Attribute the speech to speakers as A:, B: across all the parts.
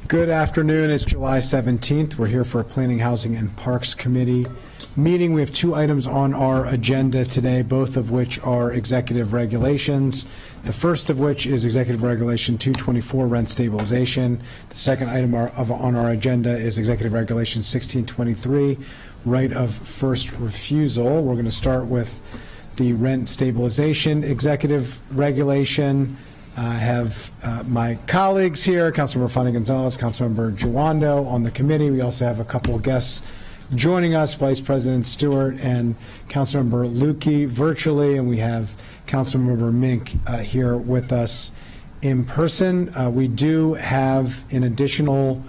A: Good afternoon. It's July 17th. We're here for a Planning, Housing, and Parks Committee meeting. We have two items on our agenda today, both of which are executive regulations. The first of which is Executive Regulation 224, rent stabilization. The second item on our agenda is Executive Regulation 1623, right of first refusal. We're going to start with the rent stabilization executive regulation. I have my colleagues here, Councilmember Fanny Gonzalez, Councilmember Giwando on the committee. We also have a couple of guests joining us, Vice President Stewart and Councilmember Lukey virtually, and we have Councilmember Mink here with us in person. We do have an additional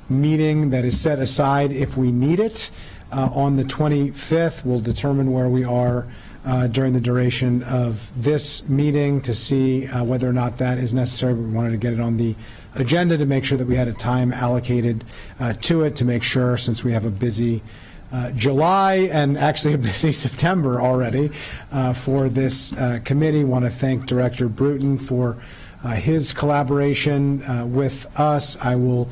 A: meeting that is set aside if we need it on the 25th. We'll determine where we are during the duration of this meeting to see whether or not that is necessary. But we wanted to get it on the agenda to make sure that we had a time allocated to it, to make sure, since we have a busy July and actually a busy September already for this committee. Want to thank Director Bruton for his collaboration with us. I will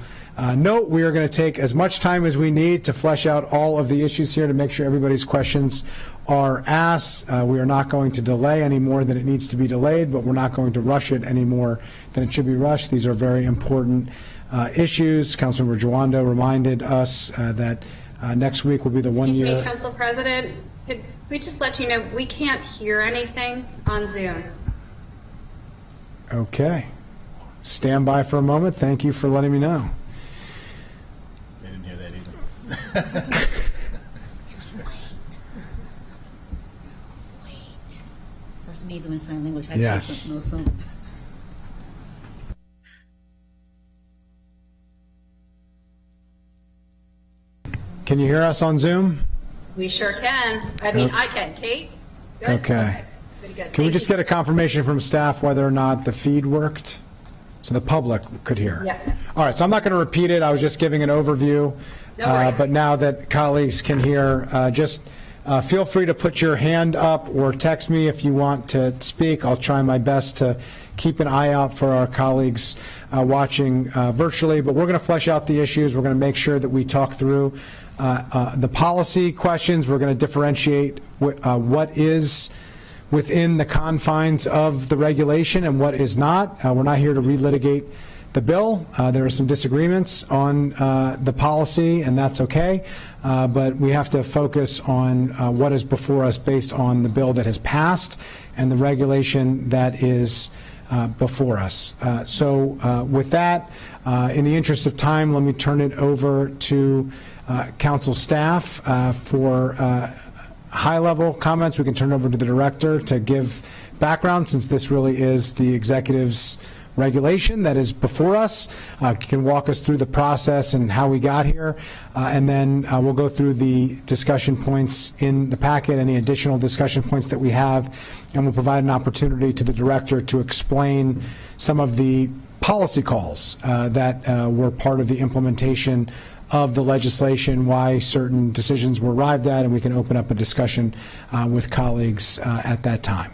A: note we are going to take as much time as we need to flesh out all of the issues here to make sure everybody's questions are asked. We are not going to delay any more than it needs to be delayed, but we're not going to rush it any more than it should be rushed. These are very important issues. Councilmember Giwando reminded us that next week will be the 1 year.
B: Excuse me, Council President, could we just let you know we can't hear anything on Zoom?
A: Okay. Stand by for a moment. Thank you for letting me know.
C: They didn't hear that either.
D: Wait. That's me doing sign language. I
A: yes.
D: Know some.
A: Can you hear us on Zoom?
B: We sure can. I mean, I can. Kate? Good?
A: Okay.
B: Pretty good.
A: Can we just get a confirmation from staff whether or not the feed worked so the public could hear?
B: Yeah.
A: All right, so I'm not going to repeat it. I was just giving an overview.
B: No
A: but now that colleagues can hear, just feel free to put your hand up or text me if you want to speak. I'll try my best to keep an eye out for our colleagues watching virtually, but we're going to flesh out the issues. We're going to make sure that we talk through the policy questions. We're going to differentiate what is within the confines of the regulation and what is not. We're not here to relitigate the bill. There are some disagreements on the policy, and that's okay, but we have to focus on what is before us based on the bill that has passed and the regulation that is before us. So with that, in the interest of time, let me turn it over to council staff for high-level comments. We can turn it over to the director to give background, since this really is the executive's regulation that is before us. Can walk us through the process and how we got here, and then we'll go through the discussion points in the packet, any additional discussion points that we have, and we'll provide an opportunity to the director to explain some of the policy calls that were part of the implementation of the legislation, why certain decisions were arrived at, and we can open up a discussion with colleagues at that time.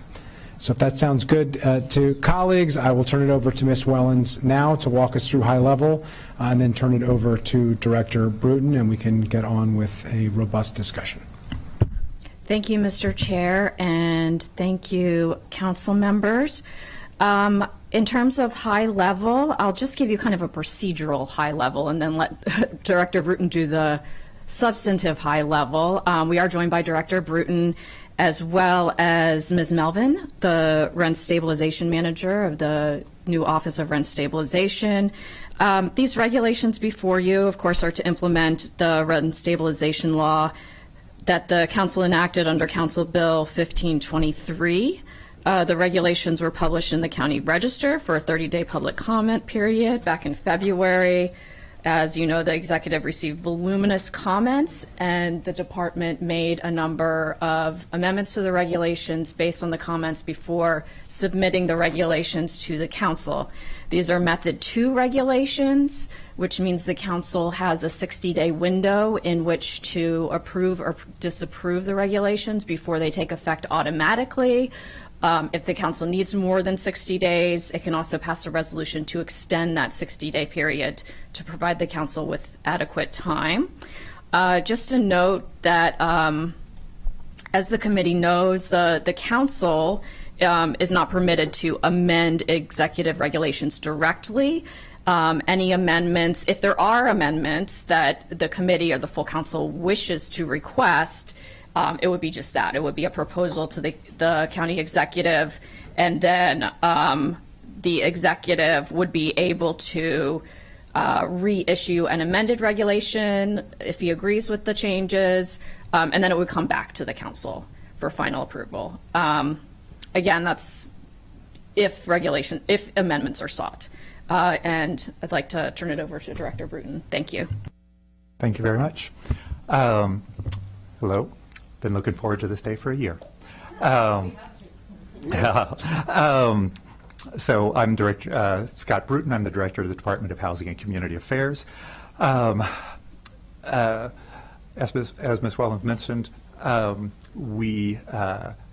A: So if that sounds good to colleagues, I will turn it over to Ms. Wellens now to walk us through high level, and then turn it over to Director Bruton, and we can get on with a robust discussion.
E: Thank you, Mr. Chair, and thank you, council members. In terms of high level, I'll just give you kind of a procedural high level and then let Director Bruton do the substantive high level. We are joined by Director Bruton as well as Ms. Melvin, the Rent Stabilization Manager of the new Office of Rent Stabilization. These regulations before you, of course, are to implement the rent stabilization law that the Council enacted under Council Bill 1523. The regulations were published in the County Register for a 30-day public comment period back in February. As you know, the executive received voluminous comments, and the department made a number of amendments to the regulations based on the comments before submitting the regulations to the council. These are Method 2 regulations, which means the council has a 60-day window in which to approve or disapprove the regulations before they take effect automatically, If the council needs more than 60 days, it can also pass a resolution to extend that 60-day period to provide the council with adequate time. Just to note that, as the committee knows, the council is not permitted to amend executive regulations directly. Any amendments, if there are amendments that the committee or the full council wishes to request, it would be just that. It would be a proposal to the county executive, and then the executive would be able to reissue an amended regulation if he agrees with the changes, and then it would come back to the council for final approval. Again, that's if amendments are sought. And I'd like to turn it over to Director Bruton. Thank you.
F: Thank you very much. Hello. Been looking forward to this day for a year. So I'm Scott Bruton. I'm the Director of the Department of Housing and Community Affairs. As Ms. Welland mentioned, we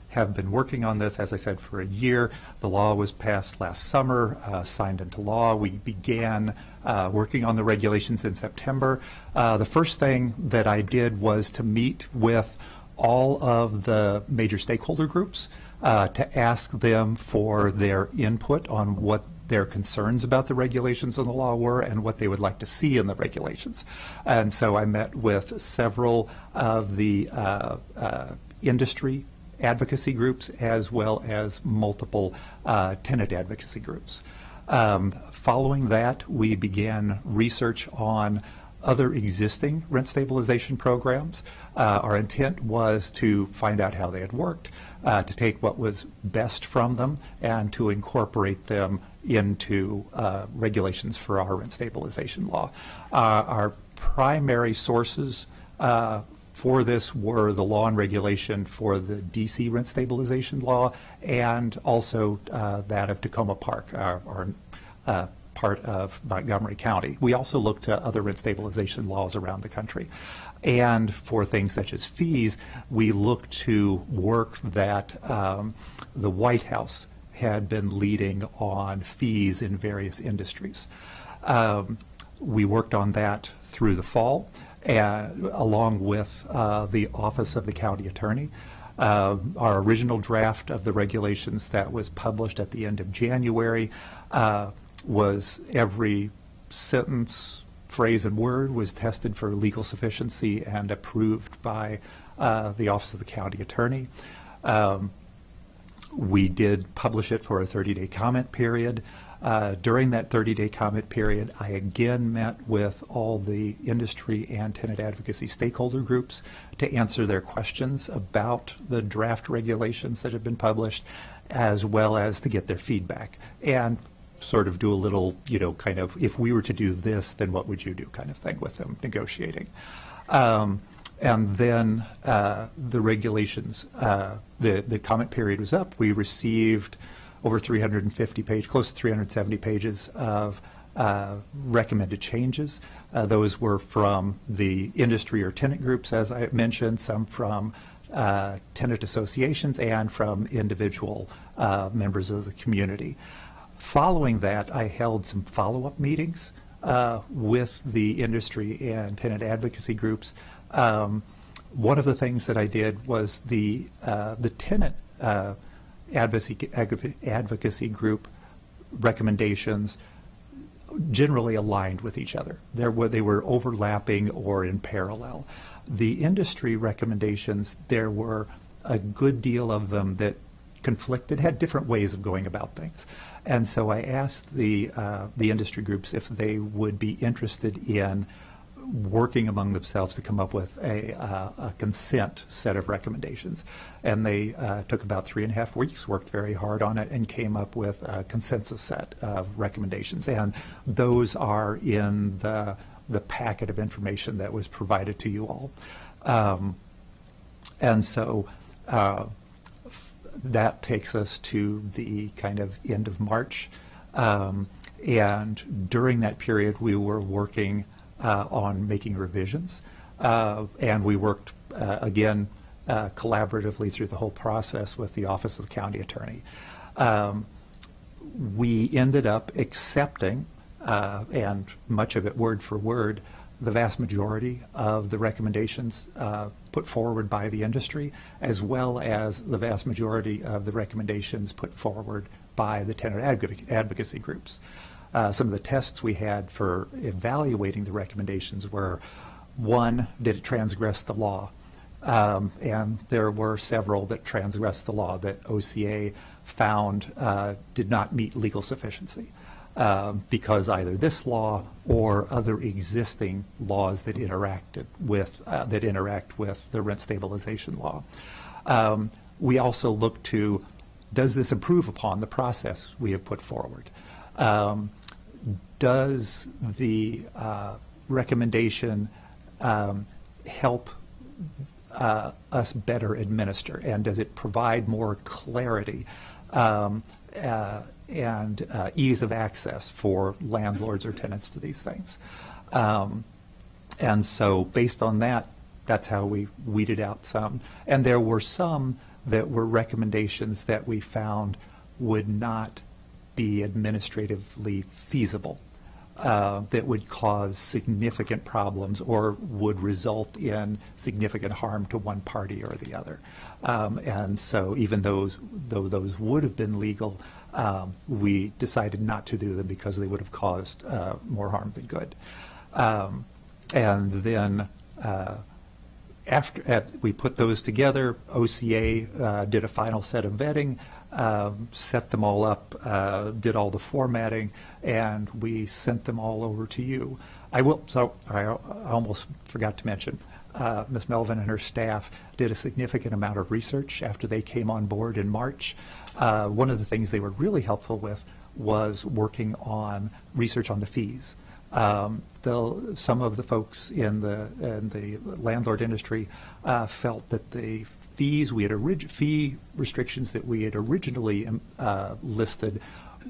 F: have been working on this, as I said, for a year. The law was passed last summer, signed into law. We began working on the regulations in September. The first thing that I did was to meet with all of the major stakeholder groups to ask them for their input on what their concerns about the regulations of the law were and what they would like to see in the regulations. And so I met with several of the industry advocacy groups as well as multiple tenant advocacy groups. Following that, we began research on other existing rent stabilization programs. Our intent was to find out how they had worked, to take what was best from them, and to incorporate them into regulations for our rent stabilization law. Our primary sources for this were the law and regulation for the DC rent stabilization law, and also that of Tacoma Park, our part of Montgomery County. We also looked at other rent stabilization laws around the country. And for things such as fees, we looked to work that the White House had been leading on fees in various industries. We worked on that through the fall, along with the Office of the County Attorney. Our original draft of the regulations that was published at the end of January was every sentence, phrase, and word was tested for legal sufficiency and approved by the Office of the County Attorney. We did publish it for a 30-day comment period. During that 30-day comment period, I again met with all the industry and tenant advocacy stakeholder groups to answer their questions about the draft regulations that have been published, as well as to get their feedback and sort of do a little, kind of, if we were to do this, then what would you do kind of thing with them, negotiating. And then the regulations, the comment period was up. We received over 350 pages, close to 370 pages of recommended changes. Those were from the industry or tenant groups, as I mentioned, some from tenant associations, and from individual members of the community. Following that, I held some follow-up meetings with the industry and tenant advocacy groups. One of the things that I did was the tenant advocacy group recommendations generally aligned with each other. They were overlapping or in parallel. The industry recommendations, there were a good deal of them that conflicted, had different ways of going about things. And so I asked the industry groups if they would be interested in working among themselves to come up with a consent set of recommendations. And they took about 3.5 weeks, worked very hard on it, and came up with a consensus set of recommendations. And those are in the packet of information that was provided to you all. And so that takes us to the kind of end of March. And during that period, we were working on making revisions. And we worked, again, collaboratively through the whole process with the Office of the County Attorney. We ended up accepting, and much of it word for word, the vast majority of the recommendations put forward by the industry, as well as the vast majority of the recommendations put forward by the tenant advocacy groups. Some of the tests we had for evaluating the recommendations were, one, did it transgress the law? And there were several that transgressed the law that OCA found did not meet legal sufficiency. Because either this law or other existing laws that interact with the rent stabilization law. We also look to, does this improve upon the process we have put forward? Does the recommendation help us better administer, and does it provide more clarity and ease of access for landlords or tenants to these things? And so based on that, that's how we weeded out some. And there were some that were recommendations that we found would not be administratively feasible, that would cause significant problems or would result in significant harm to one party or the other. And so even though those would have been legal, we decided not to do them because they would have caused more harm than good. And then after we put those together, OCA did a final set of vetting, set them all up, did all the formatting, and we sent them all over to you. I almost forgot to mention, Ms. Melvin and her staff did a significant amount of research after they came on board in March. One of the things they were really helpful with was working on research on the fees. Some of the folks in the landlord industry felt that the fees fee restrictions that we had originally listed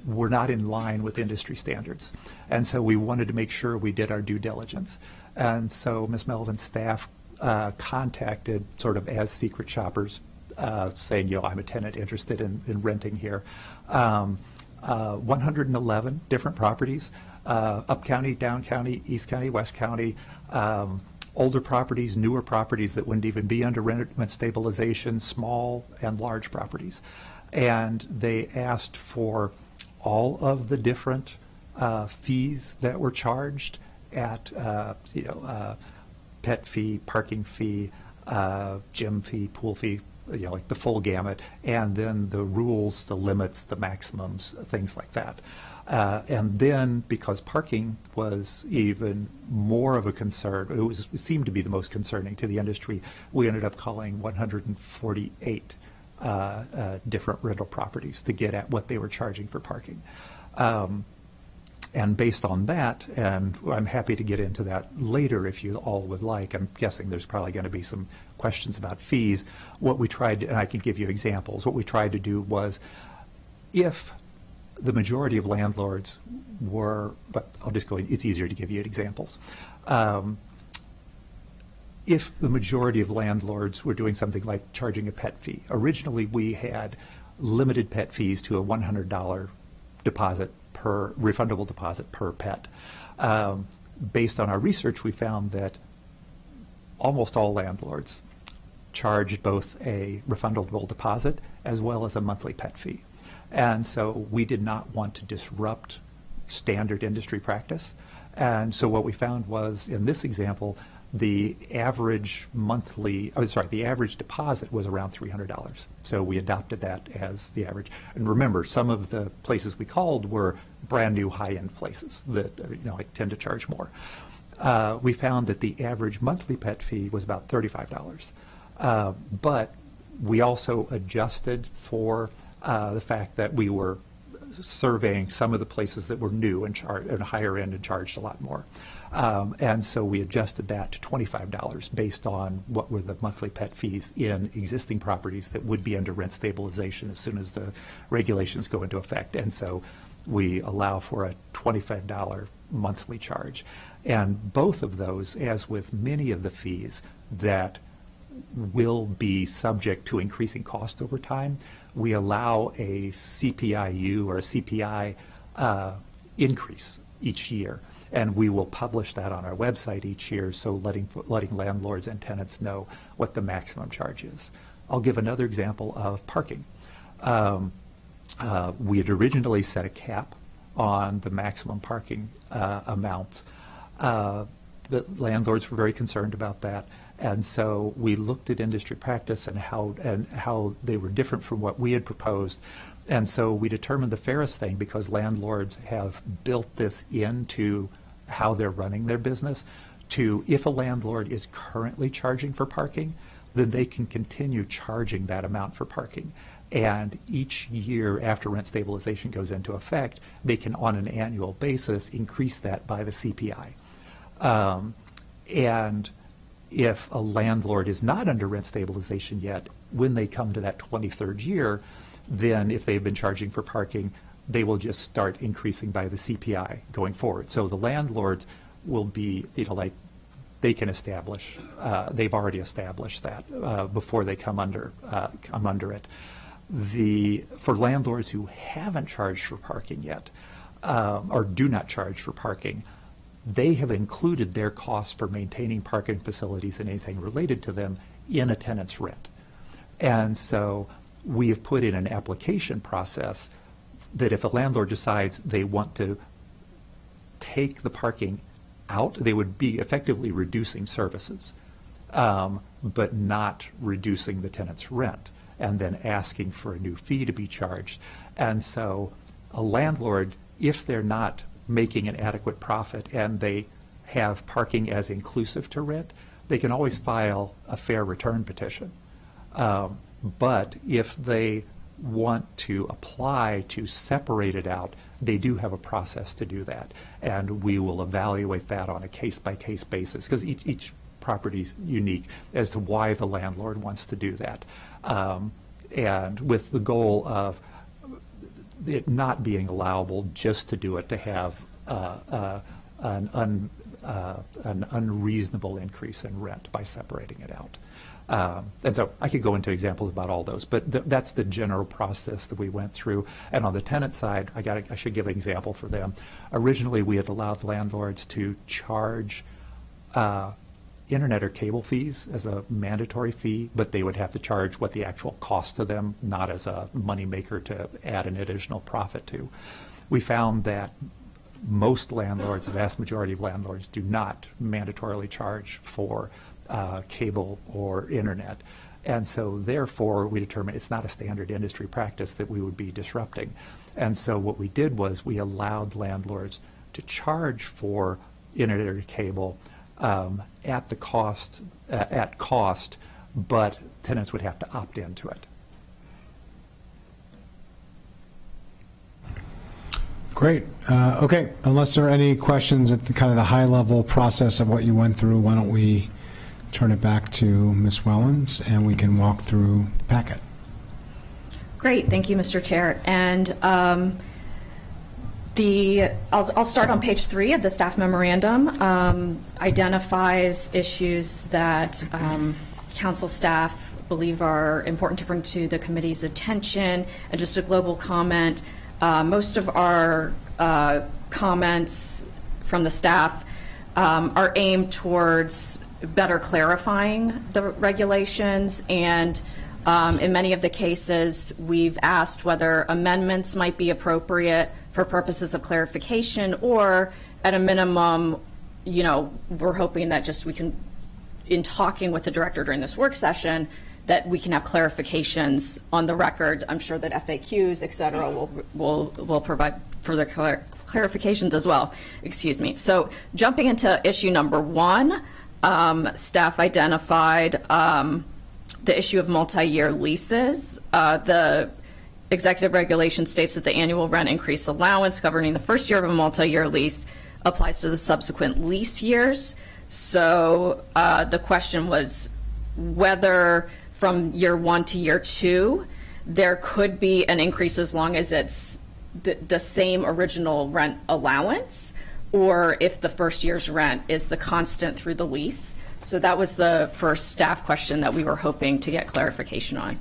F: were not in line with industry standards, and so we wanted to make sure we did our due diligence. And so Ms. Melvin's staff contacted, sort of as secret shoppers, saying, I'm a tenant interested in renting here. 111 different properties. Up county, down county, east county, west county, older properties, newer properties that wouldn't even be under rent stabilization, small and large properties. And they asked for all of the different fees that were charged at, pet fee, parking fee, gym fee, pool fee, like the full gamut, and then the rules, the limits, the maximums, things like that. And then, because parking was even more of a concern, it seemed to be the most concerning to the industry, we ended up calling 148 different rental properties to get at what they were charging for parking. And based on that, and I'm happy to get into that later if you all would like, I'm guessing there's probably going to be some questions about fees. What we tried, and I can give you examples, what we tried to do was, if the majority of landlords were, but I'll just go, it's easier to give you examples. If the majority of landlords were doing something like charging a pet fee, originally we had limited pet fees to a $100 deposit refundable deposit per pet. Based on our research, we found that almost all landlords charged both a refundable deposit as well as a monthly pet fee. And so we did not want to disrupt standard industry practice. And so what we found was, in this example, the average the average deposit was around $300. So we adopted that as the average. And remember, some of the places we called were brand new high-end places that tend to charge more. We found that the average monthly pet fee was about $35. But we also adjusted for the fact that we were surveying some of the places that were new and higher end and charged a lot more. And so we adjusted that to $25 based on what were the monthly pet fees in existing properties that would be under rent stabilization as soon as the regulations go into effect. And so we allow for a $25 monthly charge. And both of those, as with many of the fees that will be subject to increasing cost over time, we allow a CPIU or a CPI increase each year. And we will publish that on our website each year, so letting landlords and tenants know what the maximum charge is. I'll give another example of parking. We had originally set a cap on the maximum parking amounts. The landlords were very concerned about that, and so we looked at industry practice and how they were different from what we had proposed. And so we determined the fairest thing, because landlords have built this into how they're running their business, to if a landlord is currently charging for parking, then they can continue charging that amount for parking. And each year after rent stabilization goes into effect, they can, on an annual basis, increase that by the CPI. And if a landlord is not under rent stabilization yet, when they come to that 23rd year, then if they've been charging for parking, they will just start increasing by the CPI going forward. So the landlords will be, like, they can establish, they've already established that before they come under it. For landlords who haven't charged for parking yet, or do not charge for parking, they have included their costs for maintaining parking facilities and anything related to them in a tenant's rent. And so we have put in an application process that if a landlord decides they want to take the parking out, they would be effectively reducing services, but not reducing the tenant's rent, and then asking for a new fee to be charged. And so a landlord, if they're not making an adequate profit and they have parking as inclusive to rent, they can always file a fair return petition. But if they want to apply to separate it out, they do have a process to do that. And we will evaluate that on a case-by-case basis, because each property is unique as to why the landlord wants to do that. And with the goal of it not being allowable just to do it to have an unreasonable increase in rent by separating it out. And so I could go into examples about all those, but that's the general process that we went through. And on the tenant side, I should give an example for them. Originally, we had allowed landlords to charge internet or cable fees as a mandatory fee, but they would have to charge what the actual cost to them, not as a moneymaker to add an additional profit to. We found that most landlords, the vast majority of landlords, do not mandatorily charge for cable or internet. And so therefore we determined it's not a standard industry practice that we would be disrupting. And so what we did was we allowed landlords to charge for internet or cable at cost, but tenants would have to opt into it.
A: Great. Okay, unless there are any questions at the kind of the high level process of what you went through, why don't we turn it back to Ms. Wellens and we can walk through the packet.
E: Great, thank you, Mr. Chair. And I'll start on page 3 of the staff memorandum. Identifies issues that council staff believe are important to bring to the committee's attention. And just a global comment, most of our comments from the staff are aimed towards better clarifying the regulations, and in many of the cases we've asked whether amendments might be appropriate for purposes of clarification, or at a minimum, you know, we're hoping that just we can, in talking with the director during this work session, that we can have clarifications on the record. I'm sure that FAQs, et cetera, will provide further clarifications as well. Excuse me. So jumping into issue number 1, staff identified the issue of multi-year leases. The executive regulation states that the annual rent increase allowance governing the first year of a multi-year lease applies to the subsequent lease years. So the question was whether from year 1 to year 2 there could be an increase as long as it's the same original rent allowance, or if the first year's rent is the constant through the lease. So that was the first staff question that we were hoping to get clarification on.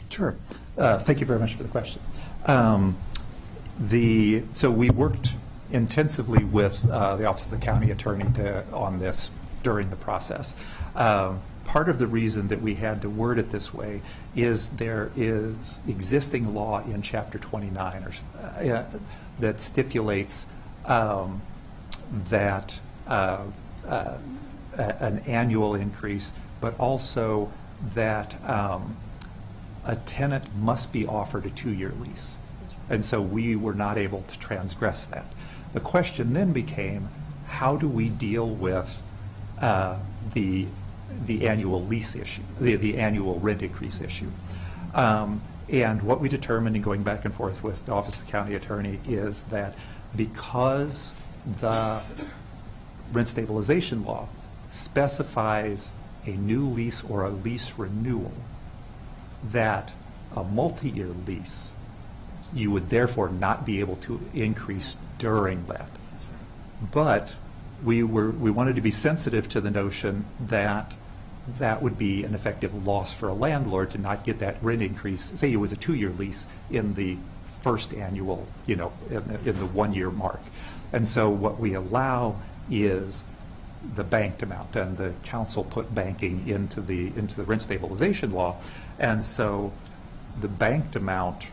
F: Sure. Thank you very much for the question. So we worked intensively with the Office of the County Attorney on this during the process. Part of the reason that we had to word it this way is there is existing law in Chapter 29 that stipulates that an annual increase, but also that a tenant must be offered a 2-year lease. And so we were not able to transgress that. The question then became, how do we deal with the annual lease issue, the annual rent increase issue? And what we determined in going back and forth with the Office of the County Attorney is that because the rent stabilization law specifies a new lease or a lease renewal, that a multi-year lease, you would therefore not be able to increase during that. But we wanted to be sensitive to the notion that that would be an effective loss for a landlord to not get that rent increase. Say it was a 2-year lease in the first annual, in the 1-year mark. And so what we allow is the banked amount, and the council put banking into the rent stabilization law. And so the banked amount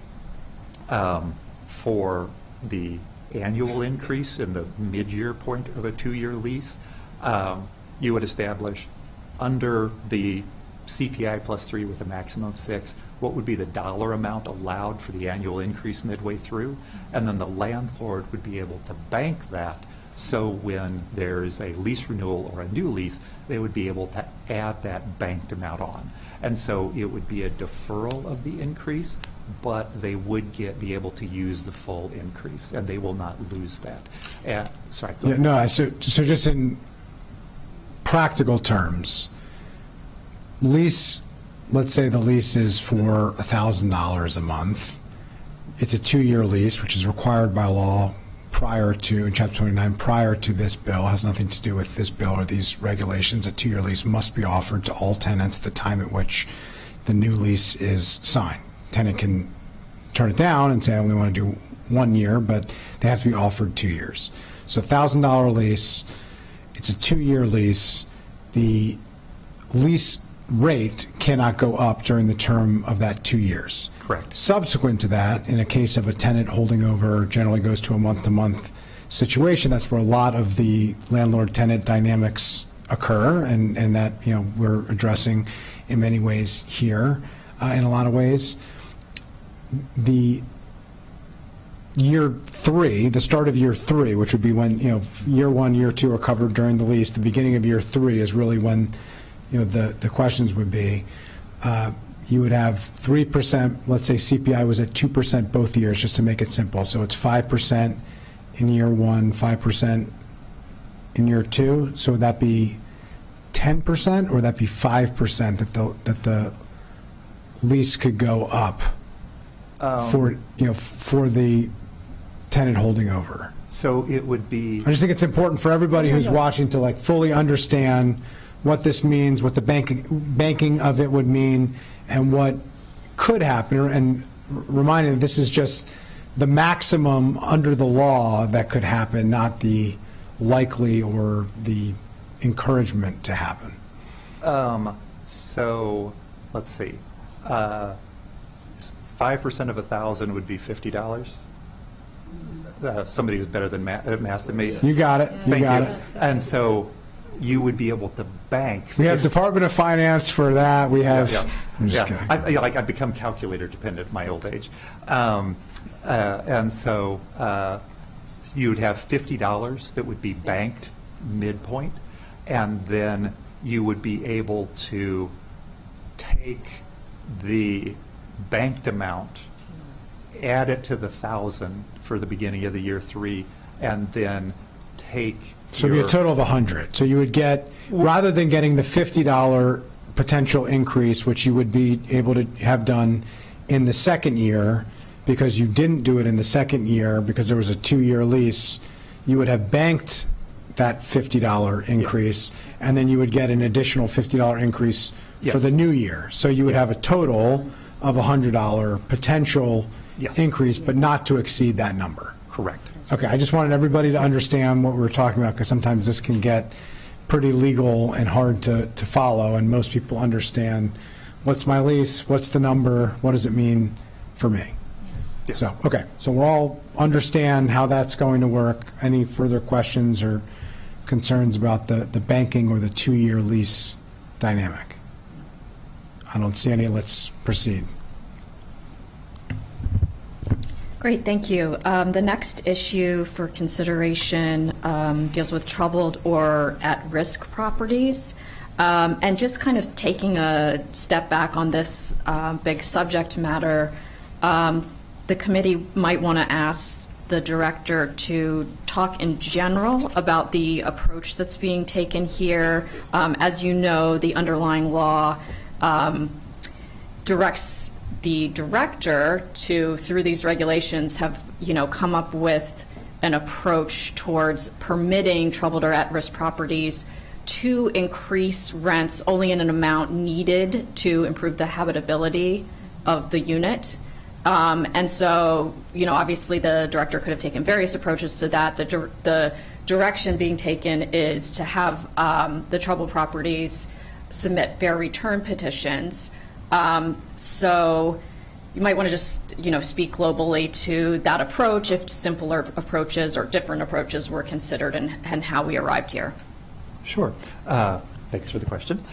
F: for the annual increase in the mid-year point of a 2-year lease, you would establish under the CPI plus 3 with a maximum of 6, what would be the dollar amount allowed for the annual increase midway through, and then the landlord would be able to bank that, so when there's a lease renewal or a new lease, they would be able to add that banked amount on. And so it would be a deferral of the increase, but they would be able to use the full increase, and they will not lose that. Sorry.
A: Yeah, no, so just in practical terms, lease, let's say the lease is for $1,000 a month. It's a 2-year lease, which is required by law prior to, in Chapter 29, prior to this bill, has nothing to do with this bill or these regulations. A 2-year lease must be offered to all tenants at the time at which the new lease is signed. Tenant can turn it down and say, I only want to do 1 year, but they have to be offered 2 years. So $1,000 lease, it's a 2-year lease. The lease rate cannot go up during the term of that 2 years.
F: Correct.
A: Subsequent to that, in a case of a tenant holding over, generally goes to a month-to-month situation. That's where a lot of the landlord-tenant dynamics occur, and that we're addressing in many ways here. In a lot of ways, the year 3, the start of year 3, which would be when year 1, year 2 are covered during the lease. The beginning of year 3 is really when the questions would be. You would have 3%, let's say CPI was at 2% both years, just to make it simple. So it's 5% in year 1, 5% in year 2. So would that be 10%, or would that be 5% that the lease could go up for the tenant holding over?
F: So it would be.
A: I just think it's important for everybody who's watching to fully understand what this means, what the banking of it would mean, and what could happen, and reminding this is just the maximum under the law that could happen, not the likely or the encouragement to happen.
F: So let's see. 5% of 1,000 would be $50. Somebody who's better than math than me.
A: You got it. You got it.
F: And so you would be able to bank.
A: We have Department of Finance for that. We have.
F: Yeah.
A: I'm just kidding.
F: I've become calculator dependent at my old age, and so you would have $50 that would be banked midpoint, and then you would be able to take the banked amount, add it to the 1,000 for the beginning of the year 3, and then take.
A: So it'd be a total of 100. So you would get, rather than getting the $50 potential increase, which you would be able to have done in the second year, because you didn't do it in the second year because there was a 2-year lease, you would have banked that $50 increase, and then you would get an additional $50 increase
F: Yes.
A: for the new year. So you would have a total of $100 potential
F: Yes.
A: increase, but not to exceed that number.
F: Correct.
A: Okay, I just wanted everybody to understand what we were talking about, because sometimes this can get pretty legal and hard to follow, and most people understand, what's my lease, what's the number, what does it mean for me?
F: Yes.
A: So, okay, so we'll all understand how that's going to work. Any further questions or concerns about the banking or the 2-year lease dynamic? I don't see any. Let's proceed.
E: Great, thank you. The next issue for consideration deals with troubled or at-risk properties. And just kind of taking a step back on this big subject matter, the committee might want to ask the director to talk in general about the approach that's being taken here. As you know, the underlying law directs the director to, through these regulations, have, come up with an approach towards permitting troubled or at-risk properties to increase rents only in an amount needed to improve the habitability of the unit. And so, obviously the director could have taken various approaches to that. The direction being taken is to have the troubled properties submit fair return petitions. So you might want to just, speak globally to that approach, if simpler approaches or different approaches were considered, and how we arrived here.
F: Sure. Thanks for the question.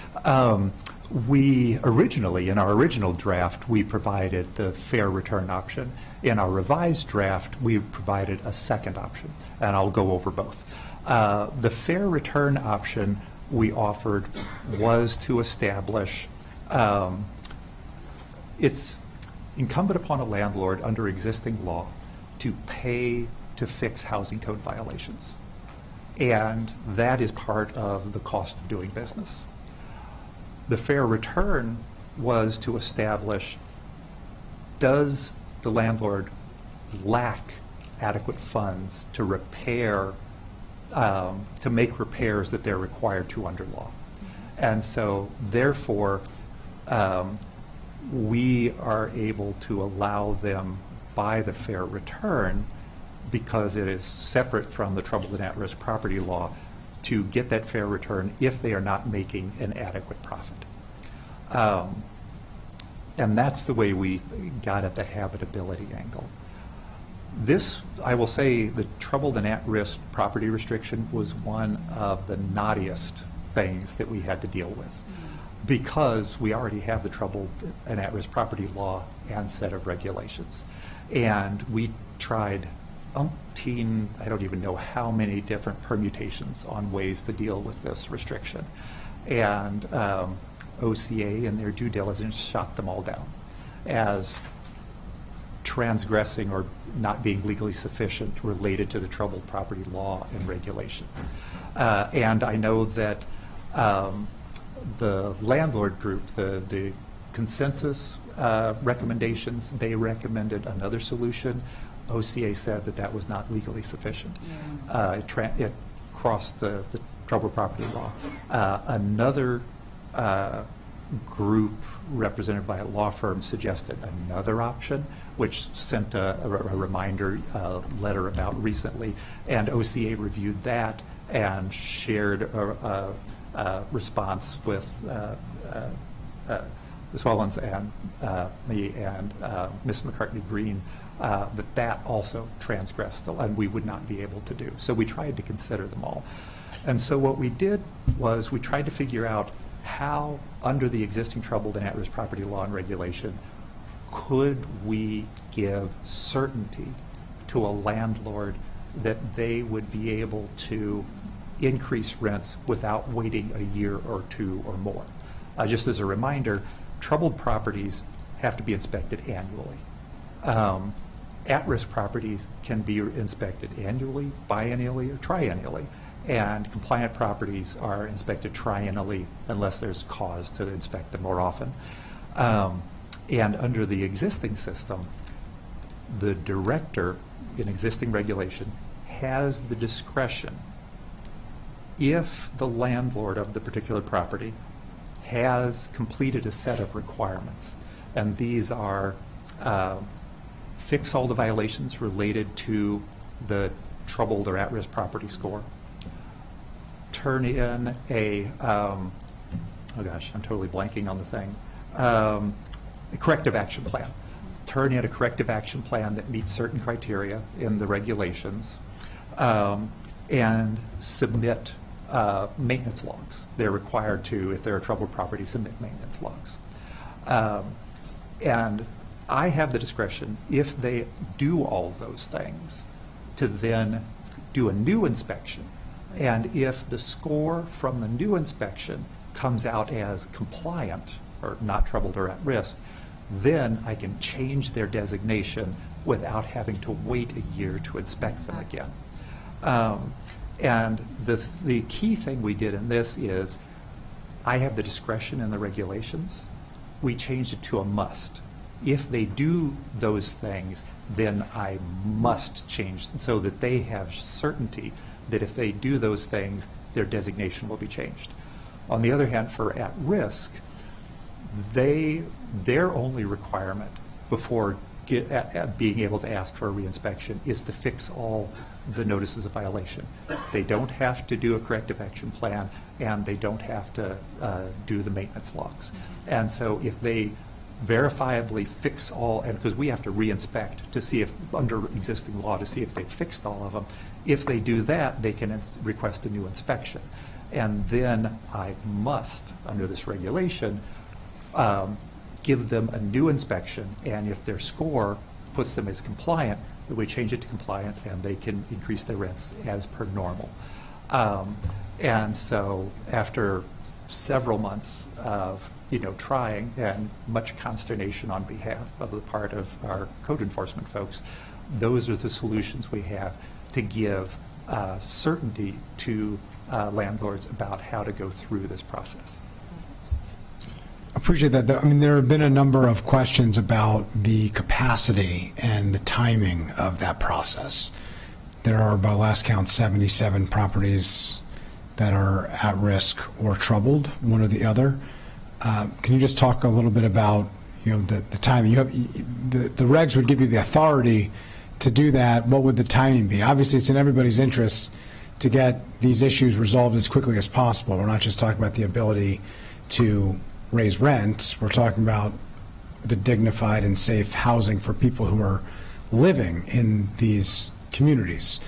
F: We originally, in our original draft, we provided the fair return option. In our revised draft, we provided a second option, and I'll go over both. The fair return option we offered was to establish it's incumbent upon a landlord under existing law to pay to fix housing code violations. And that is part of the cost of doing business. The fair return was to establish, does the landlord lack adequate funds to repair, to make repairs that they're required to under law? And so, therefore, we are able to allow them by the fair return, because it is separate from the troubled and at-risk property law, to get that fair return if they are not making an adequate profit. And that's the way we got at the habitability angle. This, I will say, the troubled and at-risk property restriction was one of the knottiest things that we had to deal with, because we already have the troubled and at-risk property law and set of regulations. And we tried umpteen, I don't even know how many different permutations on ways to deal with this restriction. And OCA, in their due diligence, shot them all down as transgressing or not being legally sufficient related to the troubled property law and regulation. And I know that the landlord group, the consensus recommendations, they recommended another solution. OCA said that that was not legally sufficient. Yeah. It crossed the troubled property law. Another group represented by a law firm suggested another option, which sent a reminder letter about recently, and OCA reviewed that and shared a response with Ms. Wellens and me and Ms. McCartney-Green, that also transgressed, and we would not be able to do. So we tried to consider them all. And so what we did was we tried to figure out how, under the existing troubled and at-risk property law and regulation, could we give certainty to a landlord that they would be able to increase rents without waiting a year or two or more. Just as a reminder, troubled properties have to be inspected annually. At-risk properties can be inspected annually, biennially, or triennially, and compliant properties are inspected triennially unless there's cause to inspect them more often. And under the existing system, the director in existing regulation has the discretion if the landlord of the particular property has completed a set of requirements, and these are fix all the violations related to the troubled or at-risk property score, turn in a, oh gosh, I'm totally blanking on the thing, a corrective action plan. Turn in a corrective action plan that meets certain criteria in the regulations, and submit maintenance logs. They're required to, if they're a troubled property, submit maintenance logs. And I have the discretion, if they do all those things, to then do a new inspection. And if the score from the new inspection comes out as compliant, or not troubled or at risk, then I can change their designation without having to wait a year to inspect them again. And the key thing we did in this is, I have the discretion in the regulations. We changed it to a must. If they do those things, then I must change, so that they have certainty that if they do those things, their designation will be changed. On the other hand, for at risk, their only requirement before being able to ask for a reinspection is to fix all the notices of violation. They don't have to do a corrective action plan, and they don't have to do the maintenance logs. And so if they verifiably fix all, and because we have to re-inspect to see if, under existing law, to see if they've fixed all of them, if they do that, they can request a new inspection. And then I must, under this regulation, give them a new inspection, and if their score puts them as compliant, then we change it to compliant, and they can increase their rents as per normal. And so after several months of trying, and much consternation on behalf of the part of our code enforcement folks, those are the solutions we have to give certainty to landlords about how to go through this process.
A: Appreciate that. I mean, there have been a number of questions about the capacity and the timing of that process. There are, by last count, 77 properties that are at risk or troubled, one or the other. Can you just talk a little bit about, the timing? You have the regs would give you the authority to do that. What would the timing be? Obviously, it's in everybody's interest to get these issues resolved as quickly as possible. We're not just talking about the ability to raise rents. We're talking about the dignified and safe housing for people who are living in these communities.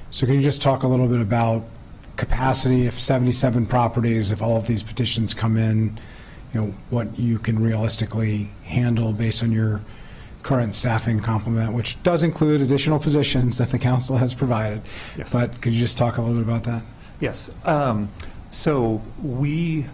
A: So can you just talk a little bit about capacity, if 77 properties, if all of these petitions come in, what you can realistically handle based on your current staffing complement, which does include additional positions that the council has provided.
F: Yes.
A: But could you just talk a little bit about that?
F: Yes. So we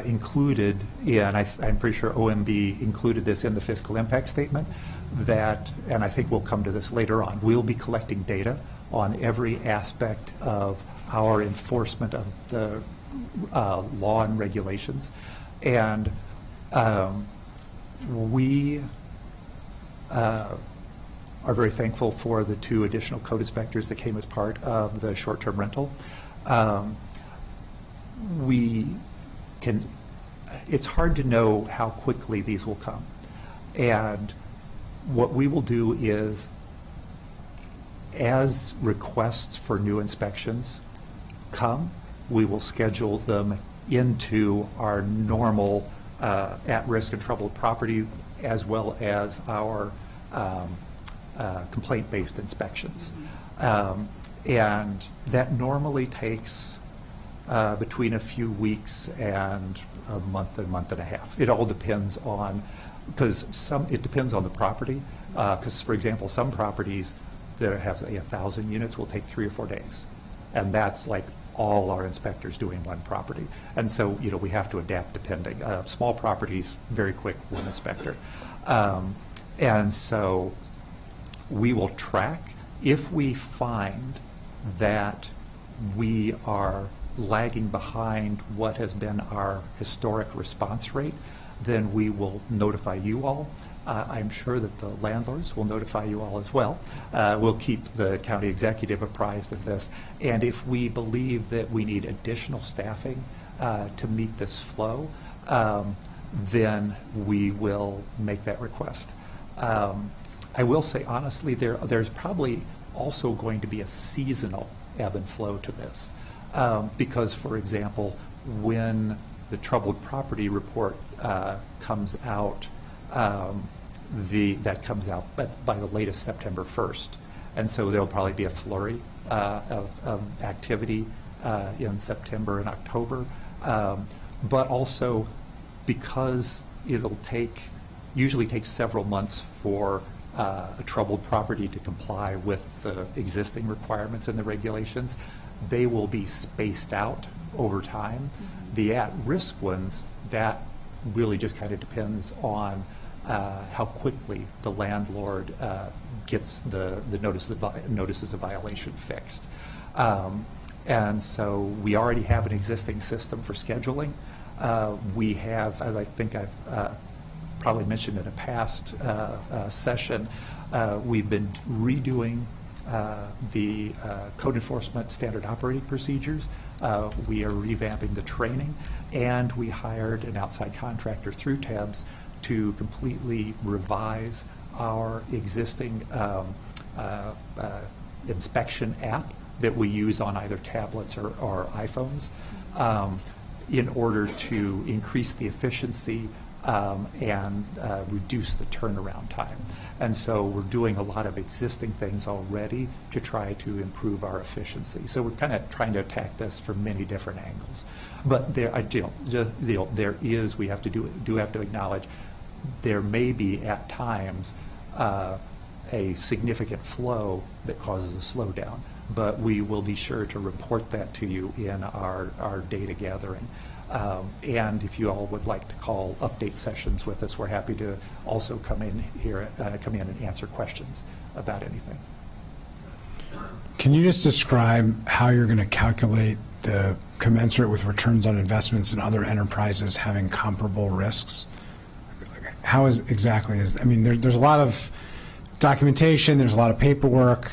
F: included, and I'm pretty sure OMB included this in the fiscal impact statement, that, and I think we'll come to this later on, we'll be collecting data on every aspect of our enforcement of the law and regulations. And we are very thankful for the 2 additional code inspectors that came as part of the short-term rental. It's hard to know how quickly these will come. And what we will do is, as requests for new inspections come, we will schedule them into our normal at-risk and troubled property, as well as our complaint-based inspections. And that normally takes between a few weeks and a month and a half. It all depends on, because it depends on the property. Because, for example, some properties that have 1,000 units will take 3 or 4 days, and that's like all our inspectors doing one property. And so, we have to adapt depending. Small properties, very quick, one inspector. And so we will track. If we find that we are lagging behind what has been our historic response rate, then we will notify you all, I'm sure that the landlords will notify you all as well. We'll keep the county executive apprised of this. And if we believe that we need additional staffing to meet this flow, then we will make that request. I will say honestly, there's probably also going to be a seasonal ebb and flow to this. Because, for example, when the troubled property report comes out, that comes out by the latest September 1st. And so there'll probably be a flurry of activity in September and October. But also because it'll usually take several months for a troubled property to comply with the existing requirements and the regulations, they will be spaced out over time. The at-risk ones, that really just kind of depends on how quickly the landlord gets the notices of violation fixed. And so we already have an existing system for scheduling. We have, as I think I've probably mentioned in a past session, we've been redoing the code enforcement standard operating procedures. We are revamping the training, and we hired an outside contractor through TABS to completely revise our existing inspection app that we use on either tablets or iPhones in order to increase the efficiency and reduce the turnaround time. And so we're doing a lot of existing things already to try to improve our efficiency. So we're kind of trying to attack this from many different angles. But there is, we have to do have to acknowledge, there may be at times a significant flow that causes a slowdown. But we will be sure to report that to you in our data gathering. And if you all would like to call update sessions with us, we're happy to also come in and answer questions about anything.
A: Can you just describe how you're going to calculate the commensurate with returns on investments in other enterprises having comparable risks? How I mean, there's a lot of documentation, there's a lot of paperwork.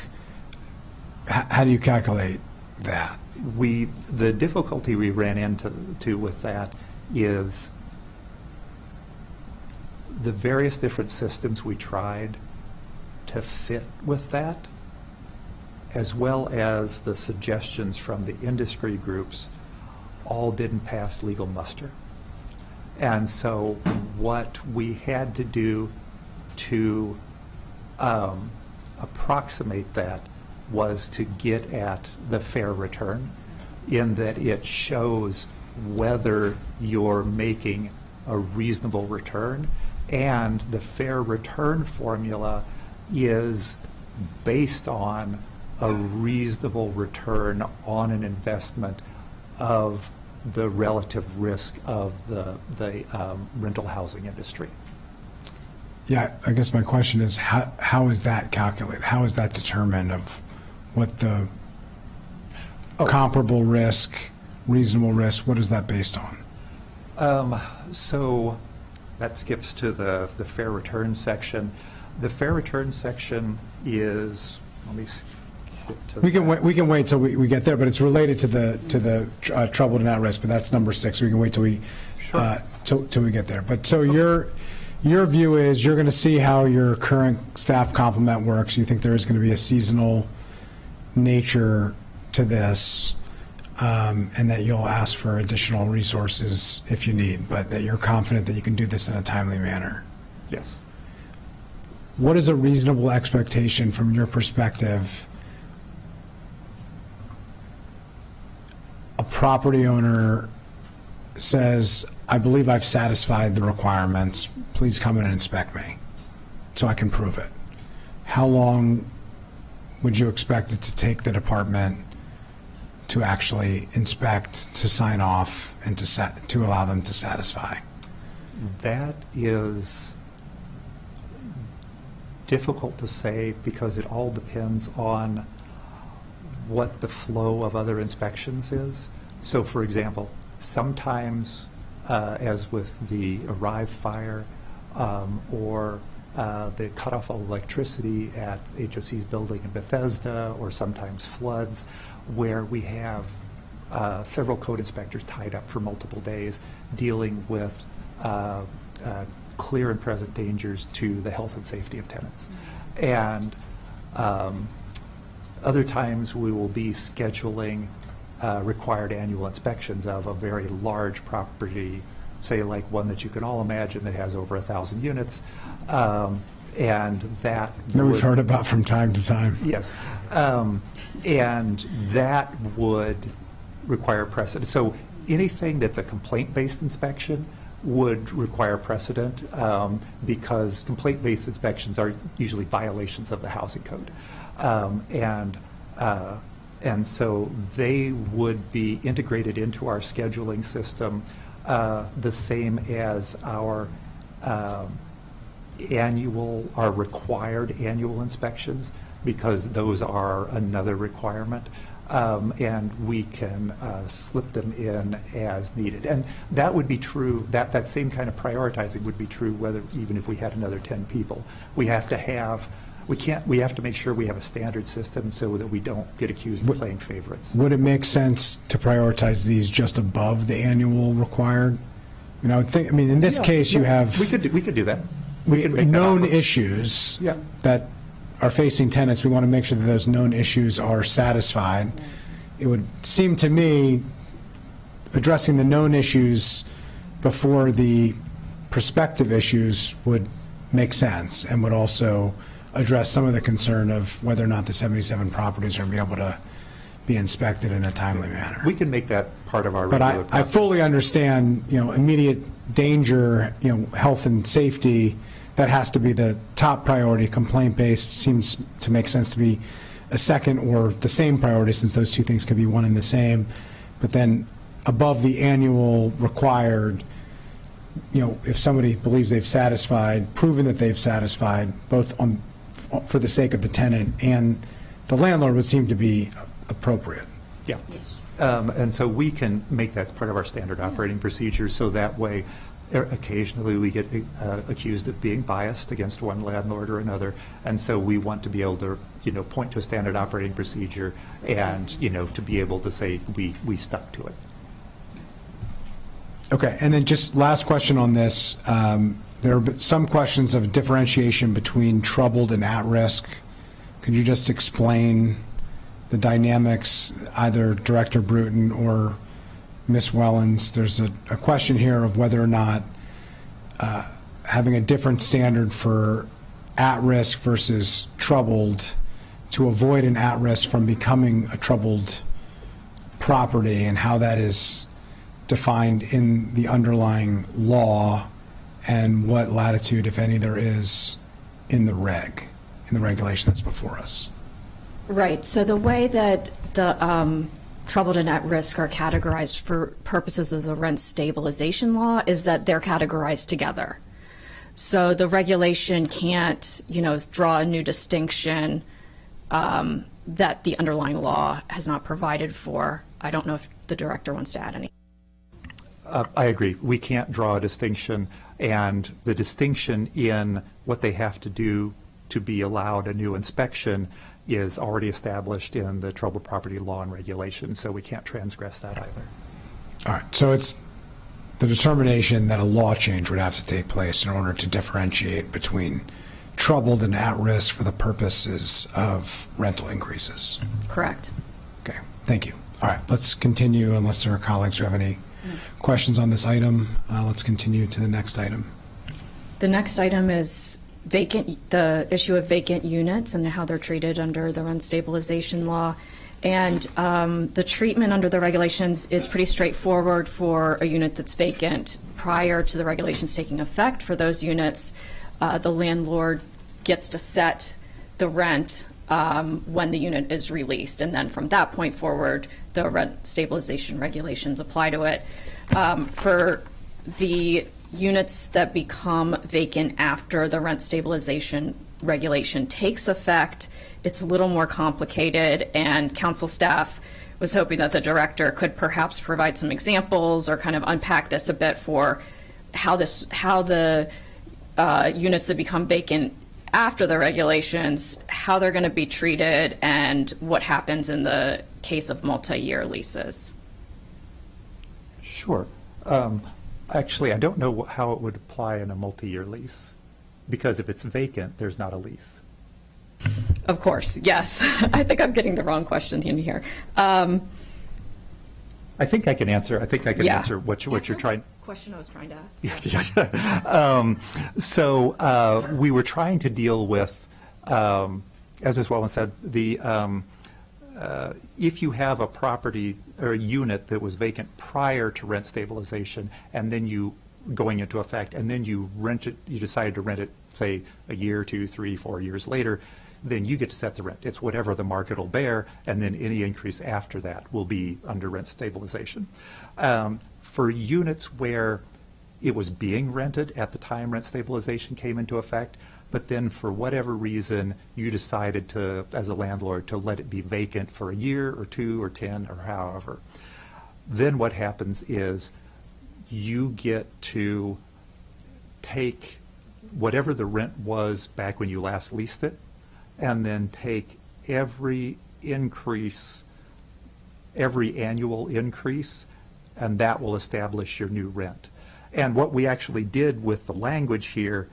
A: How do you calculate that?
F: The difficulty we ran into with that is the various different systems we tried to fit with that, as well as the suggestions from the industry groups, all didn't pass legal muster. And so what we had to do to approximate that was to get at the fair return, in that it shows whether you're making a reasonable return, and the fair return formula is based on a reasonable return on an investment of the relative risk of the rental housing industry.
A: Yeah, I guess my question is, how is that calculated? How is that determined of what the comparable risk, reasonable risk, what is that based on?
F: So that skips to the fair return section. The fair return section is, let me skip to
A: We can wait till we get there, but it's related to the troubled and at risk, but that's number 6. We can wait till we till we get there. But so your view is you're going to see how your current staff complement works. You think there is going to be a seasonal nature to this, and that you'll ask for additional resources if you need, but that you're confident that you can do this in a timely manner.
F: Yes.
A: What is a reasonable expectation from your perspective? A property owner says, I believe I've satisfied the requirements, please come in and inspect me so I can prove it. How long would you expect it to take the department to actually inspect, to sign off, and to allow them to satisfy?
F: That is difficult to say because it all depends on what the flow of other inspections is. So, for example, sometimes, as with the Arrive fire or the cutoff of electricity at HOC's building in Bethesda, or sometimes floods, where we have several code inspectors tied up for multiple days dealing with clear and present dangers to the health and safety of tenants. And other times we will be scheduling required annual inspections of a very large property, say like one that you can all imagine that has over 1,000 units, and that
A: we've heard about from time to time.
F: Yes, and that would require precedent. So anything that's a complaint-based inspection would require precedent, because complaint-based inspections are usually violations of the housing code, and so they would be integrated into our scheduling system, the same as our required annual inspections, because those are another requirement. And we can slip them in as needed. And that would be true, that same kind of prioritizing would be true even if we had another 10 people. We have to make sure we have a standard system so that we don't get accused of playing favorites.
A: Would it make sense to prioritize these just above the annual required? You know, in this case, you have...
F: We could do that.
A: Known issues that are facing tenants. We want to make sure that those known issues are satisfied. It would seem to me addressing the known issues before the prospective issues would make sense, and would also address some of the concern of whether or not the 77 properties are going to be able to be inspected in a timely manner.
F: We can make that part of our
A: But
F: regular
A: I fully understand, immediate danger, health and safety, that has to be the top priority. Complaint-based seems to make sense to be a second or the same priority, since those two things could be one and the same. But then above the annual required, if somebody believes they've satisfied, proven that they've satisfied, both for the sake of the tenant and the landlord, would seem to be appropriate.
F: Yeah. And so we can make that part of our standard operating procedure, so that way occasionally we get accused of being biased against one landlord or another, and so we want to be able to point to a standard operating procedure and to be able to say we stuck to it.
A: Okay, and then just last question on this. There are some questions of differentiation between troubled and at risk. Could you just explain the dynamics, either Director Bruton or Ms. Wellens? There's a question here of whether or not having a different standard for at-risk versus troubled to avoid an at-risk from becoming a troubled property, and how that is defined in the underlying law, and what latitude, if any, there is in the regulation that's before us.
E: Right. So the way that the troubled and at risk are categorized for purposes of the rent stabilization law is that they're categorized together. So the regulation can't, draw a new distinction that the underlying law has not provided for. I don't know if the director wants to add any.
F: I agree. We can't draw a distinction, and the distinction in what they have to do to be allowed a new inspection is already established in the troubled property law and regulation, so we can't transgress that either.
A: All right, so it's the determination that a law change would have to take place in order to differentiate between troubled and at risk for the purposes of rental increases.
E: Correct.
A: Okay, thank you. All right, let's continue, unless there are colleagues who have any questions on this item. Let's continue to the next item.
E: The next item is the issue of vacant units and how they're treated under the rent stabilization law. And the treatment under the regulations is pretty straightforward for a unit that's vacant. Prior to the regulations taking effect for those units, the landlord gets to set the rent when the unit is released. And then from that point forward, the rent stabilization regulations apply to it. For the units that become vacant after the rent stabilization regulation takes effect, it's a little more complicated, and council staff was hoping that the director could perhaps provide some examples or kind of unpack this a bit for how the units that become vacant after the regulations, how they're going to be treated and what happens in the case of multi-year leases.
F: Sure. Actually, I don't know how it would apply in a multi-year lease, because if it's vacant, there's not a lease.
E: Of course, yes. I think I'm getting the wrong question in here.
F: I think I can answer. I think I can
E: Yeah.
F: answer what you're trying.
E: Question I was trying to ask.
F: So we were trying to deal with, as Ms. Wellen said, if you have a property or a unit that was vacant prior to rent stabilization, and then you going into effect, and then you rent it, you decided to rent it, say, a year, 2, 3, 4 years later, then you get to set the rent. It's whatever the market will bear, and then any increase after that will be under rent stabilization. For units where it was being rented at the time rent stabilization came into effect, but then for whatever reason you decided to, as a landlord, to let it be vacant for a year or 2 or 10 or however, then what happens is you get to take whatever the rent was back when you last leased it, and then take every increase, every annual increase, and that will establish your new rent. And what we actually did with the language here,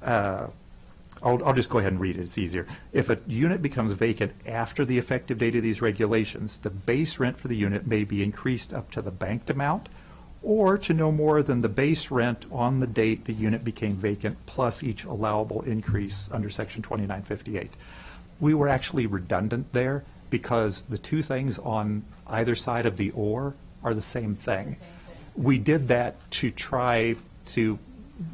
F: I'll just go ahead and read it, it's easier. If a unit becomes vacant after the effective date of these regulations, the base rent for the unit may be increased up to the banked amount, or to no more than the base rent on the date the unit became vacant, plus each allowable increase under Section 2958. We were actually redundant there because the two things on either side of the or are the same thing. We did that to try to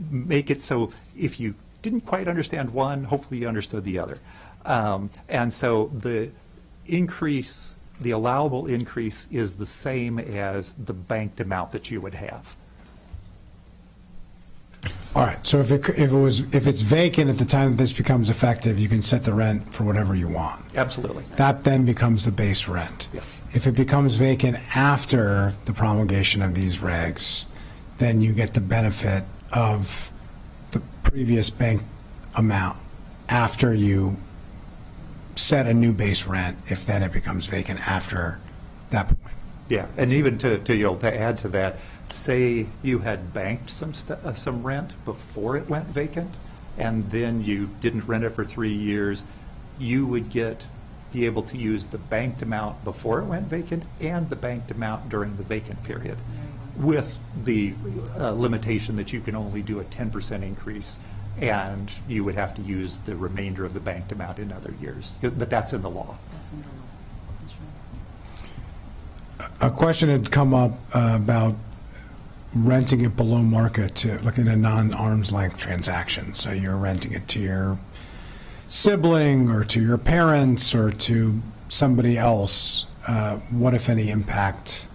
F: make it so if you didn't quite understand one, hopefully you understood the other. And so the increase, the allowable increase is the same as the banked amount that you would have.
A: All right, so if it's vacant at the time that this becomes effective, you can set the rent for whatever you want.
F: Absolutely.
A: That then becomes the base rent.
F: Yes.
A: If it becomes vacant after the promulgation of these regs, then you get the benefit of the previous bank amount after you set a new base rent, if then it becomes vacant after that point.
F: Yeah, and even to add to that, say you had banked some rent before it went vacant, and then you didn't rent it for 3 years, you would be able to use the banked amount before it went vacant and the banked amount during the vacant period, with the limitation that you can only do a 10% increase, and you would have to use the remainder of the banked amount in other years. But that's in the law.
D: That's in the law. That's right.
A: A question had come up about renting it below market to like in a non-arm's length transaction. So you're renting it to your sibling or to your parents or to somebody else. What, if any, impact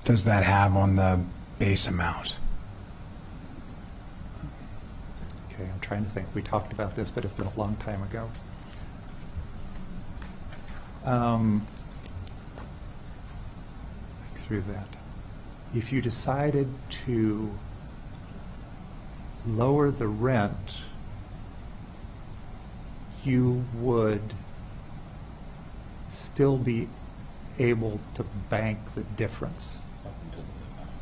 A: does that have on the base amount?
F: Okay, I'm trying to think. We talked about this, but it's been a long time ago. Through that. If you decided to lower the rent, you would still be able to bank the difference,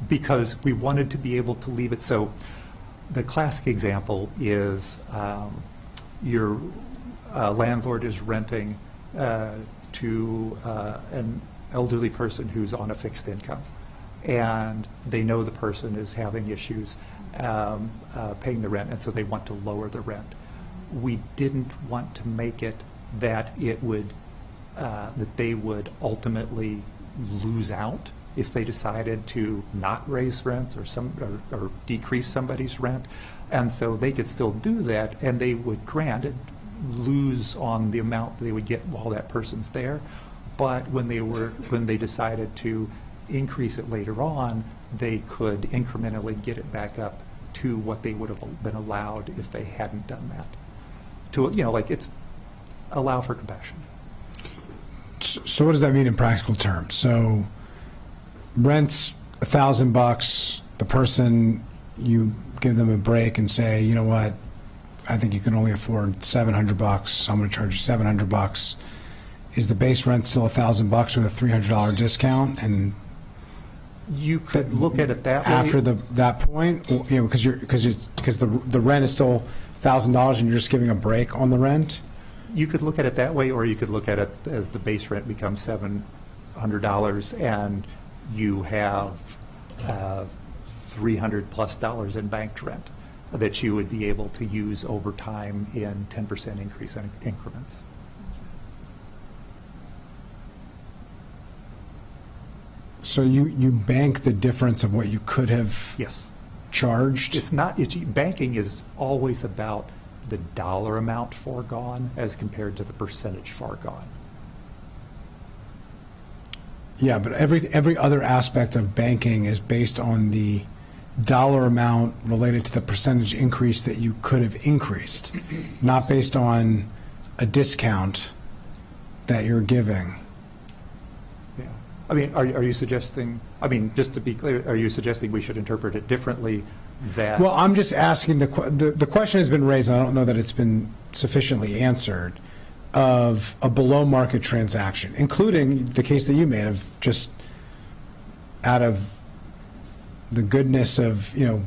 F: because we wanted to be able to leave it. So the classic example is your landlord is renting to an elderly person who's on a fixed income, and they know the person is having issues paying the rent, and so they want to lower the rent. We didn't want to make it that it would that they would ultimately lose out if they decided to not raise rents or decrease somebody's rent, and so they could still do that, and they would, granted, lose on the amount they would get while that person's there. But when they decided to increase it later on, they could incrementally get it back up to what they would have been allowed if they hadn't done that. To, like, it's allow for compassion.
A: So what does that mean in practical terms? So rent's $1,000. The person, you give them a break and say, you know what, I think you can only afford $700. I'm going to charge you $700. Is the base rent still $1,000 with a $300 discount? And
F: You could look at it that way.
A: after that point, you know, because the rent is still $1,000 and you're just giving a break on the rent.
F: You could look at it that way, or you could look at it as the base rent becomes $700 and you have $300+ in banked rent that you would be able to use over time in 10% increase in increments.
A: So you bank the difference of what you could have
F: Yes.
A: charged?
F: Banking is always about the dollar amount foregone as compared to the percentage foregone.
A: Yeah, but every other aspect of banking is based on the dollar amount related to the percentage increase that you could have increased, not based on a discount that you're giving.
F: Yeah. I mean, are you suggesting, I mean, just to be clear, are you suggesting we should interpret it differently that?
A: Well, I'm just asking, the question has been raised, and I don't know that it's been sufficiently answered, of a below-market transaction, including the case that you made of just out of the goodness of, you know,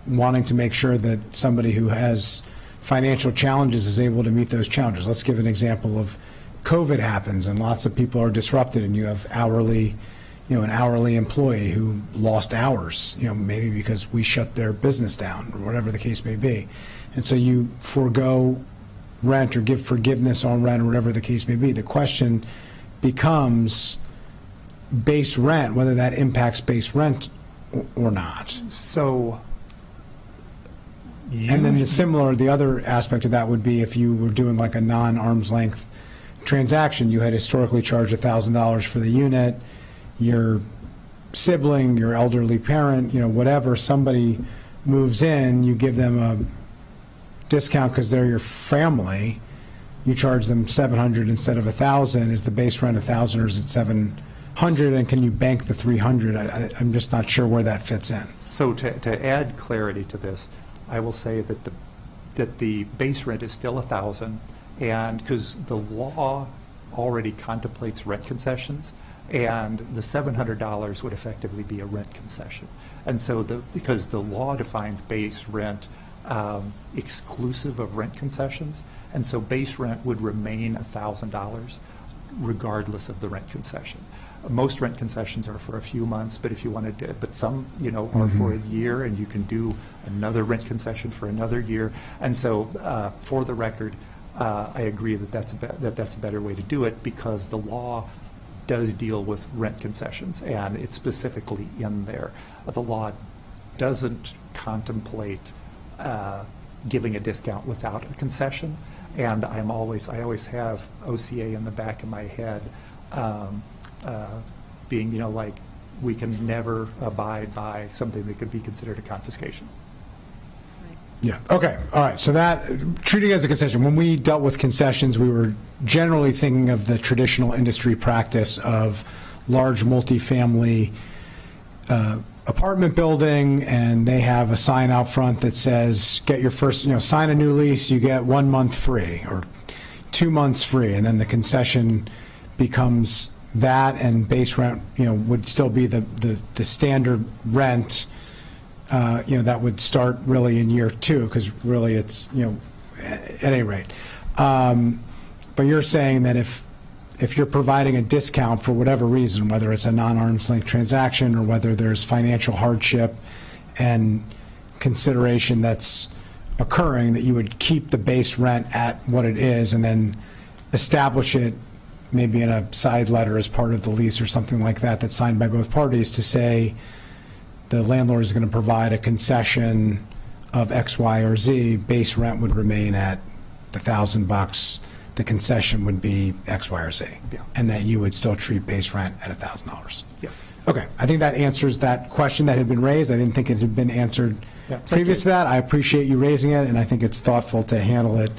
A: wanting to make sure that somebody who has financial challenges is able to meet those challenges. Let's give an example of COVID happens and lots of people are disrupted and you have an hourly employee who lost hours, you know, maybe because we shut their business down or whatever the case may be. And so you forego rent or give forgiveness on rent or whatever the case may be. The question becomes base rent, whether that impacts base rent or not.
F: So.
A: And then the other aspect of that would be if you were doing like a non-arm's length transaction, you had historically charged $1,000 for the unit, your sibling, your elderly parent, you know, whatever, somebody moves in, you give them a discount because they're your family, you charge them $700 instead of $1,000. Is the base rent $1,000 or is it $700? And can you bank the $300? I'm just not sure where that fits in.
F: So to add clarity to this, I will say that the base rent is still $1,000, and because the law already contemplates rent concessions, and the $700 would effectively be a rent concession. And so because the law defines base rent exclusive of rent concessions, and so base rent would remain $1,000 regardless of the rent concession. Most rent concessions are for a few months, but if you wanted to, but some, you know, are for a year, and you can do another rent concession for another year. And so, for the record, I agree that that's a better way to do it, because the law does deal with rent concessions, and it's specifically in there. The law doesn't contemplate giving a discount without a concession, and I always have OCA in the back of my head. Being, you know, like, we can never abide by something that could be considered a confiscation.
A: Yeah, okay, all right, so that, treating it as a concession, when we dealt with concessions, we were generally thinking of the traditional industry practice of large multifamily apartment building, and they have a sign out front that says, get your first, you know, sign a new lease, you get 1 month free, or 2 months free, and then the concession becomes that, and base rent, you know, would still be the standard rent, you know, that would start really in year 2, because really it's, you know, at any rate. But you're saying that if you're providing a discount for whatever reason, whether it's a non-arm's length transaction or whether there's financial hardship and consideration that's occurring, that you would keep the base rent at what it is and then establish it maybe in a side letter as part of the lease or something like that that's signed by both parties to say the landlord is going to provide a concession of X, Y, or Z. Base rent would remain at the $1,000. The concession would be X, Y, or Z.
F: Yeah.
A: And that you would still treat base rent at $1,000.
F: Yes.
A: Okay, I think that answers that question that had been raised. I didn't think it had been answered previous to that. I appreciate you raising it, and I think it's thoughtful to handle it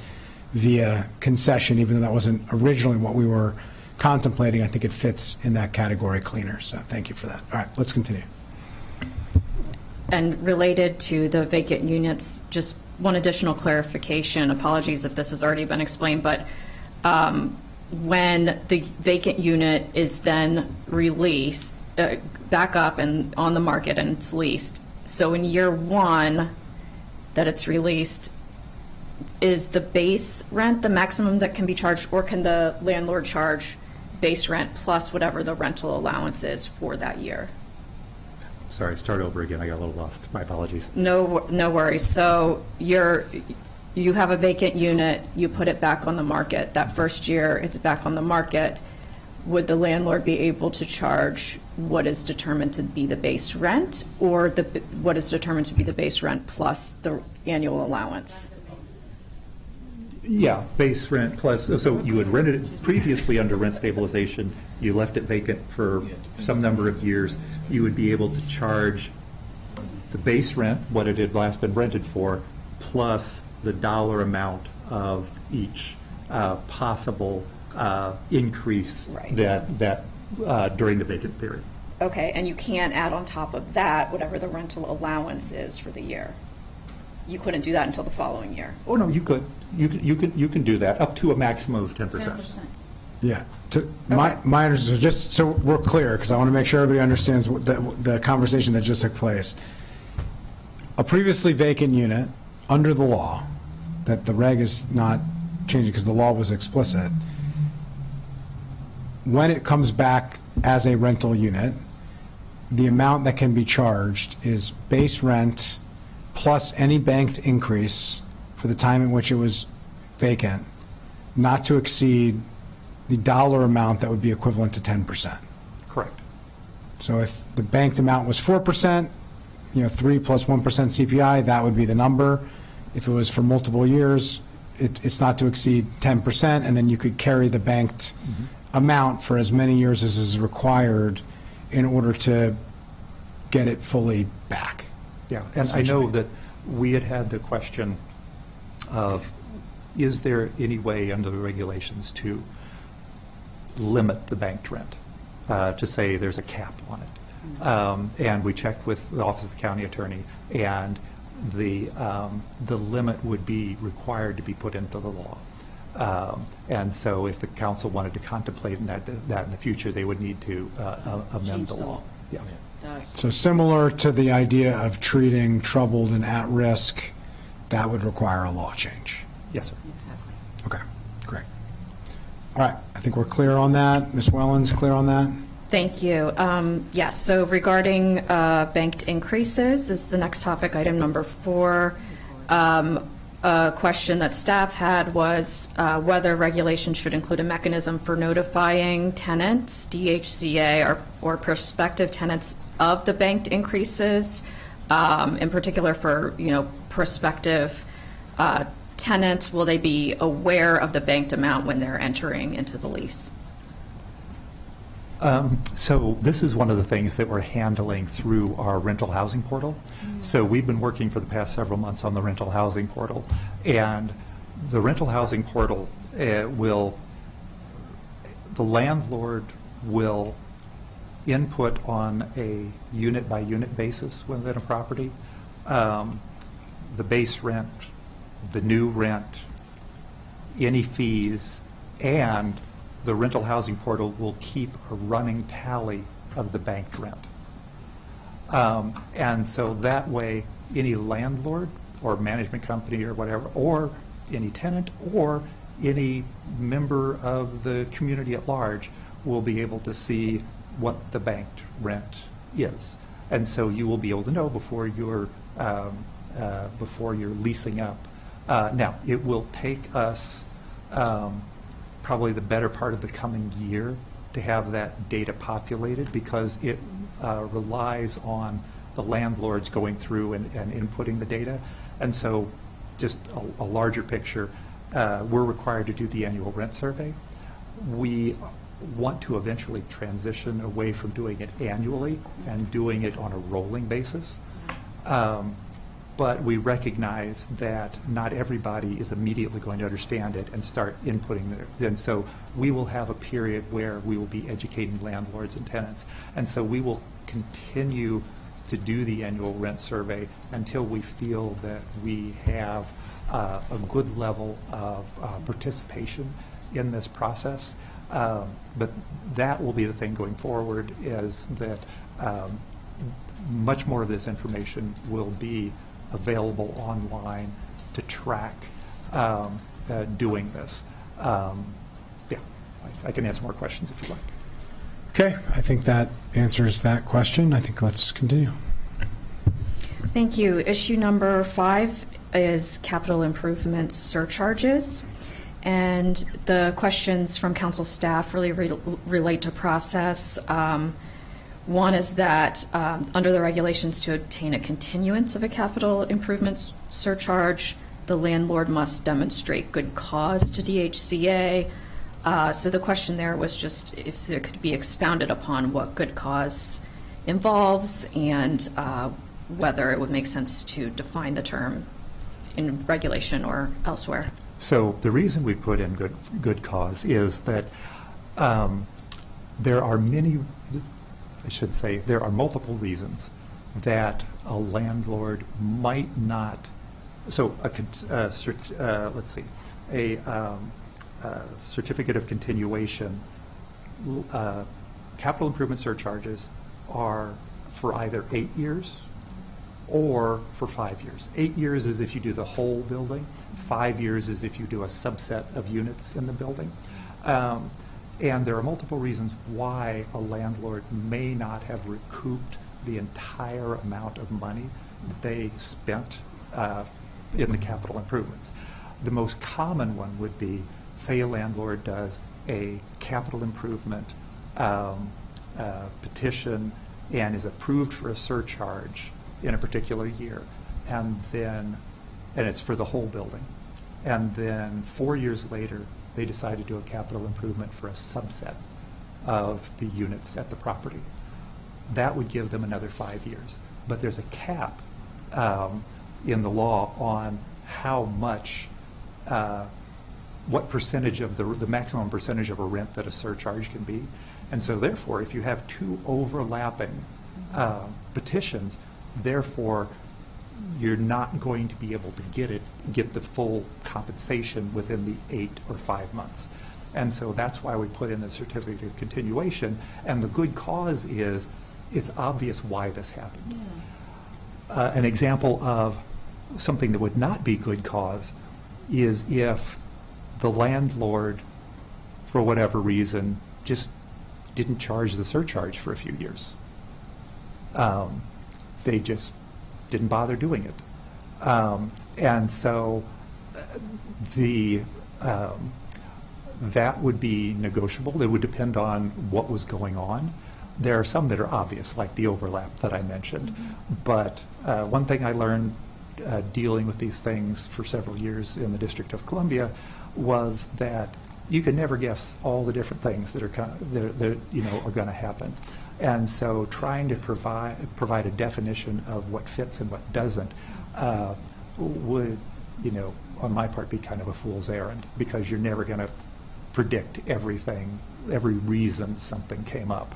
A: via concession, even though that wasn't originally what we were contemplating. I think it fits in that category cleaner, so thank you for that. All right, let's continue.
E: And related to the vacant units, just one additional clarification. Apologies if this has already been explained, but when the vacant unit is then released, back up and on the market and it's leased, so in year one that it's released, is the base rent the maximum that can be charged, or can the landlord charge base rent plus whatever the rental allowance is for that year?
F: Sorry, start over again. I got a little lost. My apologies.
E: No worries. So you have a vacant unit, you put it back on the market. That first year it's back on the market. Would the landlord be able to charge what is determined to be the base rent, or what is determined to be the base rent plus the annual allowance?
F: Yeah, base rent plus, so you had rented it previously under rent stabilization, you left it vacant for some number of years, you would be able to charge the base rent, what it had last been rented for, plus the dollar amount of each possible increase
E: Right.
F: that during the vacant period.
E: Okay, and you can't add on top of that whatever the rental allowance is for the year. You couldn't do that until the following year.
F: Oh, no, you could. You can do that, up to a maximum of 10%.
D: 10%.
A: Yeah, my understanding, just so we're clear, because I want to make sure everybody understands what the conversation that just took place. A previously vacant unit, under the law, that the reg is not changing because the law was explicit, when it comes back as a rental unit, the amount that can be charged is base rent plus any banked increase for the time in which it was vacant, not to exceed the dollar amount that would be equivalent to 10%.
F: Correct.
A: So if the banked amount was 4%, 3 plus 1% CPI, that would be the number. If it was for multiple years, it's not to exceed 10%, and then you could carry the banked amount for as many years as is required in order to get it fully back.
F: Yeah, and I know that we had the question of, is there any way under the regulations to limit the banked rent, to say there's a cap on it? And we checked with the Office of the County Attorney, and the limit would be required to be put into the law. And so if the council wanted to contemplate that in the future, they would need to amend the law. Yeah.
A: So similar to the idea of treating troubled and at risk, that would require a law change.
F: Yes, sir.
D: Exactly.
A: Okay, great. All right, I think we're clear on that. Ms. Wellens, clear on that?
E: Thank you. Yes, so regarding banked increases is the next topic, item number 4. A question that staff had was whether regulation should include a mechanism for notifying tenants, DHCA, or prospective tenants of the banked increases, in particular for, prospective tenants. Will they be aware of the banked amount when they're entering into the lease?
F: So this is one of the things that we're handling through our rental housing portal. So we've been working for the past several months on the rental housing portal, and the rental housing portal the landlord will input on a unit by unit basis within a property, the base rent, the new rent, any fees, and the rental housing portal will keep a running tally of the banked rent. And so that way, any landlord or management company or whatever, or any tenant or any member of the community at large will be able to see what the banked rent is. And so you will be able to know before you're leasing up. Now, it will take us probably the better part of the coming year to have that data populated, because it relies on the landlords going through and inputting the data. And so just a larger picture, we're required to do the annual rent survey. We want to eventually transition away from doing it annually and doing it on a rolling basis. But we recognize that not everybody is immediately going to understand it and start inputting it. And so we will have a period where we will be educating landlords and tenants. And so we will continue to do the annual rent survey until we feel that we have a good level of participation in this process. But that will be the thing going forward, is that much more of this information will be available online to track doing this. Yeah, I can answer more questions if you'd like.
A: Okay, I think that answers that question. I think let's continue.
E: Thank you. Issue number 5 is capital improvement surcharges. And the questions from council staff really relate to process. One is that under the regulations, to obtain a continuance of a capital improvement surcharge, the landlord must demonstrate good cause to DHCA. So the question there was just if it could be expounded upon what good cause involves, and whether it would make sense to define the term in regulation or elsewhere.
F: So the reason we put in good cause is that there are there are multiple reasons that a landlord might not. So let's see, a certificate of continuation, capital improvement surcharges are for either 8 years or for 5 years. 8 years is if you do the whole building. 5 years is if you do a subset of units in the building. And there are multiple reasons why a landlord may not have recouped the entire amount of money that they spent in the capital improvements. The most common one would be, say a landlord does a capital improvement petition and is approved for a surcharge in a particular year, and it's for the whole building. And then 4 years later, they decide to do a capital improvement for a subset of the units at the property. That would give them another 5 years. But there's a cap in the law on how much, what percentage of the maximum percentage of a rent that a surcharge can be. And so therefore, if you have 2 overlapping petitions, therefore, you're not going to be able to get the full compensation within the 8 or 5 months. And so that's why we put in the certificate of continuation. And the good cause is, it's obvious why this happened. Yeah. An example of something that would not be good cause is if the landlord, for whatever reason, just didn't charge the surcharge for a few years. They just didn't bother doing it. And so that would be negotiable. It would depend on what was going on. There are some that are obvious, like the overlap that I mentioned. Mm-hmm. But one thing I learned dealing with these things for several years in the District of Columbia was that you can never guess all the different things that are going to happen. And so trying to provide a definition of what fits and what doesn't would, on my part, be kind of a fool's errand, because you're never going to predict everything, every reason something came up.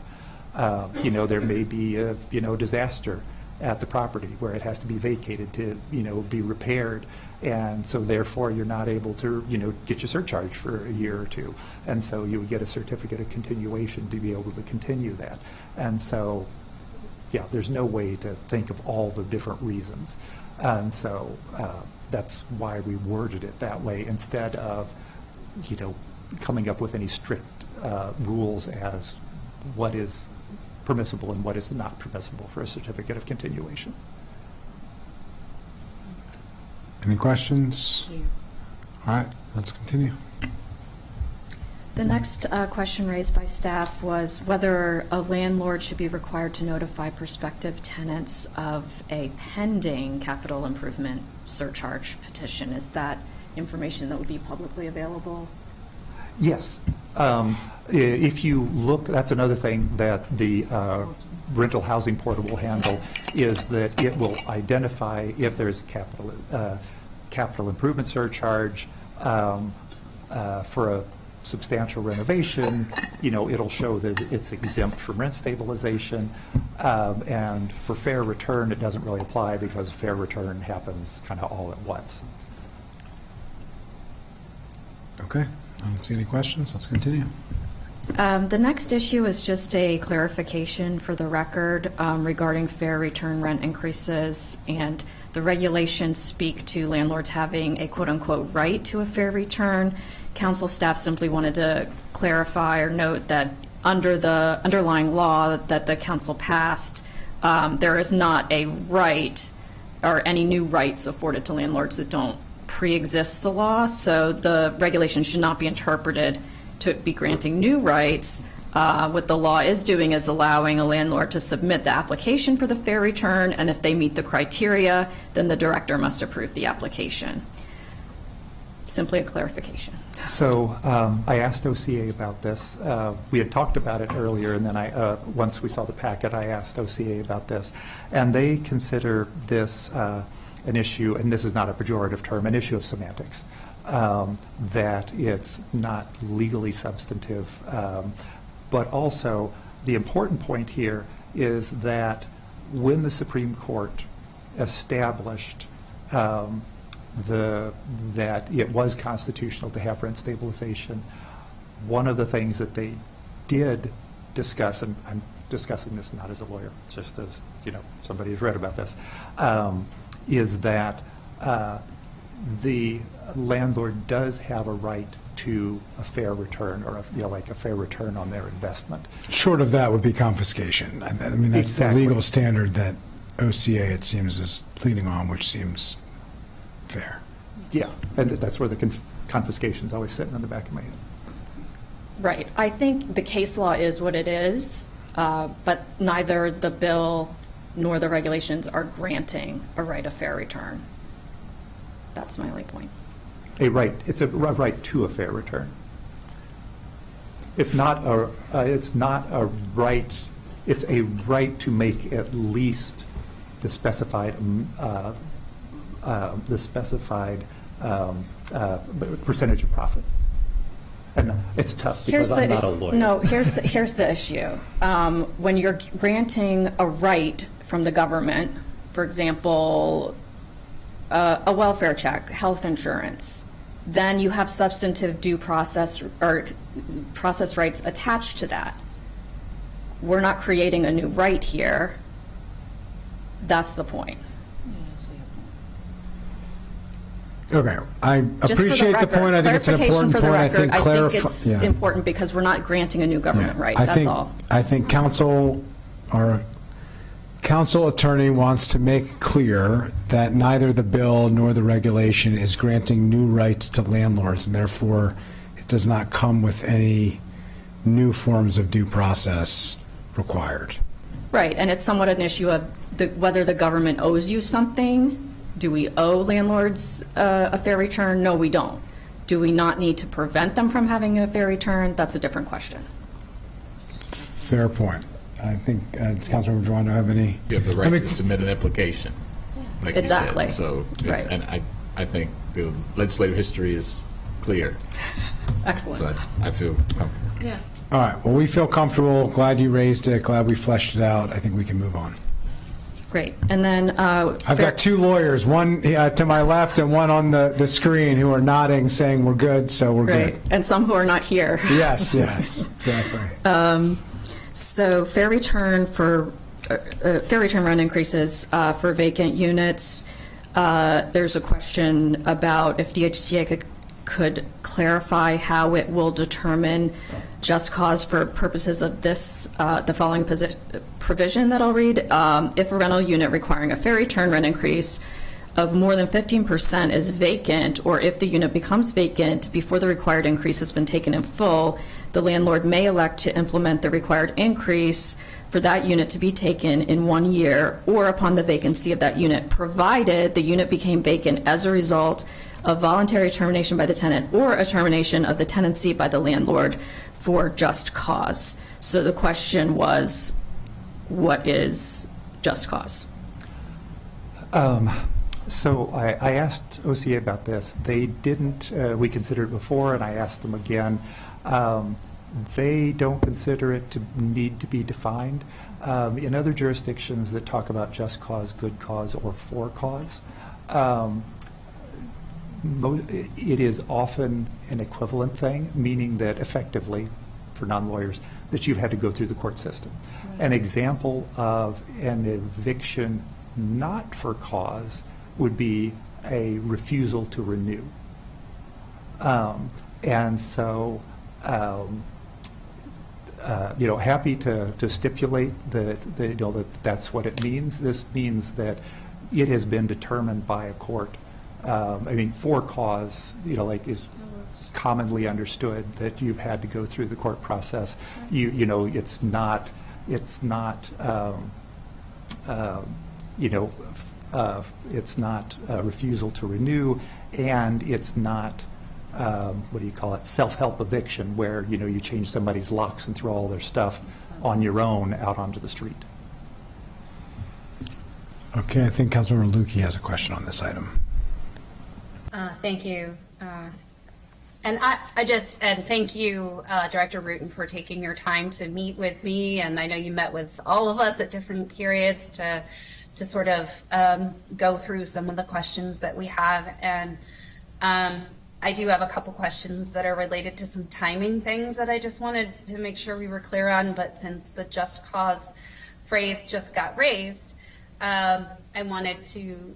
F: There may be a disaster at the property where it has to be vacated to be repaired, and so therefore you're not able to get your surcharge for a year or two, and so you would get a certificate of continuation to be able to continue that. And so there's no way to think of all the different reasons, and so that's why we worded it that way, instead of coming up with any strict rules as what is permissible and what is not permissible for a certificate of continuation.
A: Any questions? All right, let's continue.
E: The next question raised by staff was whether a landlord should be required to notify prospective tenants of a pending capital improvement surcharge petition. Is that information that would be publicly available?
F: Yes. If you look, that's another thing that the rental housing portal will handle, is that it will identify if there's a capital improvement surcharge for substantial renovation, it'll show that it's exempt from rent stabilization. And for fair return, it doesn't really apply because fair return happens kind of all at once.
A: Okay, I don't see any questions. Let's continue.
E: The next issue is just a clarification for the record regarding fair return rent increases, and the regulations speak to landlords having a quote-unquote right to a fair return. Council staff simply wanted to clarify or note that under the underlying law that the council passed, there is not a right or any new rights afforded to landlords that don't pre-exist the law, so the regulation should not be interpreted to be granting new rights. What the law is doing is allowing a landlord to submit the application for the fair return, and if they meet the criteria, then the director must approve the application. Simply a clarification.
F: So I asked OCA about this. We had talked about it earlier, and then once we saw the packet, I asked OCA about this. And they consider this an issue, and this is not a pejorative term, an issue of semantics, that it's not legally substantive. But also, the important point here is that when the Supreme Court established that it was constitutional to have rent stabilization, one of the things that they did discuss, and I'm discussing this not as a lawyer, just as somebody who's read about this, is that the landlord does have a right to a fair return, or like a fair return on their investment.
A: Short of that would be confiscation. I mean, that's
F: Exactly.
A: the legal standard that OCA, it seems, is leaning on, which seems fair.
F: Yeah, and that's where the confiscation is always sitting in the back of my head.
E: Right. I think the case law is what it is, but neither the bill nor the regulations are granting a right of fair return. That's my only point.
F: It's a right to a fair return. It's not a right. It's a right to make at least the specified percentage of profit. And it's tough because I'm not a lawyer.
E: No, here's the issue. When you're granting a right from the government, for example, a welfare check, health insurance, then you have substantive due process or process rights attached to that. We're not creating a new right here. That's the point.
A: Okay, I
E: Just for
A: appreciate the
E: record,
A: point. I think it's an important point.
E: I think it's
A: yeah.
E: important because we're not granting a new government right. That's all.
A: I think our council attorney wants to make clear that neither the bill nor the regulation is granting new rights to landlords, and therefore it does not come with any new forms of due process required.
E: Right, and it's somewhat an issue of whether the government owes you something. Do we owe landlords a fair return? No, we don't. Do we not need to prevent them from having a fair return? That's a different question.
A: Fair point. I think, Councilmember Joanne, do I have any?
C: You have the right to submit an application, like
E: Exactly.
C: you said. So,
E: Right.
C: and I think the legislative history is clear.
E: Excellent.
C: So I feel comfortable.
D: Yeah.
A: All right, well, we feel comfortable. Glad you raised it. Glad we fleshed it out. I think we can move on.
E: Great. And then
A: I've got two lawyers, one to my left and one on the screen, who are nodding, saying we're good, so we're
E: Great.
A: good.
E: And some who are not here.
A: Yes, exactly.
E: So fair return rent increases for vacant units. There's a question about if DHCA could clarify how it will determine just cause for purposes of this, the following provision that I'll read. If a rental unit requiring a fair return rent increase of more than 15% is vacant, or if the unit becomes vacant before the required increase has been taken in full, the landlord may elect to implement the required increase for that unit to be taken in 1 year or upon the vacancy of that unit, provided the unit became vacant as a result of voluntary termination by the tenant or a termination of the tenancy by the landlord for just cause. So the question was, what is just cause?
F: So I asked OCA about this. They didn't, we considered it before, and I asked them again. They don't consider it to need to be defined. In other jurisdictions that talk about just cause, good cause, or for cause, it is often an equivalent thing, meaning that effectively, for non-lawyers, that you've had to go through the court system. Right. An example of an eviction not for cause would be a refusal to renew. And so, happy to stipulate that, that that's what it means. This means that it has been determined by a court. For cause, is commonly understood that you've had to go through the court process. It's not it's not refusal to renew, and it's not self-help eviction, where you change somebody's locks and throw all their stuff on your own out onto the street.
A: Okay, I think Councilmember Lukey has a question on this item.
B: Thank you. And thank you, Director Rutan, for taking your time to meet with me. And I know you met with all of us at different periods to sort of go through some of the questions that we have. And I do have a couple questions that are related to some timing things that I just wanted to make sure we were clear on. But since the just cause phrase just got raised, I wanted to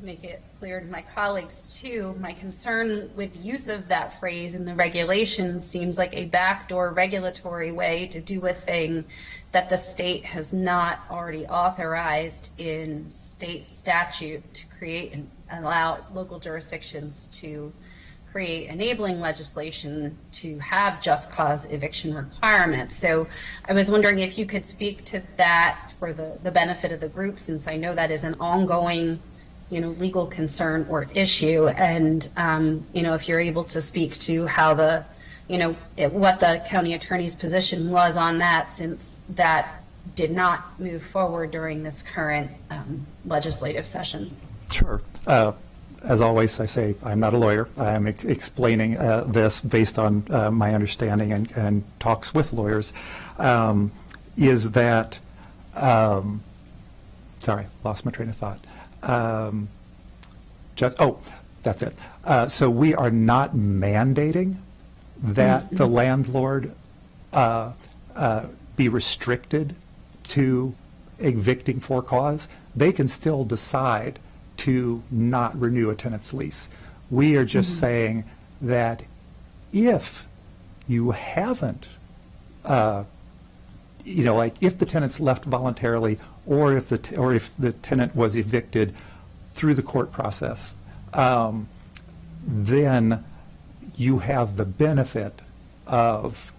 B: make it clear to my colleagues too. My concern with use of that phrase in the regulations seems like a backdoor regulatory way to do a thing that the state has not already authorized in state statute to create and allow local jurisdictions to create enabling legislation to have just cause eviction requirements. So I was wondering if you could speak to that for the benefit of the group, since I know that is an ongoing, legal concern or issue. And, if you're able to speak to how what the county attorney's position was on that, since that did not move forward during this current legislative session.
F: Sure. As always, I say I'm not a lawyer. I am explaining this based on my understanding and talks with lawyers. Is that, sorry, lost my train of thought. That's it. So we are not mandating that the landlord be restricted to evicting for cause. They can still decide to not renew a tenant's lease. We are just saying that if you haven't, if the tenant's left voluntarily, or if the tenant was evicted through the court process, then you have the benefit of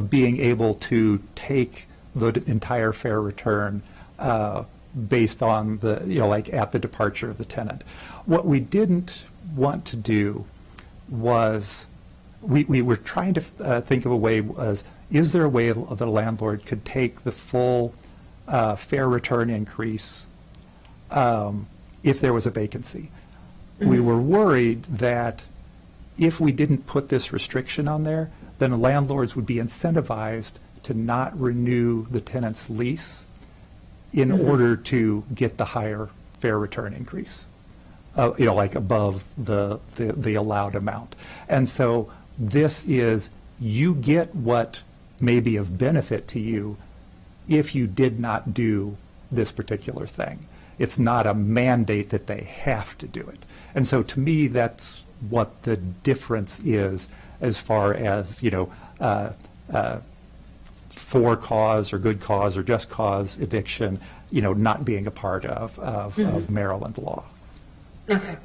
F: being able to take the entire fair return based on at the departure of the tenant. What we didn't want to do was, we were trying to think of a way, is there a way that a landlord could take the full fair return increase if there was a vacancy? We were worried that if we didn't put this restriction on there, then the landlords would be incentivized to not renew the tenant's lease in order to get the higher fair return increase, above the allowed amount. And so this is, you get what may be of benefit to you if you did not do this particular thing. It's not a mandate that they have to do it. And so to me, that's what the difference is as far as, for cause or good cause or just cause eviction, not being a part of Maryland law.
B: Okay,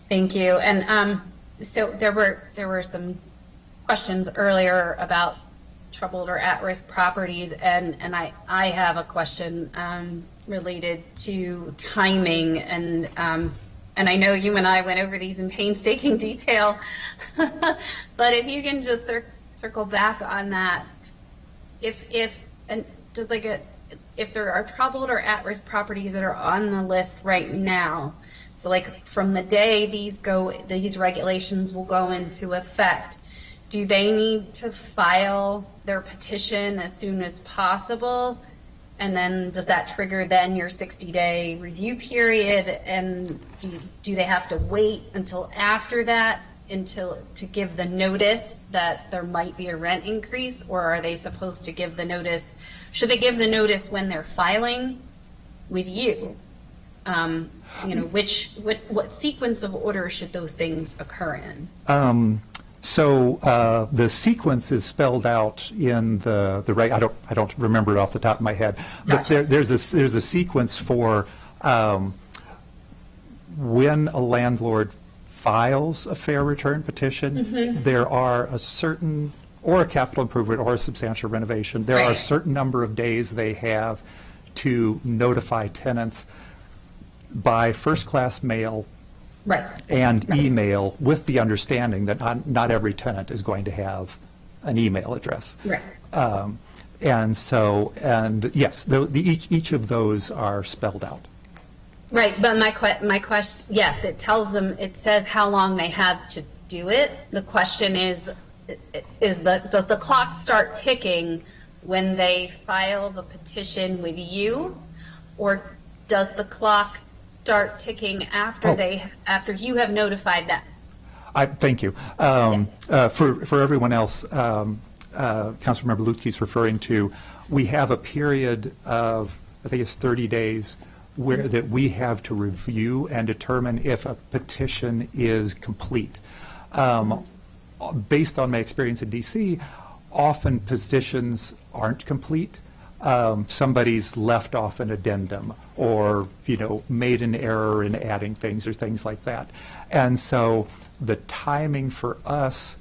B: thank you. And so there were some questions earlier about troubled or at-risk properties, and I have a question related to timing, and I know you and I went over these in painstaking detail, but if you can just circle back on that. If there are troubled or at-risk properties that are on the list right now, so from the day these regulations will go into effect, do they need to file their petition as soon as possible? And then does that trigger then your 60-day review period? And do they have to wait until after that to give the notice that there might be a rent increase? Or are they supposed to give the notice, should they give the notice when they're filing with you? What sequence of order should those things occur in?
F: So the sequence is spelled out in the reg. I don't remember it off the top of my head, but
B: Gotcha.
F: there's a sequence for when a landlord files a fair return petition. There are a certain, or a capital improvement or a substantial renovation. There are a
B: Right.
F: certain number of days they have to notify tenants by first-class mail
B: Right.
F: and email, with the understanding that not every tenant is going to have an email address.
B: Right.
F: And yes, each of those are spelled out.
B: Right, but my question, yes, it tells them, it says how long they have to do it. The question is does the clock start ticking when they file the petition with you? Or does the clock start ticking after you have notified them?
F: Thank you. For everyone else, Councilmember Lutke's referring to, we have a period of, I think it's 30 days, that we have to review and determine if a petition is complete. Based on my experience in DC, often petitions aren't complete. Somebody's left off an addendum, or made an error in adding things or things like that. And so the timing for us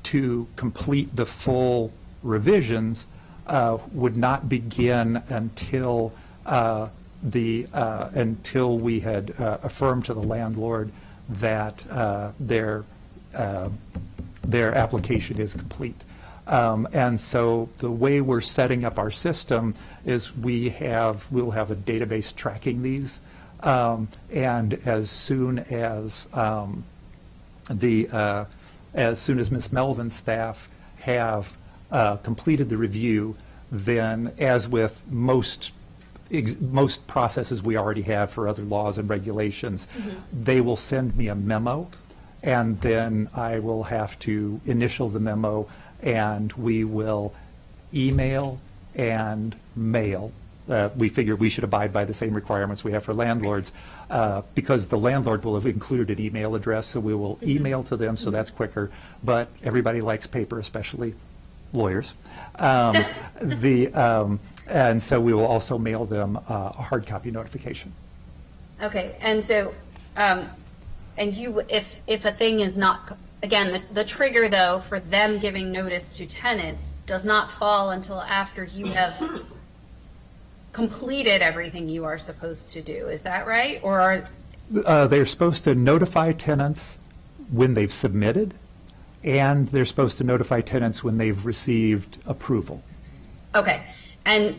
F: to complete the full revisions would not begin until until we had affirmed to the landlord that their application is complete. And so the way we're setting up our system is we'll have a database tracking these, and as soon as Ms. Melvin's staff have completed the review, then, as with most processes we already have for other laws and regulations, they will send me a memo, and then I will have to initial the memo, and we will email and mail. We figure we should abide by the same requirements we have for landlords, because the landlord will have included an email address, so we will email to them, so that's quicker. But everybody likes paper, especially lawyers. And so we will also mail them a hard copy notification.
B: Okay, and so, and if a thing is not, again, the trigger though for them giving notice to tenants does not fall until after you have completed everything you are supposed to do. Is that right? Or
F: they're supposed to notify tenants when they've submitted, and they're supposed to notify tenants when they've received approval.
B: okay, and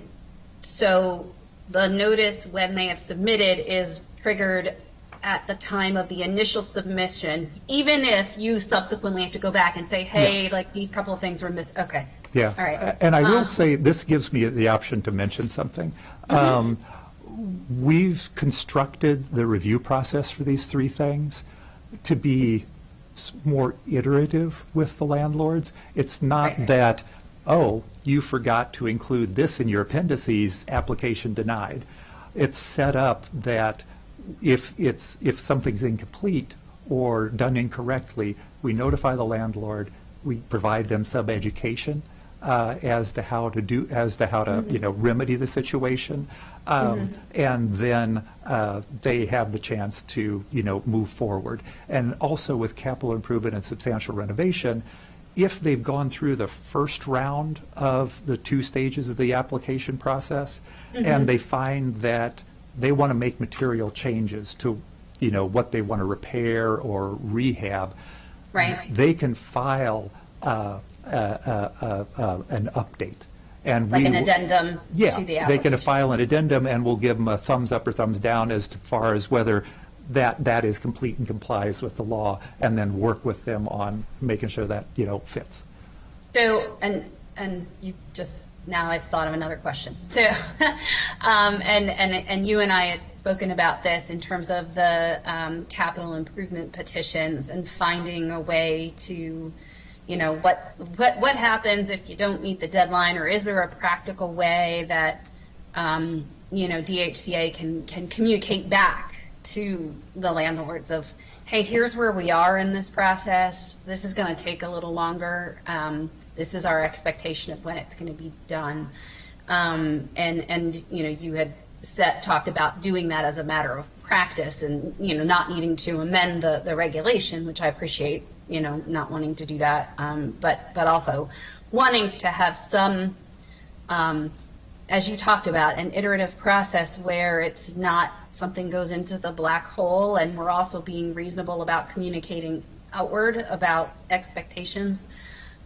B: so the notice when they have submitted is triggered at the time of the initial submission, even if you subsequently have to go back and say, hey,
F: Yes.
B: like these couple of things were missed. Okay.
F: Yeah.
B: All right.
F: And I will say, this gives me the option to mention something. We've constructed the review process for these three things to be more iterative with the landlords. It's not
B: Right.
F: that, oh, you forgot to include this in your appendices, application denied. It's set up that if something's incomplete or done incorrectly, we notify the landlord, we provide them some education as to how to remedy the situation, and then they have the chance to move forward. And also with capital improvement and substantial renovation, if they've gone through the first round of the 2 stages of the application process, and they find that they want to make material changes to what they want to repair or rehab,
B: Right.
F: they can file an update. And
B: Like an
F: will-
B: addendum
F: yeah,
B: to the
F: they
B: application.
F: can file an addendum, and we'll give them a thumbs up or thumbs down as far as whether that is complete and complies with the law, and then work with them on making sure that, fits.
B: So, and you just, now I've thought of another question. So, and you and I had spoken about this in terms of the capital improvement petitions and finding a way to, what happens if you don't meet the deadline, or is there a practical way that, DHCA can communicate back to the landlords of, hey, here's where we are in this process. This is going to take a little longer. This is our expectation of when it's going to be done. And you had talked about doing that as a matter of practice, and, not needing to amend the regulation, which I appreciate, not wanting to do that. But also wanting to have some, as you talked about, an iterative process where it's not something goes into the black hole, and we're also being reasonable about communicating outward about expectations.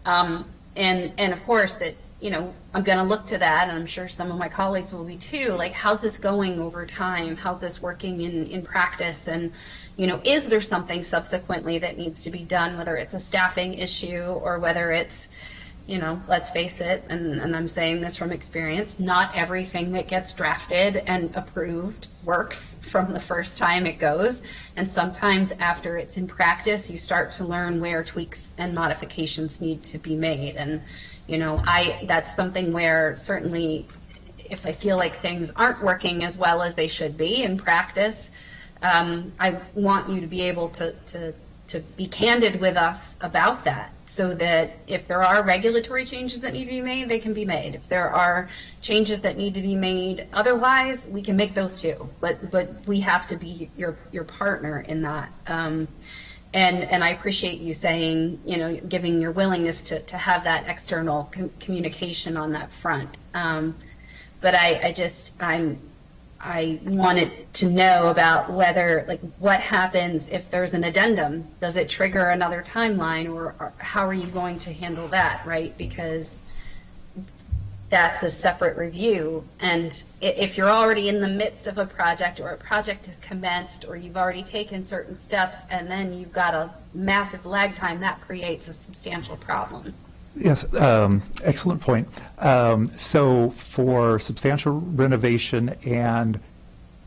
B: And of course that, I'm going to look to that, and I'm sure some of my colleagues will be too, like, how's this going over time? How's this working in practice? And, is there something subsequently that needs to be done, whether it's a staffing issue or whether it's, let's face it, and I'm saying this from experience, not everything that gets drafted and approved works from the first time it goes. And sometimes after it's in practice, you start to learn where tweaks and modifications need to be made. And, that's something where certainly if I feel like things aren't working as well as they should be in practice, I want you to be able to be candid with us about that, so that if there are regulatory changes that need to be made, they can be made. If there are changes that need to be made otherwise, we can make those too. But we have to be your partner in that. And I appreciate you saying, giving your willingness to have that external communication on that front. But I wanted to know about whether, like, what happens if there's an addendum? Does it trigger another timeline, or how are you going to handle that, right? Because that's a separate review. And if you're already in the midst of a project, or a project has commenced, or you've already taken certain steps, and then you've got a massive lag time, that creates a substantial problem.
F: Yes, excellent point. So for substantial renovation and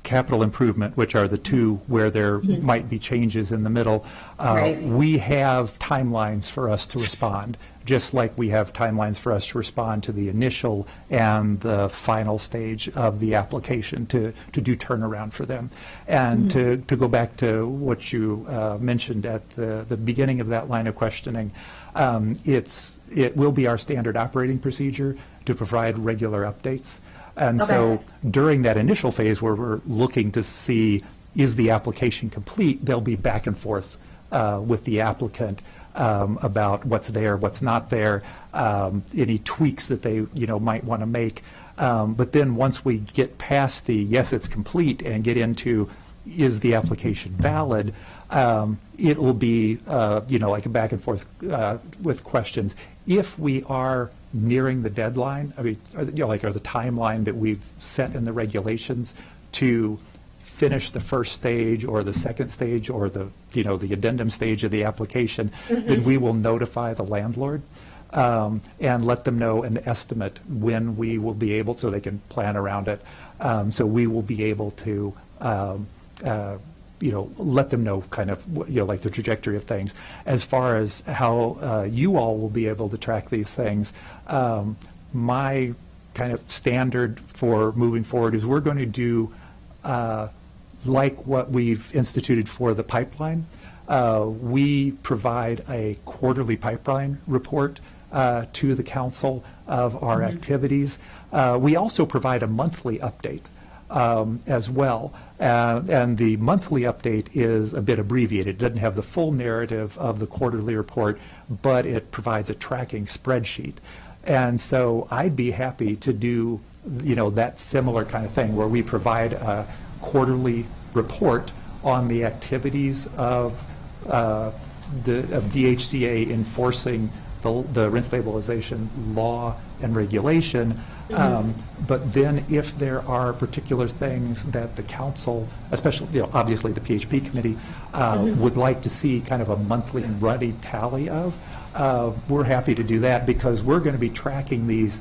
F: capital improvement, which are the two where there might be changes in the middle,
B: Right.
F: we have timelines for us to respond, just like we have timelines for us to respond to the initial and the final stage of the application to do turnaround for them. And to go back to what you mentioned at the beginning of that line of questioning, it will be our standard operating procedure to provide regular updates. And so during that initial phase where we're looking to see, is the application complete, there'll be back and forth with the applicant about what's there, what's not there, any tweaks that they might want to make. But then once we get past the yes, it's complete, and get into is the application valid, it will be like a back and forth with questions. If we are nearing the deadline, or the timeline that we've set in the regulations to finish the first stage or the second stage or the addendum stage of the application, then we will notify the landlord and let them know an estimate when we will be able, so they can plan around it. So we will be able to let them know kind of, like the trajectory of things. As far as how you all will be able to track these things, my kind of standard for moving forward is we're going to do like what we've instituted for the pipeline. We provide a quarterly pipeline report to the council of our activities. We also provide a monthly update as well. And the monthly update is a bit abbreviated. It doesn't have the full narrative of the quarterly report, but it provides a tracking spreadsheet. And so I'd be happy to do, that similar kind of thing where we provide a quarterly report on the activities of DHCA enforcing the rent stabilization law and regulation. But then if there are particular things that the council, especially, obviously the PHP committee, would like to see kind of a monthly running tally of, we're happy to do that, because we're going to be tracking these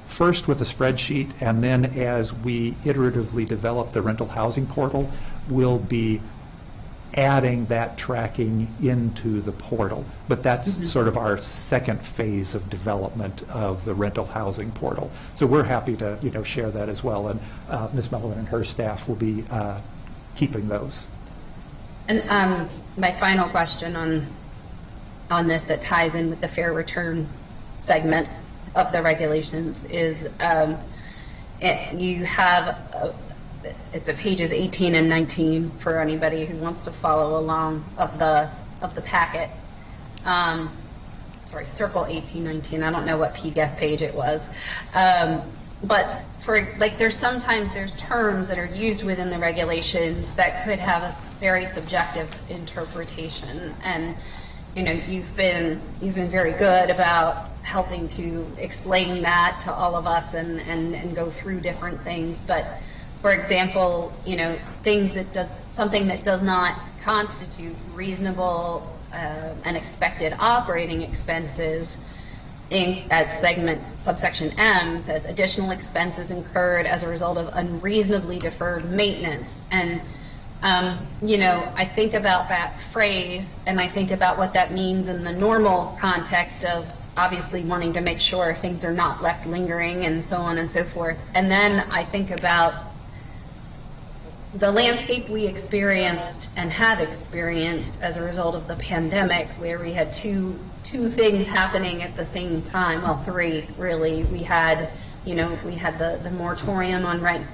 F: first with a spreadsheet, and then as we iteratively develop the rental housing portal, we'll be adding that tracking into the portal. But that's sort of our second phase of development of the rental housing portal. So we're happy to share that as well, and Ms. Melvin and her staff will be keeping those.
B: And my final question on this that ties in with the fair return segment of the regulations is you have it's a pages 18 and 19 for anybody who wants to follow along of the packet. Sorry, circle 18, 19. I don't know what PDF page it was. But for there's terms that are used within the regulations that could have a very subjective interpretation, and you've been very good about helping to explain that to all of us and go through different things. But for example, things something that does not constitute reasonable and expected operating expenses at subsection M says additional expenses incurred as a result of unreasonably deferred maintenance. And I think about that phrase, and I think about what that means in the normal context of obviously wanting to make sure things are not left lingering and so on and so forth. And then I think about the landscape we experienced and have experienced as a result of the pandemic, where we had two things happening at the same time. Well, three really. We had the moratorium on rent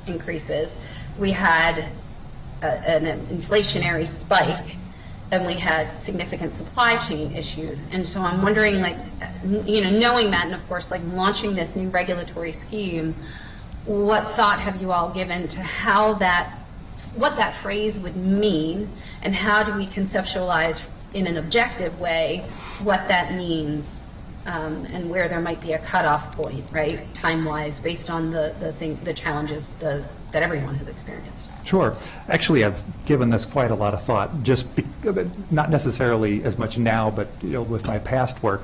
B: increases. We had an inflationary spike, and we had significant supply chain issues. And so I'm wondering, knowing that, and of course, launching this new regulatory scheme, what thought have you all given to what that phrase would mean, and how do we conceptualize in an objective way what that means, and where there might be a cutoff point, right, time-wise, based on the challenges that everyone has experienced?
F: Sure. Actually, I've given this quite a lot of thought, not necessarily as much now, but with my past work.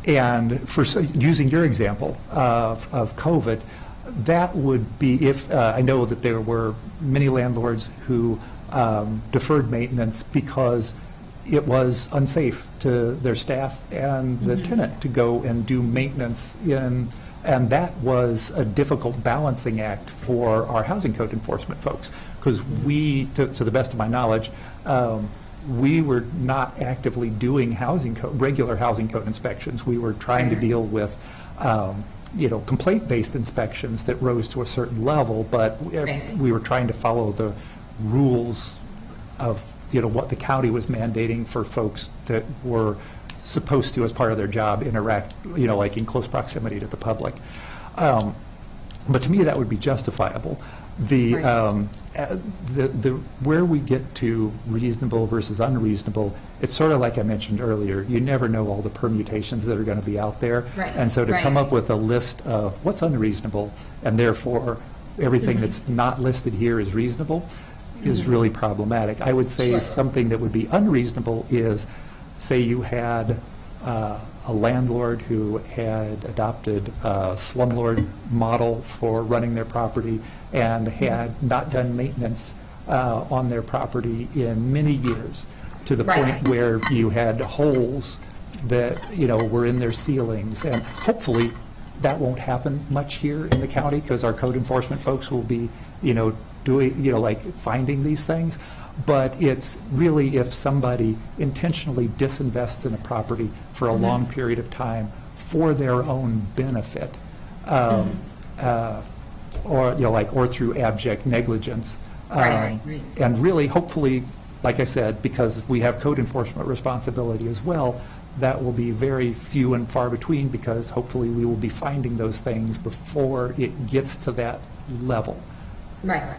F: And for using your example of COVID, that would be if I know that there were many landlords who deferred maintenance because it was unsafe to their staff and the tenant to go and do maintenance in, and that was a difficult balancing act for our housing code enforcement folks, because we, to the best of my knowledge, we were not actively doing regular housing code inspections. We were trying to deal with, complaint-based inspections that rose to a certain level, but we were trying to follow the rules of, what the county was mandating for folks that were supposed to, as part of their job, interact, in close proximity to the public. But to me, that would be justifiable. Where we get to reasonable versus unreasonable, it's sort of like I mentioned earlier, you never know all the permutations that are going to be out there.
B: Right.
F: And so to come up with a list of what's unreasonable, and therefore everything that's not listed here is reasonable, is really problematic. I would say something that would be unreasonable is, say you had a landlord who had adopted a slumlord model for running their property and had not done maintenance on their property in many years, to the point where you had holes that were in their ceilings. And hopefully that won't happen much here in the county, because our code enforcement folks will be doing finding these things. But it's really if somebody intentionally disinvests in a property for a long period of time for their own benefit, or through abject negligence, and really, hopefully, like I said, because we have code enforcement responsibility as well, that will be very few and far between, because hopefully we will be finding those things before it gets to that level.
B: Right.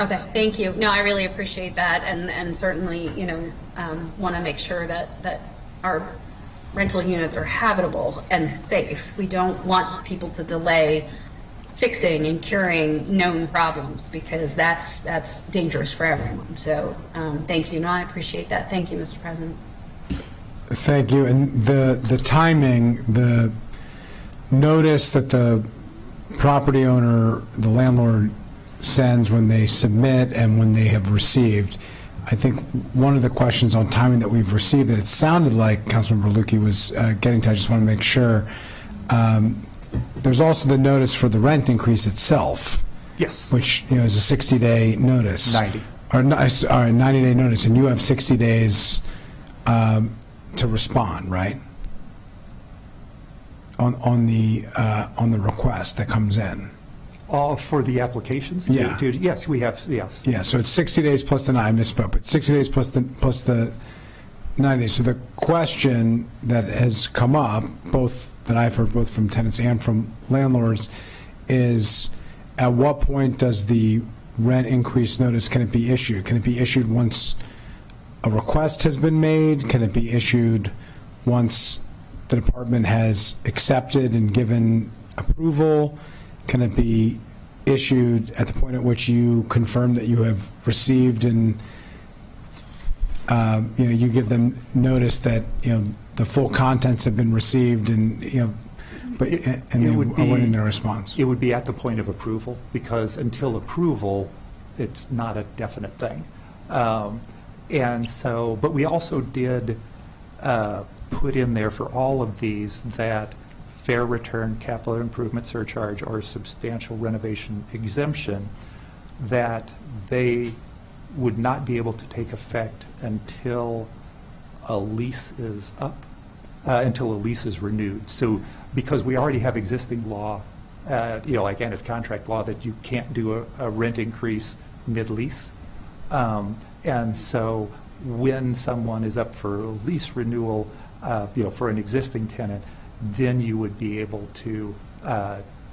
B: Okay, thank you. No, I really appreciate that, and certainly, want to make sure that our rental units are habitable and safe. We don't want people to delay fixing and curing known problems, because that's dangerous for everyone. So thank you. No, I appreciate that. Thank you, Mr. President.
A: Thank you. And the timing, the notice that the property owner, the landlord, sends when they submit and when they have received, I think one of the questions on timing that we've received that it sounded like Councilmember Lukey was getting to, I just want to make sure, there's also the notice for the rent increase itself.
F: Yes.
A: Which, is a 60-day notice.
F: 90.
A: Or 90-day notice, and you have 60 days to respond, right? On the request that comes in.
F: For the applications?
A: Yeah.
F: Yes, we have, yes.
A: Yeah, so it's 60 days plus the 9, I misspoke, but 60 days plus the 90 days. So the question that has come up, both that I've heard both from tenants and from landlords, is at what point does the rent increase notice, can it be issued? Can it be issued once a request has been made? Can it be issued once the department has accepted and given approval? Can it be issued at the point at which you confirm that you have received and you give them notice that the full contents have been received and they are awaiting their response?
F: It would be at the point of approval, because until approval, it's not a definite thing. And so, but we also did put in there for all of these that fair return capital improvement surcharge or substantial renovation exemption, that they would not be able to take effect until a lease is up, until a lease is renewed. So because we already have existing law, again, it's contract law that you can't do a rent increase mid-lease. And so when someone is up for lease renewal, for an existing tenant, then you would be able to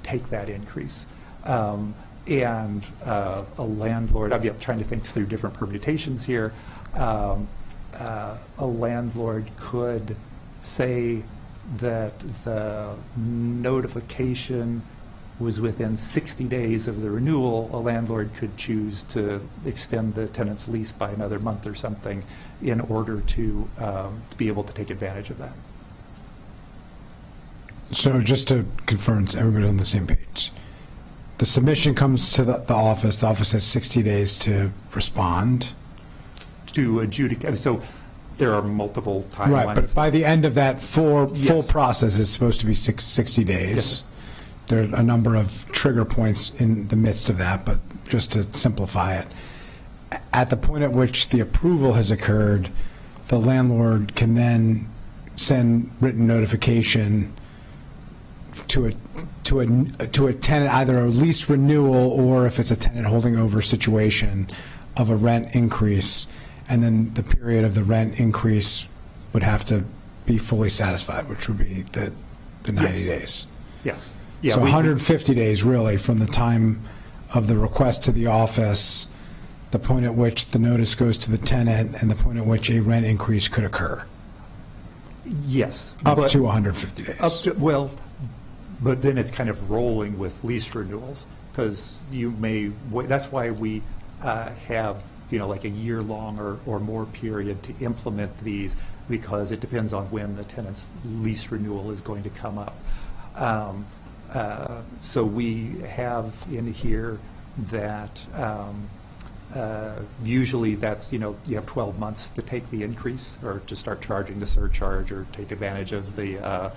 F: take that increase. And a landlord, I'm trying to think through different permutations here, a landlord could say that the notification was within 60 days of the renewal. A landlord could choose to extend the tenant's lease by another month or something in order to be able to take advantage of that.
A: So just to confirm, so everybody's on the same page. The submission comes to the office. The office has 60 days to respond.
F: To adjudicate. So there are multiple timelines.
A: Right, but by the end of that full
F: Yes.
A: process, it's supposed to be 60 days.
F: Yes.
A: There are a number of trigger points in the midst of that, but just to simplify it, at the point at which the approval has occurred, the landlord can then send written notification to a tenant, either a lease renewal or if it's a tenant holding over situation of a rent increase, and then the period of the rent increase would have to be fully satisfied, which would be the 90
F: Yes.
A: days.
F: Yes. Yeah,
A: So 150 days really from the time of the request to the office, the point at which the notice goes to the tenant, and the point at which a rent increase could occur.
F: Yes.
A: Up
F: but-
A: to 150 days.
F: Up to, well, but then it's kind of rolling with lease renewals, because you may, that's why we have, like a year-long or more period to implement these, because it depends on when the tenant's lease renewal is going to come up. So we have in here that usually that's, you have 12 months to take the increase or to start charging the surcharge or take advantage of the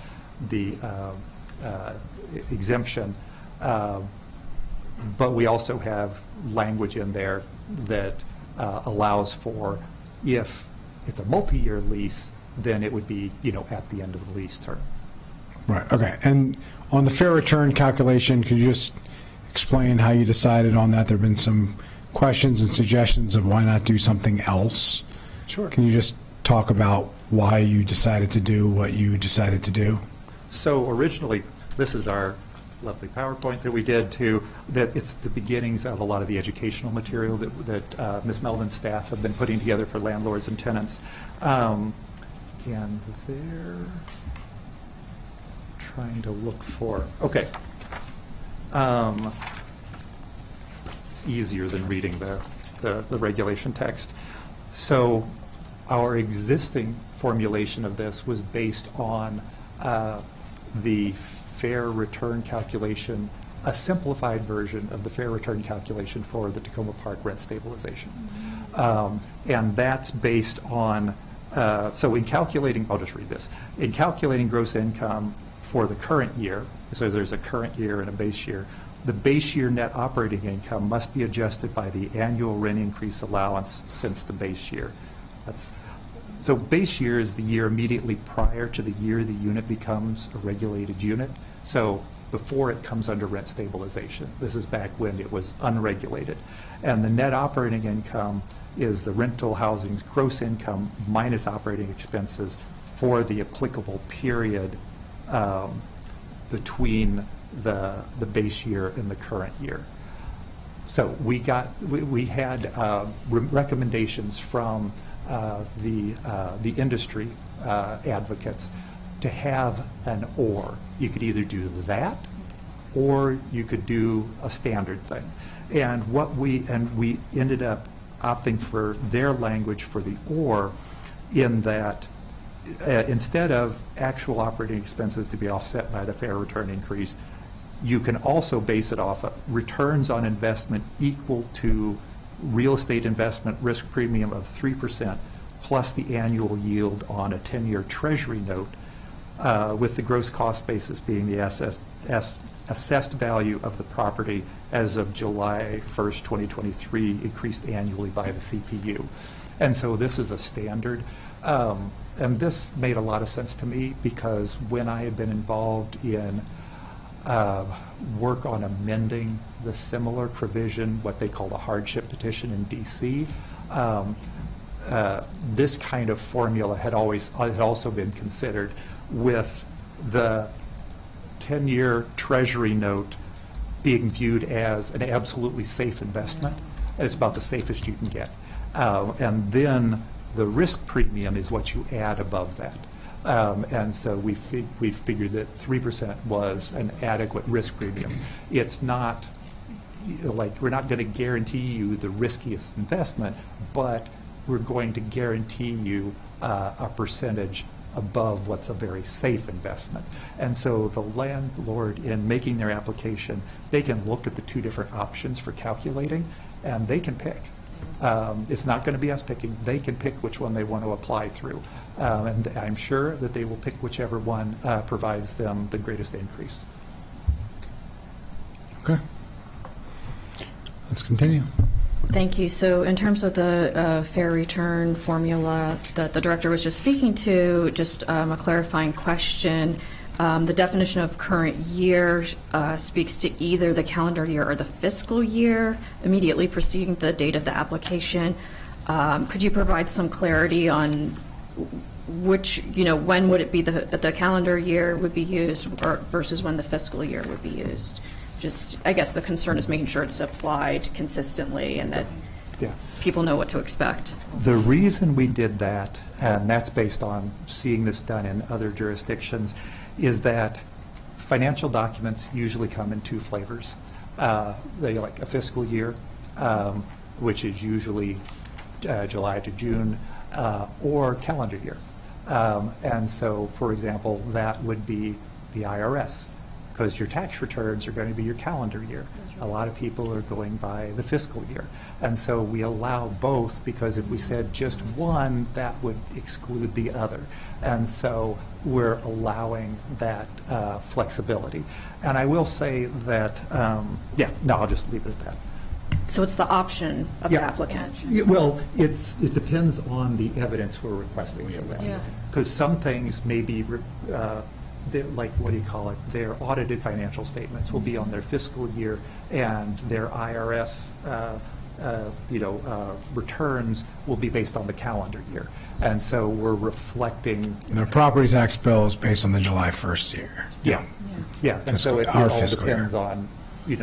F: exemption. But we also have language in there that allows for, if it's a multi-year lease, then it would be, at the end of the lease term.
A: Right, okay. And on the fair return calculation, could you just explain how you decided on that? There have been some questions and suggestions of why not do something else.
F: Sure.
A: Can you just talk about why you decided to do what you decided to do?
F: So originally, this is our lovely PowerPoint that we did that it's the beginnings of a lot of the educational material that Ms. Melvin's staff have been putting together for landlords and tenants. And there, trying to look for, okay. It's easier than reading the regulation text. So our existing formulation of this was based on the fair return calculation, a simplified version of the fair return calculation for the Tacoma Park rent stabilization. And that's based on, so in calculating, I'll just read this. In calculating gross income for the current year, so there's a current year and a base year, the base year net operating income must be adjusted by the annual rent increase allowance since the base year. So base year is the year immediately prior to the year the unit becomes a regulated unit. So before it comes under rent stabilization. This is back when it was unregulated. And the net operating income is the rental housing's gross income minus operating expenses for the applicable period between the base year and the current year. So we had recommendations from the industry advocates to have an or. You could either do that, or you could do a standard thing. And we ended up opting for their language for the or, in that instead of actual operating expenses to be offset by the fair return increase, you can also base it off of returns on investment equal to real estate investment risk premium of 3% plus the annual yield on a 10-year treasury note, with the gross cost basis being the assessed value of the property as of July 1st, 2023, increased annually by the CPU. And so this is a standard. And this made a lot of sense to me because when I had been involved in work on amending the similar provision, what they called a hardship petition in DC, this kind of formula had also been considered, with the 10-year treasury note being viewed as an absolutely safe investment. It's about the safest you can get. And then the risk premium is what you add above that. And so we figured that 3% was an adequate risk premium. It's not like we're not going to guarantee you the riskiest investment, but we're going to guarantee you a percentage above what's a very safe investment. And so the landlord, in making their application, they can look at the two different options for calculating, and they can pick. It's not going to be us picking. They can pick which one they want to apply through. And I'm sure that they will pick whichever one provides them the greatest increase.
A: Okay. Let's continue.
E: Thank you. So in terms of the fair return formula that the director was just speaking to, just a clarifying question. The definition of current year speaks to either the calendar year or the fiscal year immediately preceding the date of the application. Could you provide some clarity on which, when would it be the calendar year would be used versus when the fiscal year would be used? Just, I guess the concern is making sure it's applied consistently and that people know what to expect.
F: The reason we did that, and that's based on seeing this done in other jurisdictions, is that financial documents usually come in two flavors. They like a fiscal year, which is usually July to June, or calendar year. And so, for example, that would be the IRS, because your tax returns are going to be your calendar year. A lot of people are going by the fiscal year. And so we allow both, because if we said just one, that would exclude the other. And so we're allowing that flexibility. And I will say that, I'll just leave it at that.
E: So it's the option of the applicant.
F: Well, it depends on the evidence we're requesting. Because some things may be like, what do you call it? Their audited financial statements will be on their fiscal year, and their IRS, returns will be based on the calendar year. And so we're reflecting. And
A: their property tax bill is based on the July 1st year.
F: Yeah. And so it all depends on, we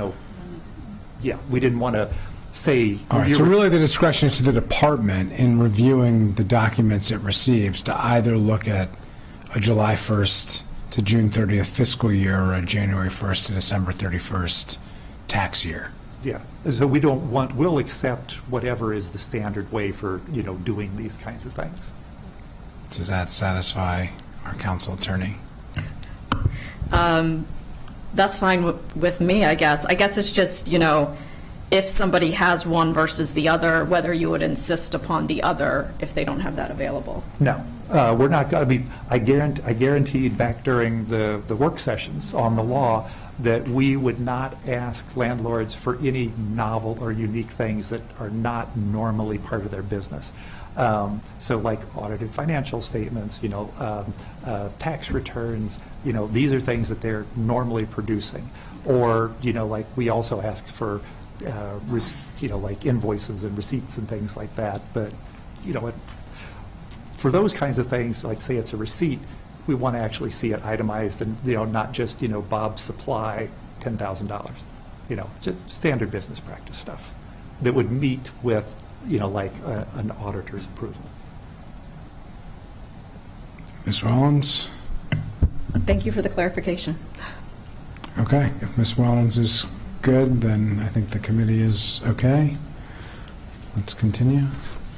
F: didn't want to say.
A: All right, so really the discretion is to the department in reviewing the documents it receives to either look at a July 1st to June 30th fiscal year or a January 1st to December 31st tax year.
F: Yeah, so we'll accept whatever is the standard way for, doing these kinds of things.
A: Does that satisfy our council attorney?
E: That's fine with me, I guess. I guess it's just, if somebody has one versus the other, whether you would insist upon the other if they don't have that available.
F: No, we're not going to be, I guaranteed back during the work sessions on the law that we would not ask landlords for any novel or unique things that are not normally part of their business. So like audited financial statements, tax returns, these are things that they're normally producing. Or, like we also ask for, like invoices and receipts and things like that. But, for those kinds of things, like say it's a receipt, we want to actually see it itemized and, not just, Bob's Supply, $10,000. Just standard business practice stuff that would meet with, like an auditor's approval.
A: Ms. Rollins?
E: Thank you for the clarification.
A: Okay, if Ms. Rollins is good, then I think the committee is okay. Let's continue.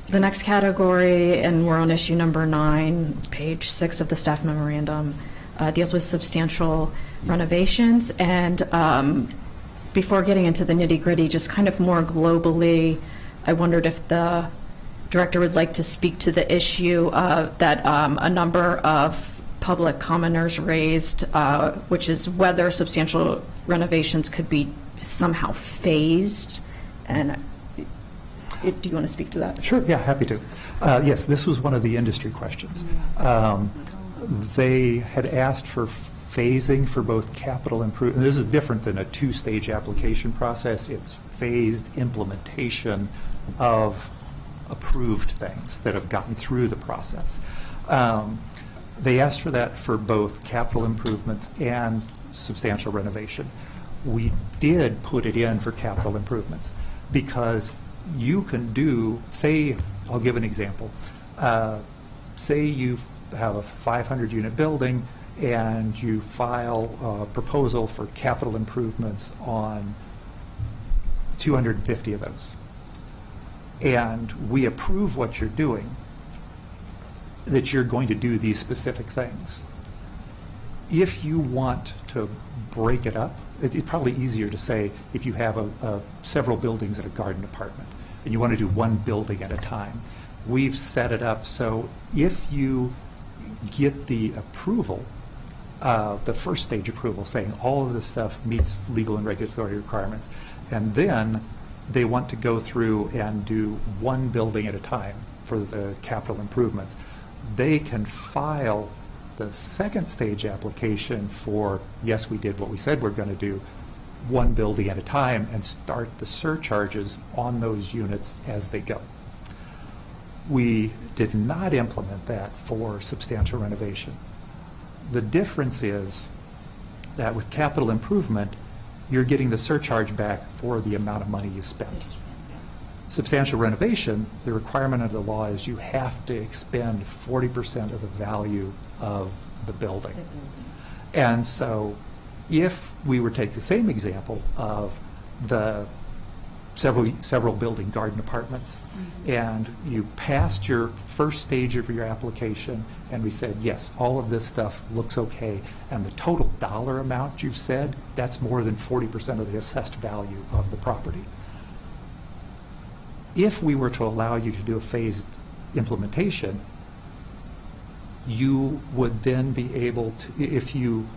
E: The next category, and we're on issue number 9, page 6 of the staff memorandum, deals with substantial renovations. And before getting into the nitty-gritty, just kind of more globally, I wondered if the director would like to speak to the issue that a number of public commenters raised, which is whether substantial renovations could be somehow phased. And do you want to speak to that?
F: Sure, yeah, happy to. Yes, this was one of the industry questions. They had asked for phasing for both capital improvement. This is different than a 2-stage application process. It's phased implementation of approved things that have gotten through the process. They asked for that for both capital improvements and substantial renovation. We did put it in for capital improvements because you can do, say, I'll give an example. Say you have a 500-unit building and you file a proposal for capital improvements on 250 of those. And we approve what you're doing, that you're going to do these specific things. If you want to break it up, it's probably easier to say if you have several buildings at a garden apartment and you want to do one building at a time. We've set it up so if you get the approval, the first stage approval saying all of this stuff meets legal and regulatory requirements, and then they want to go through and do one building at a time for the capital improvements, they can file the second stage application for, yes, we did what we said we're going to do, one building at a time, and start the surcharges on those units as they go. We did not implement that for substantial renovation. The difference is that with capital improvement, you're getting the surcharge back for the amount of money you spent. Substantial renovation, the requirement of the law is you have to expend 40% of the value of the building. And so if we were to take the same example of the several building garden apartments, and you passed your first stage of your application, and we said, yes, all of this stuff looks okay, and the total dollar amount you've said, that's more than 40% of the assessed value of the property. If we were to allow you to do a phased implementation, you would then be able to, if you,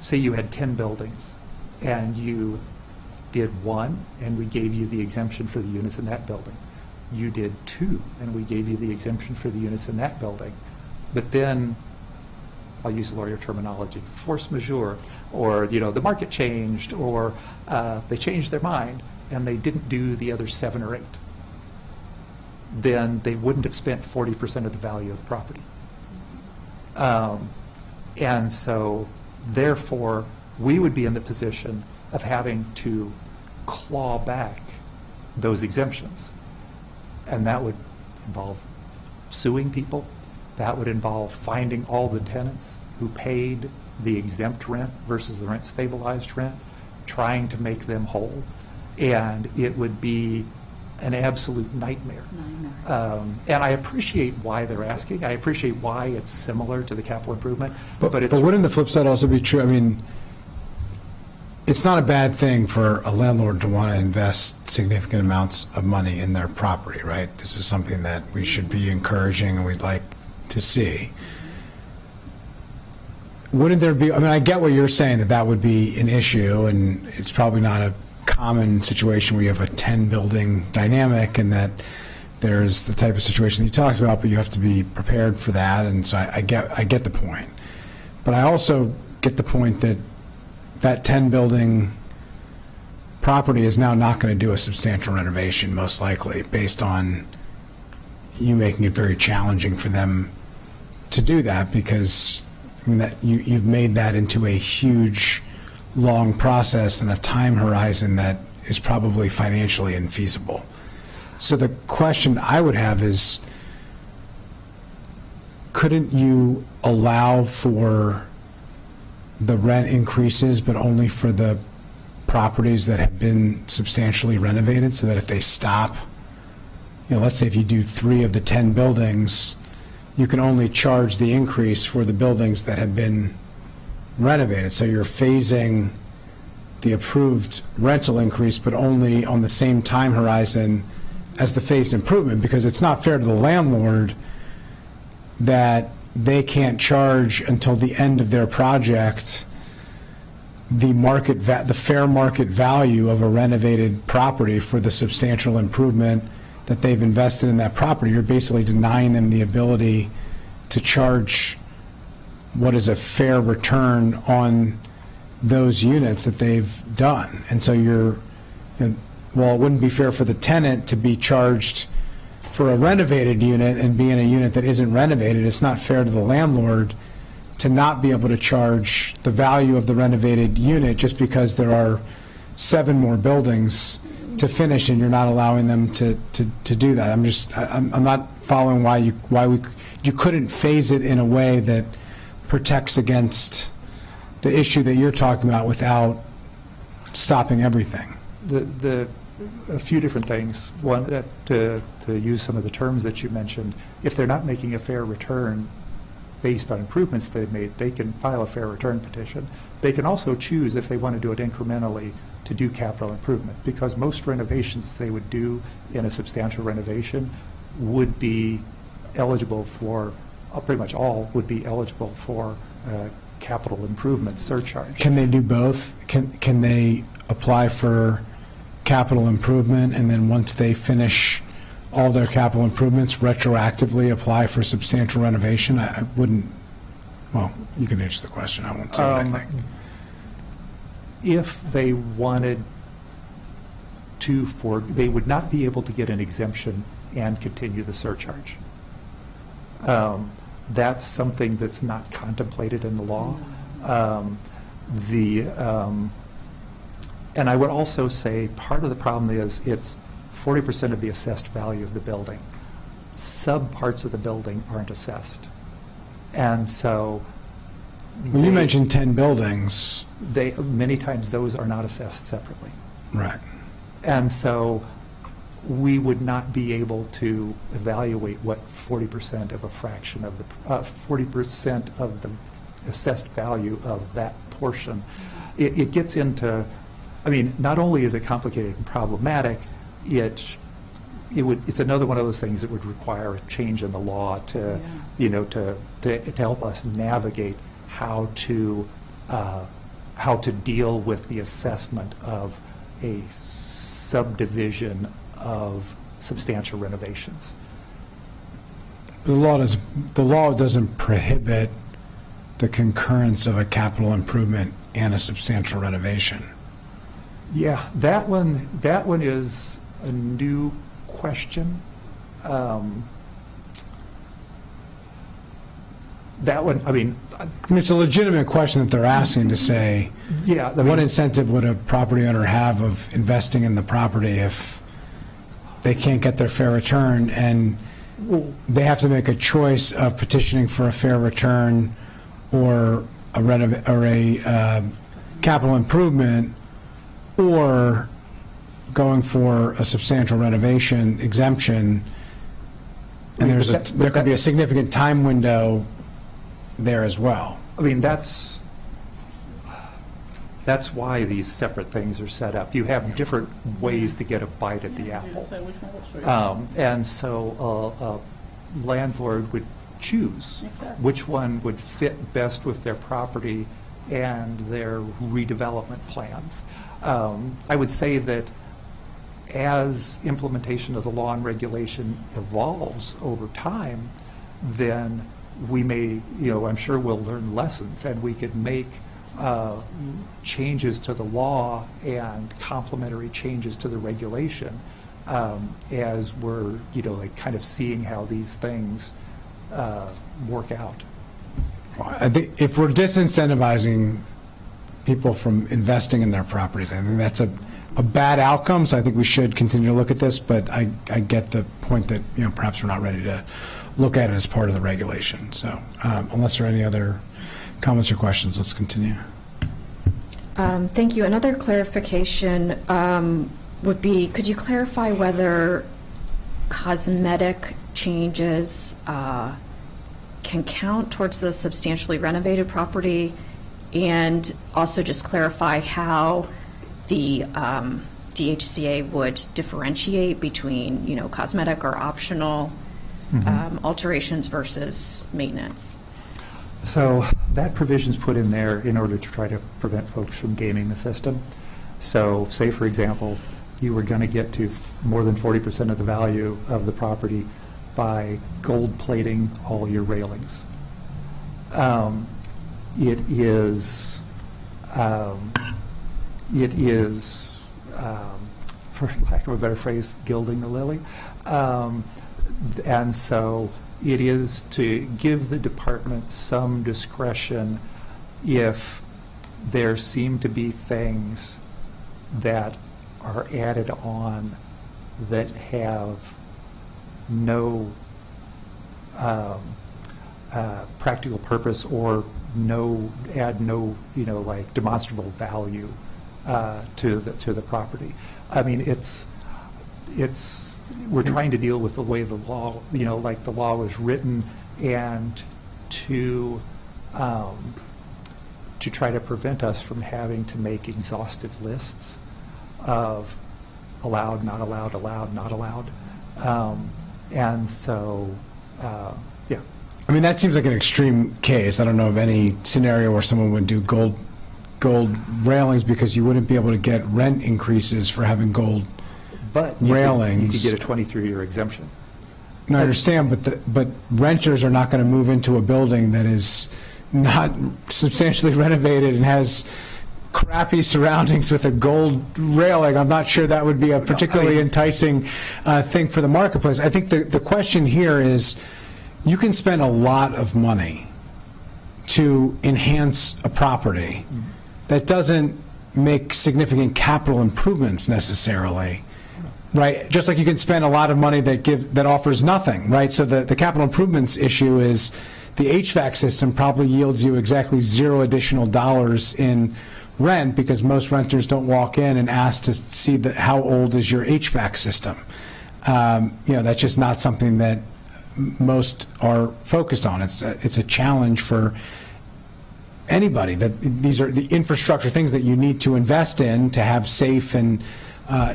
F: say you had 10 buildings, and you did one, and we gave you the exemption for the units in that building. You did two, and we gave you the exemption for the units in that building. But then, I'll use lawyer terminology, force majeure, or the market changed, or they changed their mind, and they didn't do the other 7 or 8. Then they wouldn't have spent 40% of the value of the property. And so, therefore, we would be in the position of having to claw back those exemptions. And that would involve suing people. That would involve finding all the tenants who paid the exempt rent versus the rent stabilized rent, trying to make them whole. And it would be an absolute nightmare. And I appreciate why they're asking. I appreciate why it's similar to the capital improvement. But it's,
A: wouldn't the flip side also be true? I mean, it's not a bad thing for a landlord to want to invest significant amounts of money in their property, right? This is something that we should be encouraging and we'd like to see. Wouldn't there be, I mean, I get what you're saying, that that would be an issue, and it's probably not a common situation where you have a 10-building dynamic and that there's the type of situation that you talked about, but you have to be prepared for that, and so I get the point. But I also get the point that that 10-building property is now not going to do a substantial renovation, most likely, based on you making it very challenging for them to do that, because I mean, that you've made that into a huge, long process and a time horizon that is probably financially infeasible. So the question I would have is, couldn't you allow for the rent increases, but only for the properties that have been substantially renovated, so that if they stop, you know, let's say if you do 3 of the 10 buildings, you can only charge the increase for the buildings that have been renovated. So you're phasing the approved rental increase, but only on the same time horizon as the phased improvement, because it's not fair to the landlord that they can't charge until the end of their project the fair market value of a renovated property for the substantial improvement that they've invested in that property. You're basically denying them the ability to charge what is a fair return on those units that they've done. And so well, it wouldn't be fair for the tenant to be charged for a renovated unit and be in a unit that isn't renovated. It's not fair to the landlord to not be able to charge the value of the renovated unit just because there are 7 more buildings to finish and you're not allowing them to do that. I'm not following why you couldn't phase it in a way that protects against the issue that you're talking about without stopping everything.
F: A few different things. One, to use some of the terms that you mentioned, if they're not making a fair return based on improvements they've made, they can file a fair return petition. They can also choose, if they want to do it incrementally, to do capital improvement, because most renovations they would do in a substantial renovation would be eligible for, pretty much all would be eligible for capital improvement surcharge.
A: Can they do both? Can they apply for capital improvement and then once they finish all their capital improvements, retroactively apply for substantial renovation? I wouldn't, well, you can answer the question. I won't say what I think.
F: If they wanted to, they would not be able to get an exemption and continue the surcharge. That's something that's not contemplated in the law. And I would also say part of the problem is it's 40% of the assessed value of the building. Subparts of the building aren't assessed. And so
A: well, you mentioned 10 buildings.
F: Many times those are not assessed separately.
A: Right.
F: And so we would not be able to evaluate what 40% of a fraction of the 40% of the assessed value of that portion. It gets into, I mean, not only is it complicated and problematic, it's another one of those things that would require a change in the law to, you know, to help us navigate how to deal with the assessment of a subdivision of substantial renovations.
A: The law doesn't prohibit the concurrence of a capital improvement and a substantial renovation.
F: Yeah, that one is a new question. That one, I mean,
A: it's a legitimate question that they're asking to say,
F: Yeah, I mean-
A: what incentive would a property owner have of investing in the property if they can't get their fair return, and they have to make a choice of petitioning for a fair return or a capital improvement, or going for a substantial renovation exemption, and there could be a significant time window there as well.
F: I mean, that's why these separate things are set up. You have different ways to get a bite at the apple. And so a landlord would choose which one would fit best with their property and their redevelopment plans. I would say that as implementation of the law and regulation evolves over time, then we may, I'm sure we'll learn lessons, and we could make changes to the law and complementary changes to the regulation as we're, like kind of seeing how these things work out.
A: I think if we're disincentivizing people from investing in their properties, I think that's a bad outcome, so I think we should continue to look at this, but I get the point that, perhaps we're not ready to look at it as part of the regulation. So unless there are any other comments or questions, let's continue.
E: Thank you. Another clarification would be, could you clarify whether cosmetic changes can count towards the substantially renovated property, and also just clarify how the DHCA would differentiate between, cosmetic or optional alterations versus maintenance?
F: So that provision's put in there in order to try to prevent folks from gaming the system. So say, for example, you were going to get to more than 40% of the value of the property by gold plating all your railings. It is, for lack of a better phrase, gilding the lily. And so it is to give the department some discretion if there seem to be things that are added on that have no practical purpose or add no like demonstrable value to the property. I mean, we're trying to deal with the way the law, like the law was written, and to try to prevent us from having to make exhaustive lists of allowed, not allowed, allowed, not allowed. And so, yeah.
A: I mean, that seems like an extreme case. I don't know of any scenario where someone would do gold railings, because you wouldn't be able to get rent increases for having gold railings.
F: You could get a 23-year exemption.
A: No, I understand, but renters are not going to move into a building that is not substantially renovated and has crappy surroundings with a gold railing. I'm not sure that would be a particularly enticing thing for the marketplace. I think the question here is, you can spend a lot of money to enhance a property that doesn't make significant capital improvements necessarily, right? Just like you can spend a lot of money that offers nothing, right? So the capital improvements issue is the HVAC system probably yields you exactly $0 additional dollars in rent, because most renters don't walk in and ask to see how old is your HVAC system. That's just not something that most are focused on. It's a challenge for anybody. That these are the infrastructure things that you need to invest in to have safe and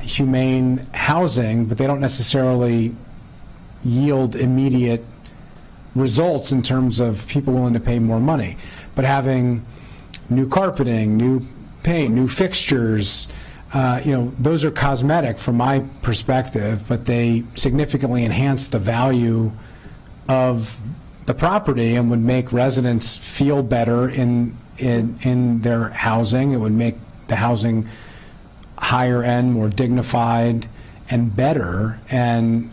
A: humane housing, but they don't necessarily yield immediate results in terms of people willing to pay more money. But having new carpeting, new paint, new fixtures, those are cosmetic from my perspective, but they significantly enhance the value of the property and would make residents feel better in their housing. It would make the housing higher end, more dignified, and better. And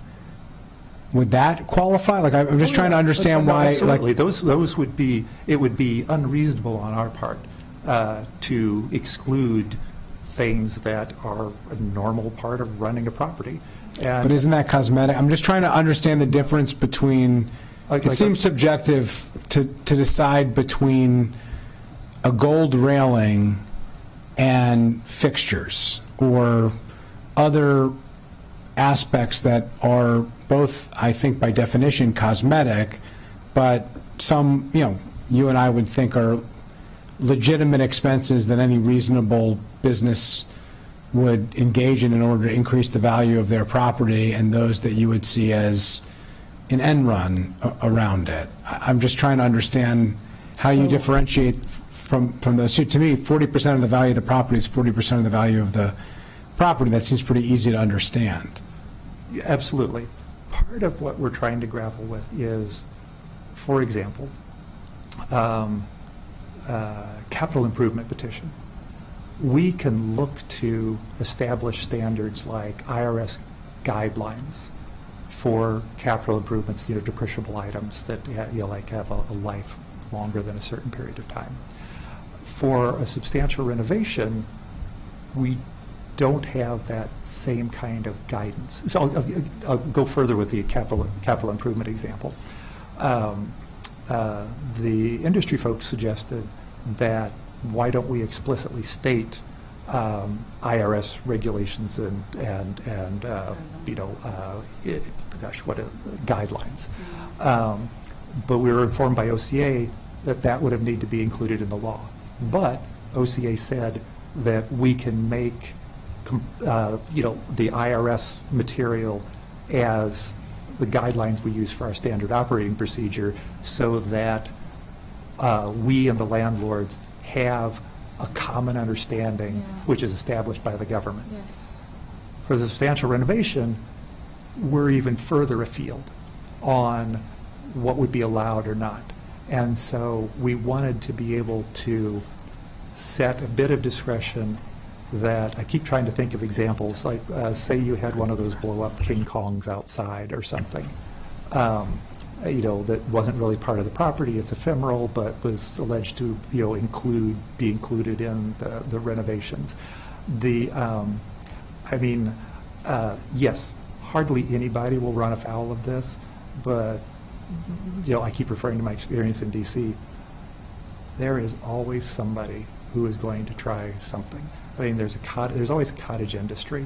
A: would that qualify? Like, I'm just trying to understand why.
F: Absolutely.
A: Like,
F: those would be, it would be unreasonable on our part to exclude things that are a normal part of running a property. And
A: But isn't that cosmetic? I'm just trying to understand the difference between,
F: Like-
A: it
F: like
A: seems subjective to decide between a gold railing and fixtures or other aspects that are both, I think by definition, cosmetic, but some, you and I would think are legitimate expenses that any reasonable business would engage in order to increase the value of their property, and those that you would see as an end run around it. I'm just trying to understand how you
F: So-
A: differentiate from those two. To me, 40% of the value of the property is 40% of the value of the property. That seems pretty easy to understand.
F: Absolutely. Part of what we're trying to grapple with is, for example, capital improvement petition. We can look to establish standards like IRS guidelines for capital improvements, depreciable items that like have a life longer than a certain period of time. For a substantial renovation, we don't have that same kind of guidance. So I'll go further with the capital improvement example. The industry folks suggested that why don't we explicitly state IRS regulations and guidelines. But we were informed by OCA that would have needed to be included in the law. But OCA said that we can make the IRS material as the guidelines we use for our standard operating procedure, so that we and the landlords have a common understanding, which is established by the government. For the substantial renovation, we're even further afield on what would be allowed or not. And so we wanted to be able to set a bit of discretion that, I keep trying to think of examples, like say you had one of those blow-up King Kongs outside or something, that wasn't really part of the property, it's ephemeral, but was alleged to, be included in the renovations. Yes, hardly anybody will run afoul of this, but, I keep referring to my experience in DC. There is always somebody who is going to try something. There's always a cottage industry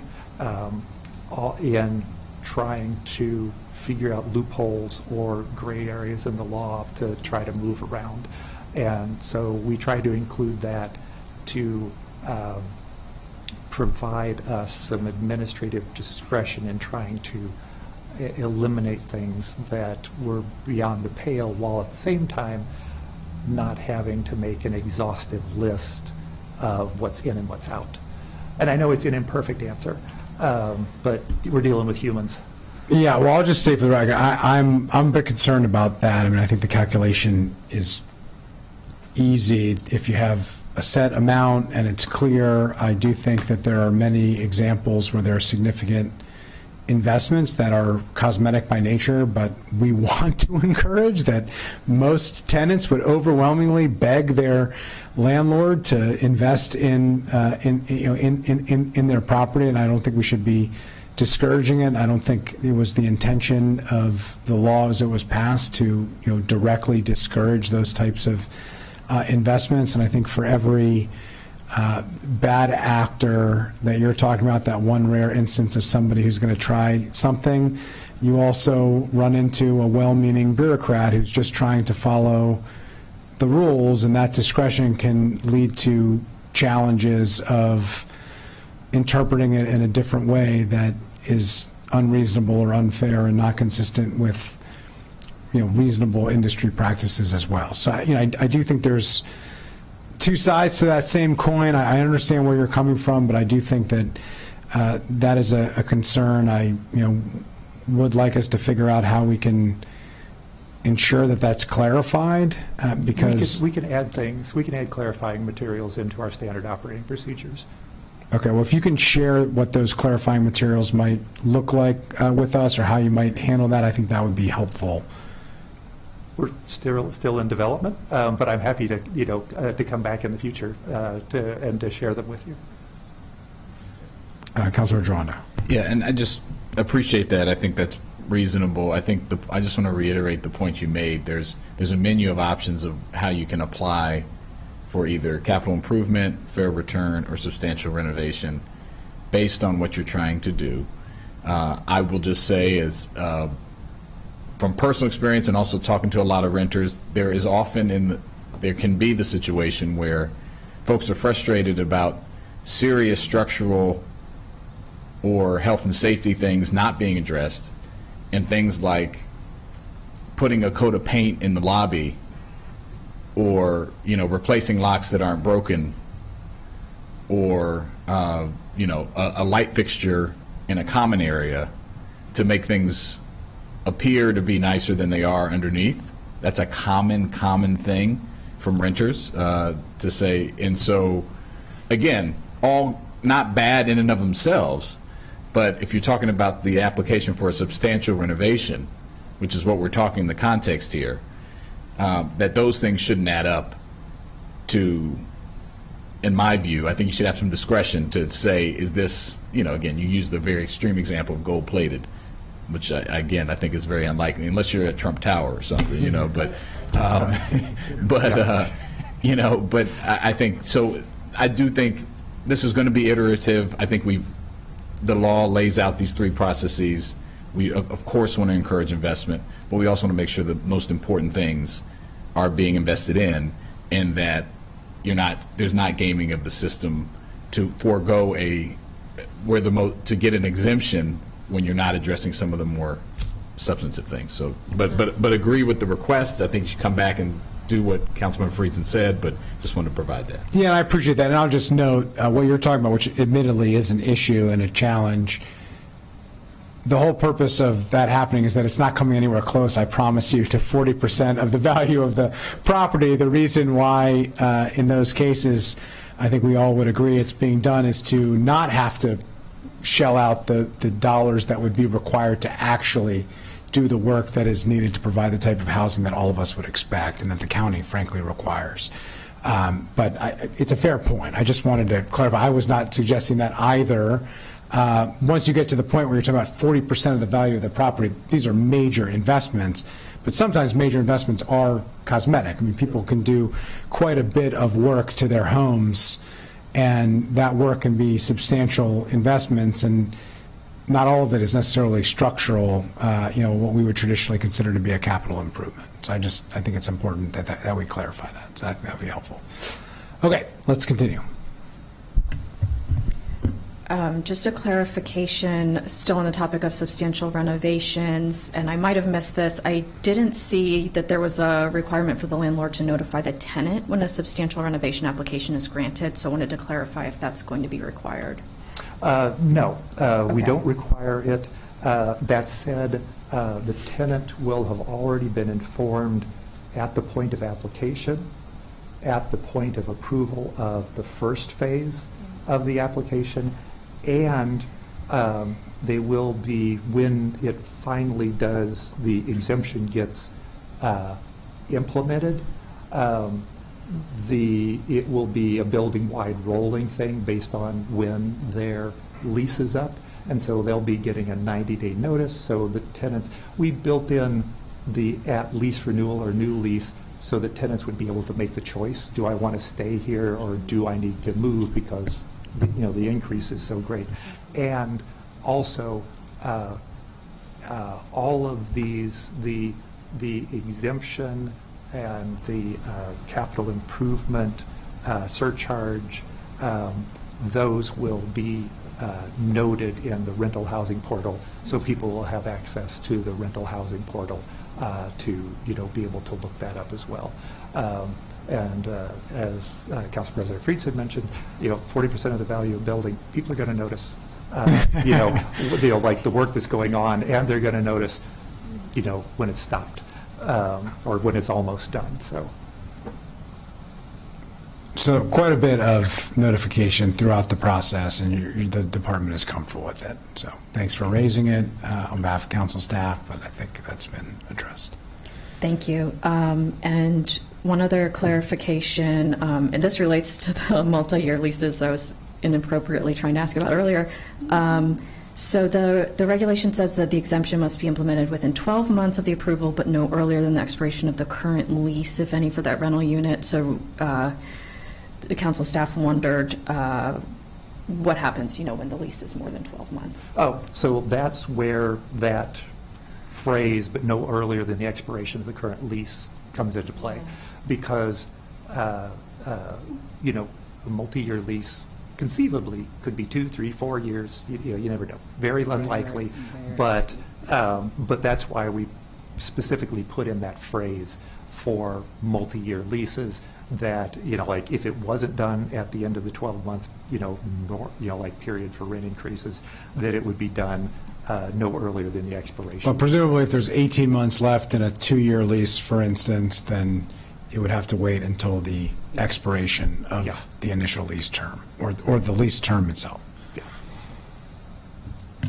F: in trying to figure out loopholes or gray areas in the law to try to move around. And so we try to include that to provide us some administrative discretion in trying to eliminate things that were beyond the pale, while at the same time not having to make an exhaustive list of what's in and what's out. And I know it's an imperfect answer, but we're dealing with humans.
A: Yeah, well, I'll just state for the record, I'm a bit concerned about that. I think the calculation is easy if you have a set amount and it's clear. I do think that there are many examples where there are significant investments that are cosmetic by nature, but we want to encourage that most tenants would overwhelmingly beg their landlord to invest in their property, and I don't think we should be discouraging it. I don't think it was the intention of the law as it was passed to directly discourage those types of investments. And I think for every bad actor that you're talking about, that one rare instance of somebody who's going to try something, you also run into a well-meaning bureaucrat who's just trying to follow the rules, and that discretion can lead to challenges of interpreting it in a different way that is unreasonable or unfair and not consistent with reasonable industry practices as well. So I do think there's two sides to that same coin. I understand where you're coming from, but I do think that that is a concern. I would like us to figure out how we can ensure that that's clarified, because
F: we can add things. We can add clarifying materials into our standard operating procedures.
A: Okay, well, if you can share what those clarifying materials might look like with us, or how you might handle that, I think that would be helpful.
F: we're still in development, but I'm happy to, to come back in the future to share them with you.
A: Councilor Dronda.
C: Yeah, and I just appreciate that. I think that's reasonable. I think I just want to reiterate the point you made. There's a menu of options of how you can apply for either capital improvement, fair return, or substantial renovation based on what you're trying to do. I will just say, as from personal experience and also talking to a lot of renters, there is often there can be the situation where folks are frustrated about serious structural or health and safety things not being addressed, and things like putting a coat of paint in the lobby, or replacing locks that aren't broken, or a light fixture in a common area to make things appear to be nicer than they are underneath. That's a common thing from renters to say. And so, again, all not bad in and of themselves, but if you're talking about the application for a substantial renovation, which is what we're talking in the context here, that those things shouldn't add up to, in my view. I think you should have some discretion to say, is this, again, you use the very extreme example of gold-plated, which I think is very unlikely, unless you're at Trump Tower or something, but I think, so I do think this is going to be iterative. I think the law lays out these three processes. We, of course, want to encourage investment, but we also want to make sure the most important things are being invested in, and that there's not gaming of the system to forego to get an exemption when you're not addressing some of the more substantive things. So, but agree with the request. I think you should come back and do what Councilman Friedson said, but just want to provide that.
A: Yeah, I appreciate that. And I'll just note what you're talking about, which admittedly is an issue and a challenge. The whole purpose of that happening is that it's not coming anywhere close, I promise you, to 40% of the value of the property. The reason why in those cases, I think we all would agree it's being done, is to not have to shell out the dollars that would be required to actually do the work that is needed to provide the type of housing that all of us would expect and that the county, frankly, requires. But it's a fair point. I just wanted to clarify. I was not suggesting that either. Once you get to the point where you're talking about 40% of the value of the property, these are major investments, but sometimes major investments are cosmetic. I mean, people can do quite a bit of work to their homes, and that work can be substantial investments, and not all of it is necessarily structural, what we would traditionally consider to be a capital improvement. So I think it's important that we clarify that. So that would be helpful. Okay, let's continue.
E: Just a clarification, still on the topic of substantial renovations, and I might have missed this. I didn't see that there was a requirement for the landlord to notify the tenant when a substantial renovation application is granted, so I wanted to clarify if that's going to be required.
F: No,
E: Okay.
F: We don't require it. That said, the tenant will have already been informed at the point of application, at the point of approval of the first phase of the application, and they will be, when it finally does, the exemption gets implemented, it will be a building-wide rolling thing based on when their lease is up, and so they'll be getting a 90-day notice. So the tenants, we built in the at lease renewal or new lease so that tenants would be able to make the choice. Do I want to stay here, or do I need to move because the increase is so great? And also, all of these, the exemption and the capital improvement surcharge, those will be noted in the rental housing portal, so people will have access to the rental housing portal to be able to look that up as well. And as Council President Friedson mentioned, 40% of the value of building, people are going to notice, like the work that's going on, and they're going to notice, when it's stopped. Or when it's almost done.
A: So quite a bit of notification throughout the process, and the department is comfortable with it. So thanks for raising it on behalf of council staff, but I think that's been addressed.
E: Thank you. And one other clarification, and this relates to the multi-year leases I was inappropriately trying to ask about earlier. So the regulation says that the exemption must be implemented within 12 months of the approval, but no earlier than the expiration of the current lease, if any, for that rental unit. So the council staff wondered what happens, when the lease is more than 12 months.
F: Oh, so that's where that phrase, but no earlier than the expiration of the current lease, comes into play. Because, a multi-year lease conceivably could be 2, 3, 4 years. You never know. Very unlikely, but that's why we specifically put in that phrase for multi-year leases. That like if it wasn't done at the end of the 12-month like period for rent increases, that it would be done no earlier than the expiration.
A: But presumably, if there's 18 months left in a 2-year lease, for instance, then it would have to wait until the expiration of the initial lease term, or the lease term itself.
F: Yeah.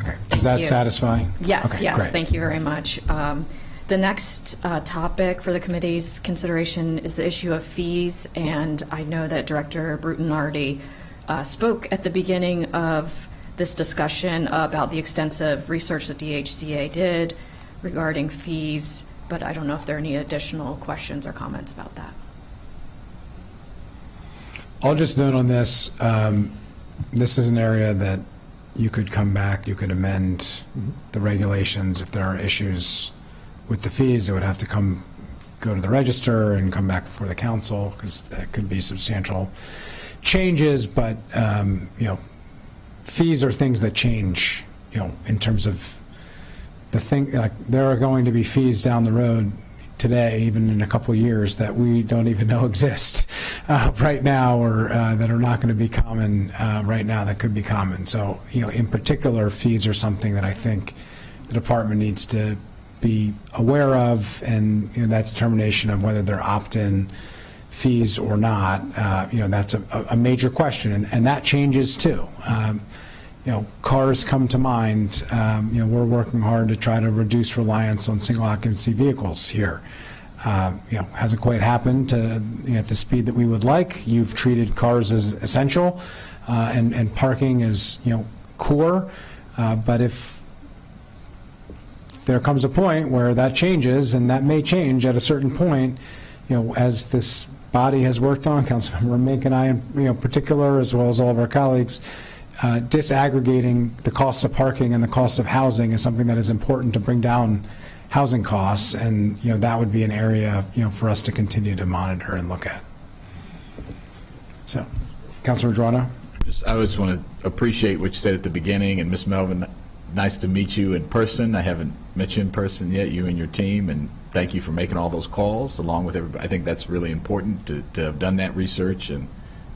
A: Okay. Does that satisfy?
E: Yes,
A: okay,
E: yes,
A: great.
E: thank you very much. The next topic for the committee's consideration is the issue of fees, and I know that Director Bruton already spoke at the beginning of this discussion about the extensive research that DHCA did regarding fees, but I don't know if there are any additional questions or comments about that.
A: I'll just note on this, this is an area that you could come back, you could amend the regulations if there are issues with the fees. It would have to go to the register and come back before the council, because that could be substantial changes. But fees are things that change. In terms of the thing, like there are going to be fees down the road today, even in a couple of years, that we don't even know exist right now, or that are not going to be common right now, that could be common. So in particular, fees are something that I think the department needs to be aware of, and that determination of whether they're opt-in fees or not, that's a major question, and that changes too. Cars come to mind. We're working hard to try to reduce reliance on single occupancy vehicles here. Hasn't quite happened to at the speed that we would like. You've treated cars as essential, and parking as core, but if there comes a point where that changes, and that may change at a certain point, as this body has worked on, Councilmember Mink and I in particular, as well as all of our colleagues, disaggregating the costs of parking and the costs of housing is something that is important to bring down housing costs, and that would be an area for us to continue to monitor and look at. So, Councilor Madrano.
C: I just want to appreciate what you said at the beginning, and Ms. Melvin, nice to meet you in person. I haven't met you in person yet, you and your team, and thank you for making all those calls along with everybody. I think that's really important to have done that research and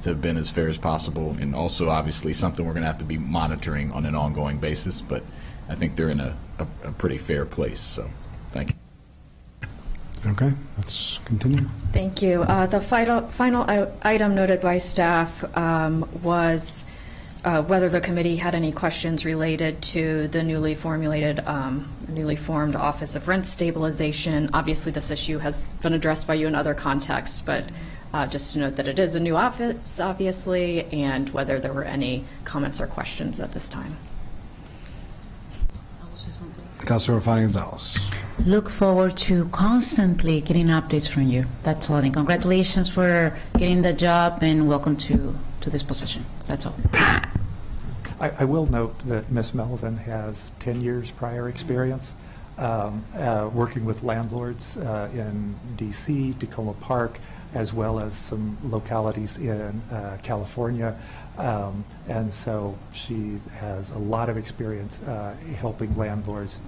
C: to have been as fair as possible, and also obviously something we're going to have to be monitoring on an ongoing basis, but I think they're in a pretty fair place, so thank you.
A: Okay, let's continue.
E: Thank you. The final item noted by staff was whether the committee had any questions related to the newly formed Office of Rent Stabilization. Obviously, this issue has been addressed by you in other contexts, but just to note that it is a new office, obviously, and whether there were any comments or questions at this time.
D: I will say something.
A: Councilor Fani Gonzalez.
D: Look forward to constantly getting updates from you. That's all. And congratulations for getting the job, and welcome to this position. That's all.
F: I will note that Ms. Melvin has 10 years prior experience working with landlords in D.C., Tacoma Park, as well as some localities in California. And so she has a lot of experience helping landlords,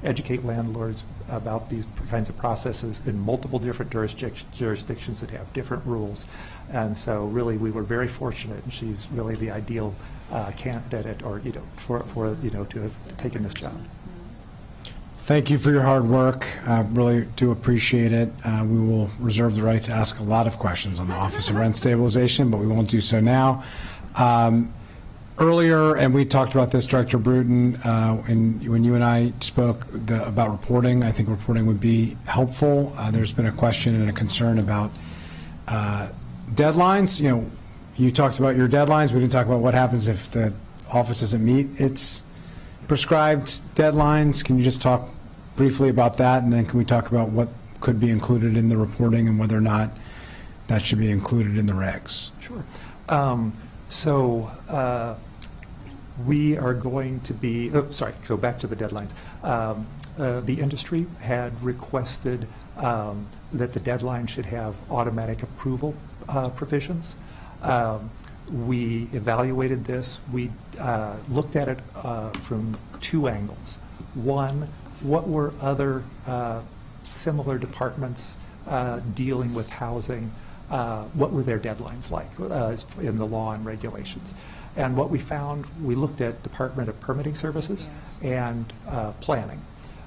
F: educate landlords about these kinds of processes in multiple different jurisdictions that have different rules. And so really we were very fortunate, and she's really the ideal candidate, or for to have taken this job.
A: Thank you for your hard work. I really do appreciate it. We will reserve the right to ask a lot of questions on the Office of Rent Stabilization, but we won't do so now. earlier, and we talked about this, Director Bruton, and when you and I spoke about reporting, I think reporting would be helpful. There's been a question and a concern about deadlines. You know, you talked about your deadlines. We didn't talk about what happens if the office doesn't meet its prescribed deadlines. Can you just talk briefly about that, and then can we talk about what could be included in the reporting and whether or not that should be included in the regs?
F: Sure. We are going to be, so back to the deadlines. The industry had requested that the deadline should have automatic approval provisions. We evaluated this. We looked at it from two angles. One, what were other similar departments dealing with housing? What were their deadlines like in the law and regulations? And what we found, we looked at Department of Permitting Services and planning.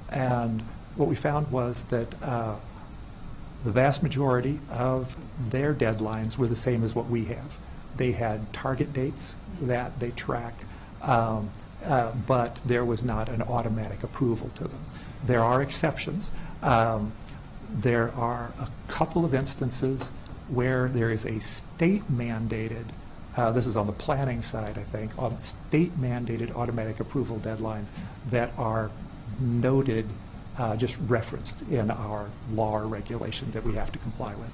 F: And what we found was that the vast majority of their deadlines were the same as what we have. They had target dates that they track, but there was not an automatic approval to them. There are exceptions. There are a couple of instances where there is a state-mandated, this is on the planning side, I think, on state-mandated automatic approval deadlines that are noted, just referenced in our law or regulations that we have to comply with.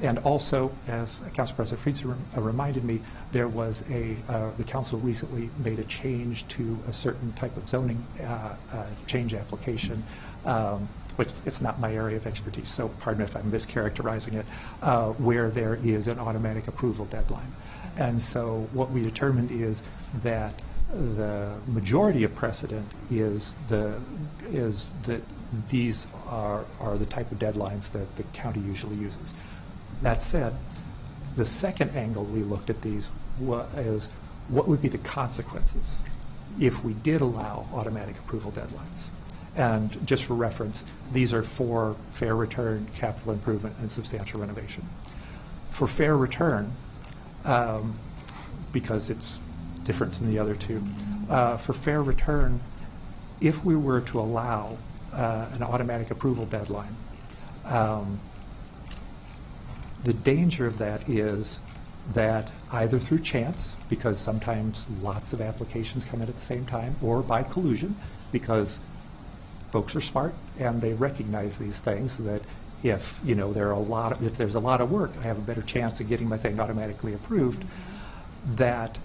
F: And also, as Council President Fried's reminded me, there was the council recently made a change to a certain type of zoning change application, which it's not my area of expertise, so pardon me if I'm mischaracterizing it, where there is an automatic approval deadline. And so what we determined is that the majority of precedent is that these are the type of deadlines that the county usually uses. That said, the second angle we looked at these is what would be the consequences if we did allow automatic approval deadlines. And just for reference, these are for fair return, capital improvement, and substantial renovation. For fair return, because it's different than the other two, for fair return, if we were to allow an automatic approval deadline, the danger of that is that either through chance, because sometimes lots of applications come in at the same time, or by collusion, because folks are smart and they recognize these things, that if there's a lot of work, I have a better chance of getting my thing automatically approved. That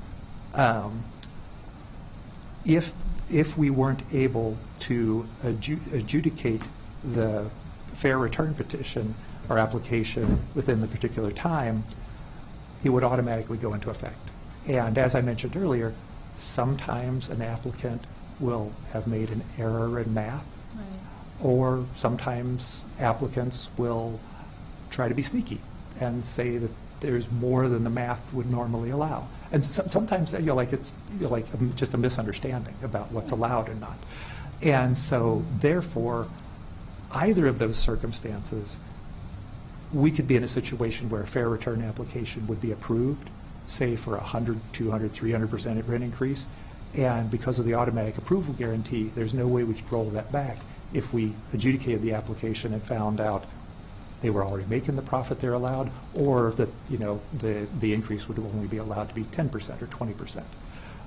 F: if we weren't able to adjudicate the fair return petition or application within the particular time, it would automatically go into effect. And as I mentioned earlier, sometimes an applicant will have made an error in math, or sometimes applicants will try to be sneaky and say that there's more than the math would normally allow. And sometimes it's just a misunderstanding about what's allowed and not. And so therefore, either of those circumstances, we could be in a situation where a fair return application would be approved, say for 100, 200, 300% rent increase, and because of the automatic approval guarantee, there's no way we could roll that back if we adjudicated the application and found out they were already making the profit they're allowed, or that the increase would only be allowed to be 10% or 20%.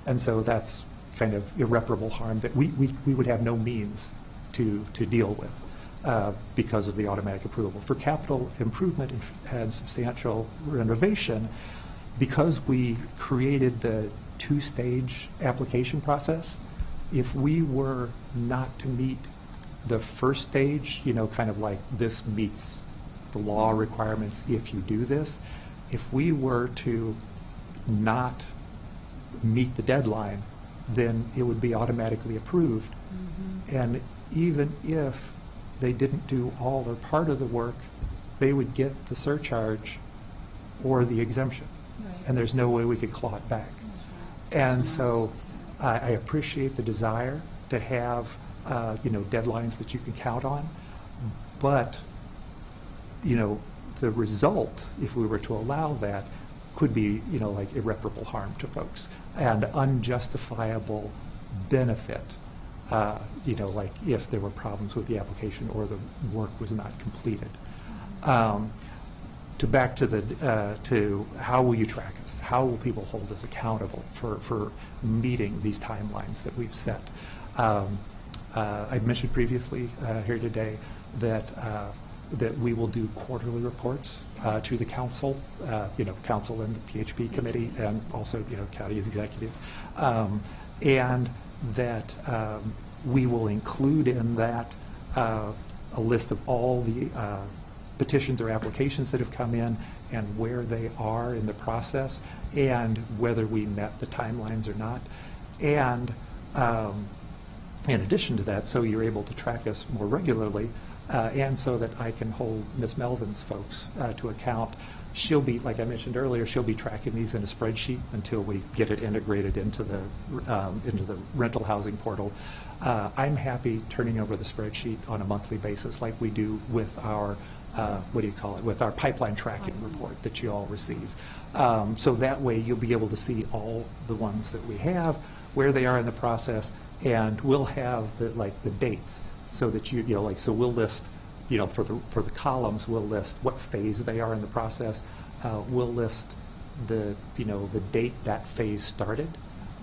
F: And so that's kind of irreparable harm that we would have no means to deal with because of the automatic approval. For capital improvement and substantial renovation, because we created the two-stage application process, if we were not to meet the first stage, kind of like this meets the law requirements if you do this, if we were to not meet the deadline, then it would be automatically approved. Mm-hmm. And even if they didn't do all or part of the work, they would get the surcharge or the exemption. Right. And there's no way we could claw it back. And so I appreciate the desire to have deadlines that you can count on, but the result, if we were to allow that, could be, like irreparable harm to folks and unjustifiable benefit, like if there were problems with the application or the work was not completed. Back to to how will you track us? How will people hold us accountable for meeting these timelines that we've set? I mentioned previously here today that we will do quarterly reports to the council, council and the PHP committee, and also county executive, and that we will include in that a list of all the petitions or applications that have come in and where they are in the process and whether we met the timelines or not. And in addition to that, so you're able to track us more regularly, and so that I can hold Ms. Melvin's folks to account. She'll be, like I mentioned earlier, she'll be tracking these in a spreadsheet until we get it integrated into the rental housing portal. I'm happy turning over the spreadsheet on a monthly basis like we do with our with our pipeline tracking report that you all receive. So that way you'll be able to see all the ones that we have, where they are in the process, and we'll have the dates so that so we'll list, for the columns, we'll list what phase they are in the process. We'll list the date that phase started,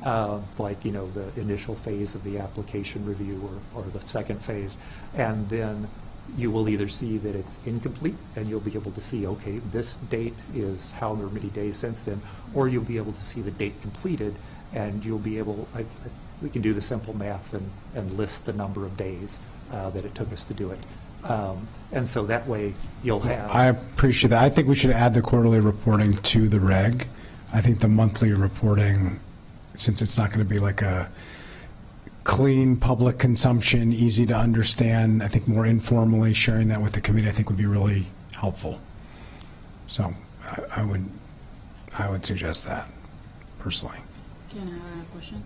F: the initial phase of the application review or the second phase, and then you will either see that it's incomplete and you'll be able to see, okay, this date is however many days since then, or you'll be able to see the date completed and you'll be able, we can do the simple math and list the number of days that it took us to do it. And so that way you'll have.
A: I appreciate that. I think we should add the quarterly reporting to the reg. I think the monthly reporting, since it's not going to be like a clean public consumption, easy to understand, I think more informally sharing that with the committee, I think would be really helpful. So I would suggest that personally.
D: Can I have a question?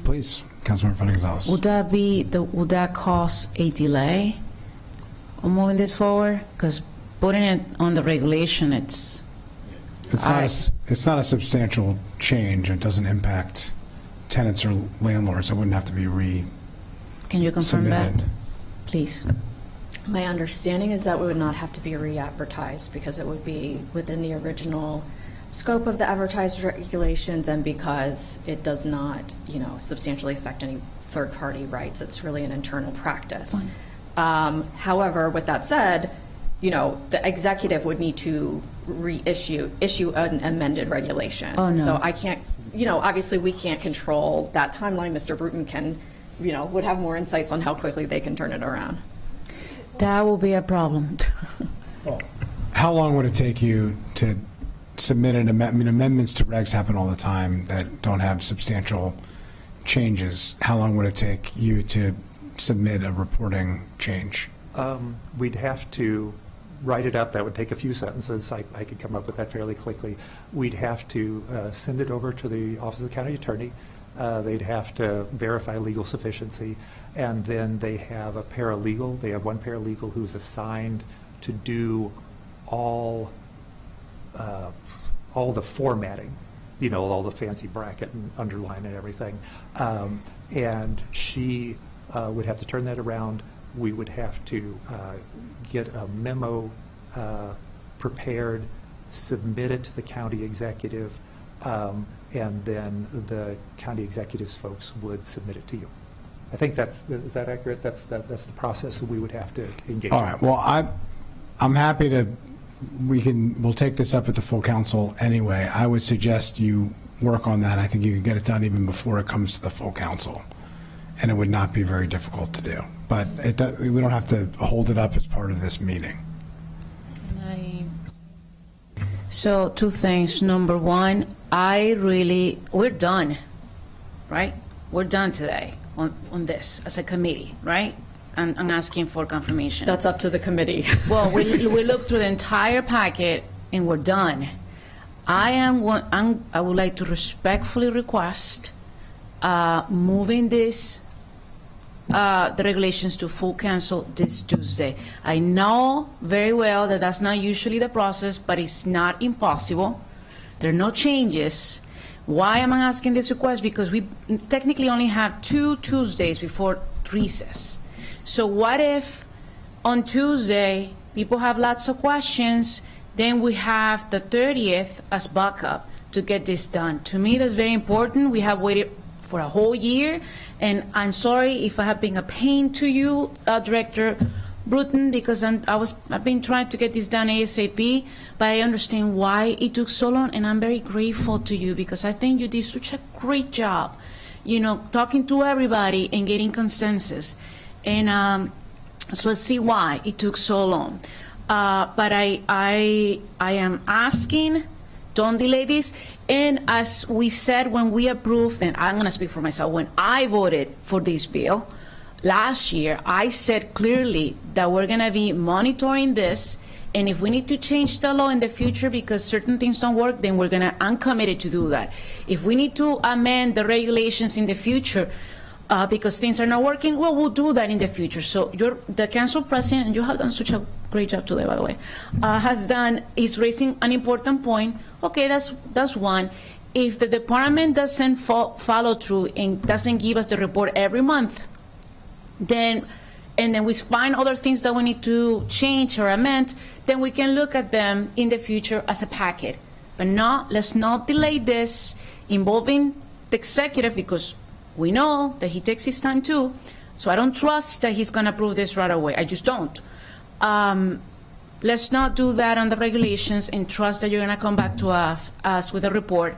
A: Please, Councilmember Fernandez Gonzalez.
D: Would that cause a delay on moving this forward? Because putting it on the regulation, it's
A: not a substantial change. It doesn't impact tenants or landlords. It wouldn't have to be
D: Can you confirm that,
A: submitted.
D: please?
E: My understanding is that we would not have to be re-advertised because it would be within the original scope of the advertised regulations, and because it does not, substantially affect any third-party rights. It's really an internal practice. However, with that said, the executive would need to issue an amended regulation.
D: Oh, no.
E: So I can't, obviously we can't control that timeline. Mr. Bruton can, would have more insights on how quickly they can turn it around.
D: That will be a problem.
A: How long would it take you to submit an amendment? Amendments to regs happen all the time that don't have substantial changes. How long would it take you to submit a reporting change?
F: We'd have to write it up. That would take a few sentences. I could come up with that fairly quickly. We'd have to send it over to the Office of the County Attorney. They'd have to verify legal sufficiency, and then they have a paralegal. They have one paralegal who's assigned to do all the formatting, all the fancy bracket and underline and everything. And she would have to turn that around. We would have to get a memo prepared, submit it to the county executive, and then the county executive's folks would submit it to you. I think is that accurate? That's the process that we would have to engage.
A: All right. Well, I'm happy to. We'll take this up at the full council anyway. I would suggest you work on that. I think you can get it done even before it comes to the full council, and it would not be very difficult to do. But we don't have to hold it up as part of this meeting.
D: So 2 things. Number one, we're done, right? We're done today on this as a committee, right? I'm asking for confirmation.
E: That's up to the committee.
D: Well, we looked through the entire packet and we're done. I would like to respectfully request moving the regulations to full council this Tuesday. I know very well that that's not usually the process, but it's not impossible. there are no changes. Why am I asking this request? Because we technically only have 2 Tuesdays before recess. So what if on Tuesday, people have lots of questions, then we have the 30th as backup to get this done? To me, that's very important. We have waited for a whole year, and I'm sorry if I have been a pain to you, Director Bruton, because I've been trying to get this done ASAP, but I understand why it took so long, and I'm very grateful to you because I think you did such a great job, talking to everybody and getting consensus. And so I see why it took so long. But I am asking, don't delay this. And as we said when we approved, and I'm going to speak for myself, when I voted for this bill last year, I said clearly that we're going to be monitoring this, and if we need to change the law in the future because certain things don't work, then I'm committed to do that. If we need to amend the regulations in the future because things are not working, well, we'll do that in the future. So the council president, and you have done such a great job today, by the way, is raising an important point. Okay, that's one. If the department doesn't follow through and doesn't give us the report every month, and then we find other things that we need to change or amend, then we can look at them in the future as a packet. But let's not delay this involving the executive, because we know that he takes his time too. So I don't trust that he's going to approve this right away. I just don't. Let's not do that on the regulations and trust that you're going to come back to us with a report,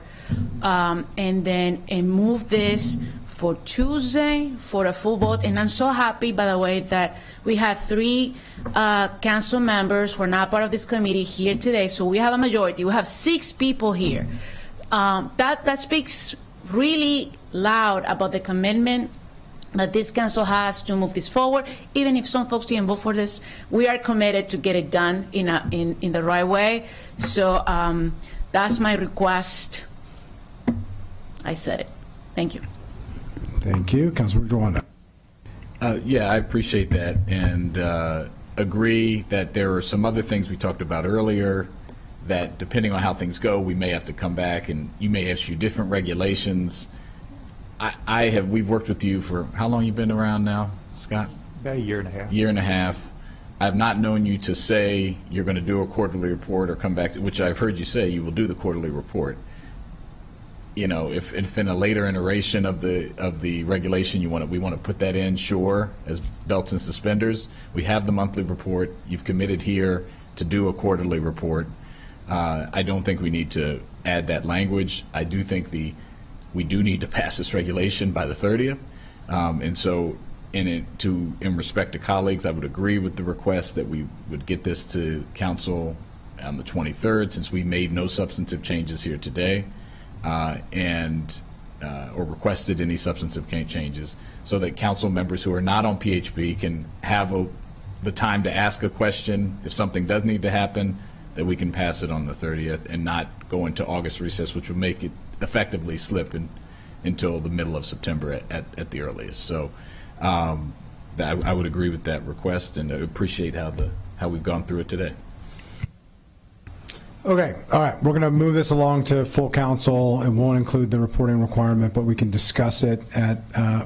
D: and move this for Tuesday for a full vote. And I'm so happy, by the way, that we had 3 council members who are not part of this committee here today. So we have a majority. We have 6 people here. That speaks really loud about the commitment that this council has to move this forward. Even if some folks didn't vote for this, we are committed to get it done in the right way. So that's my request. I said it. Thank you.
A: Thank you. Councilor Joanna.
C: Yeah, I appreciate that, and agree that there are some other things we talked about earlier that, depending on how things go, we may have to come back and you may issue different regulations. We've worked with you for how long? You've been around now, Scott?
F: About a year and a half.
C: Year and a half. I've not known you to say you're going to do a quarterly report or come back, which I've heard you say you will do the quarterly report. If in a later iteration of the regulation we want to put that in, sure, as belts and suspenders. We have the monthly report. You've committed here to do a quarterly report. I don't think we need to add that language. I do think we do need to pass this regulation by the 30th. And so in respect to colleagues, I would agree with the request that we would get this to council on the 23rd, since we made no substantive changes here today. Or requested any substantive changes, so that council members who are not on PHP can have the time to ask a question if something does need to happen, that we can pass it on the 30th and not go into August recess, which would make it effectively slip until the middle of September at the earliest. So I would agree with that request, and I appreciate how we've gone through it today.
A: Okay, all right, we're going to move this along to full council. It won't include the reporting requirement, but we can discuss it at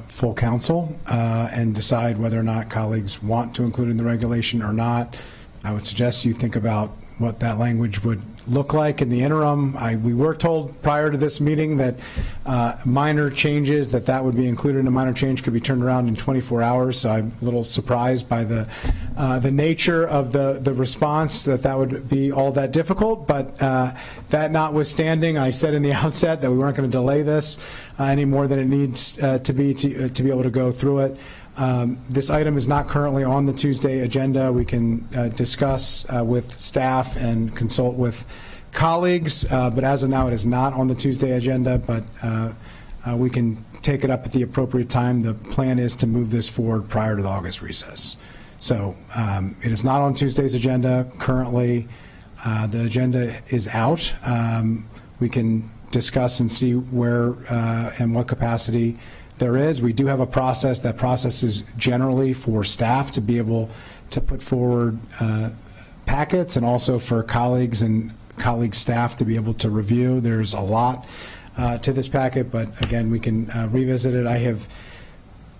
A: full council and decide whether or not colleagues want to include it in the regulation or not. I would suggest you think about what that language would look like in the interim. We were told prior to this meeting that minor changes, that would be included in a minor change, could be turned around in 24 hours. So I'm a little surprised by the nature of the response, that would be all that difficult. But that notwithstanding, I said in the outset that we weren't going to delay this any more than it needs to be able to go through it. This item is not currently on the Tuesday agenda. We can discuss with staff and consult with colleagues, but as of now it is not on the Tuesday agenda, but we can take it up at the appropriate time. The plan is to move this forward prior to the August recess. So it is not on Tuesday's agenda currently. The agenda is out. We can discuss and see where and what capacity there is. We do have a process. That process is generally for staff to be able to put forward packets, and also for colleagues and colleague staff to be able to review. There's a lot to this packet, but again, we can revisit it. I have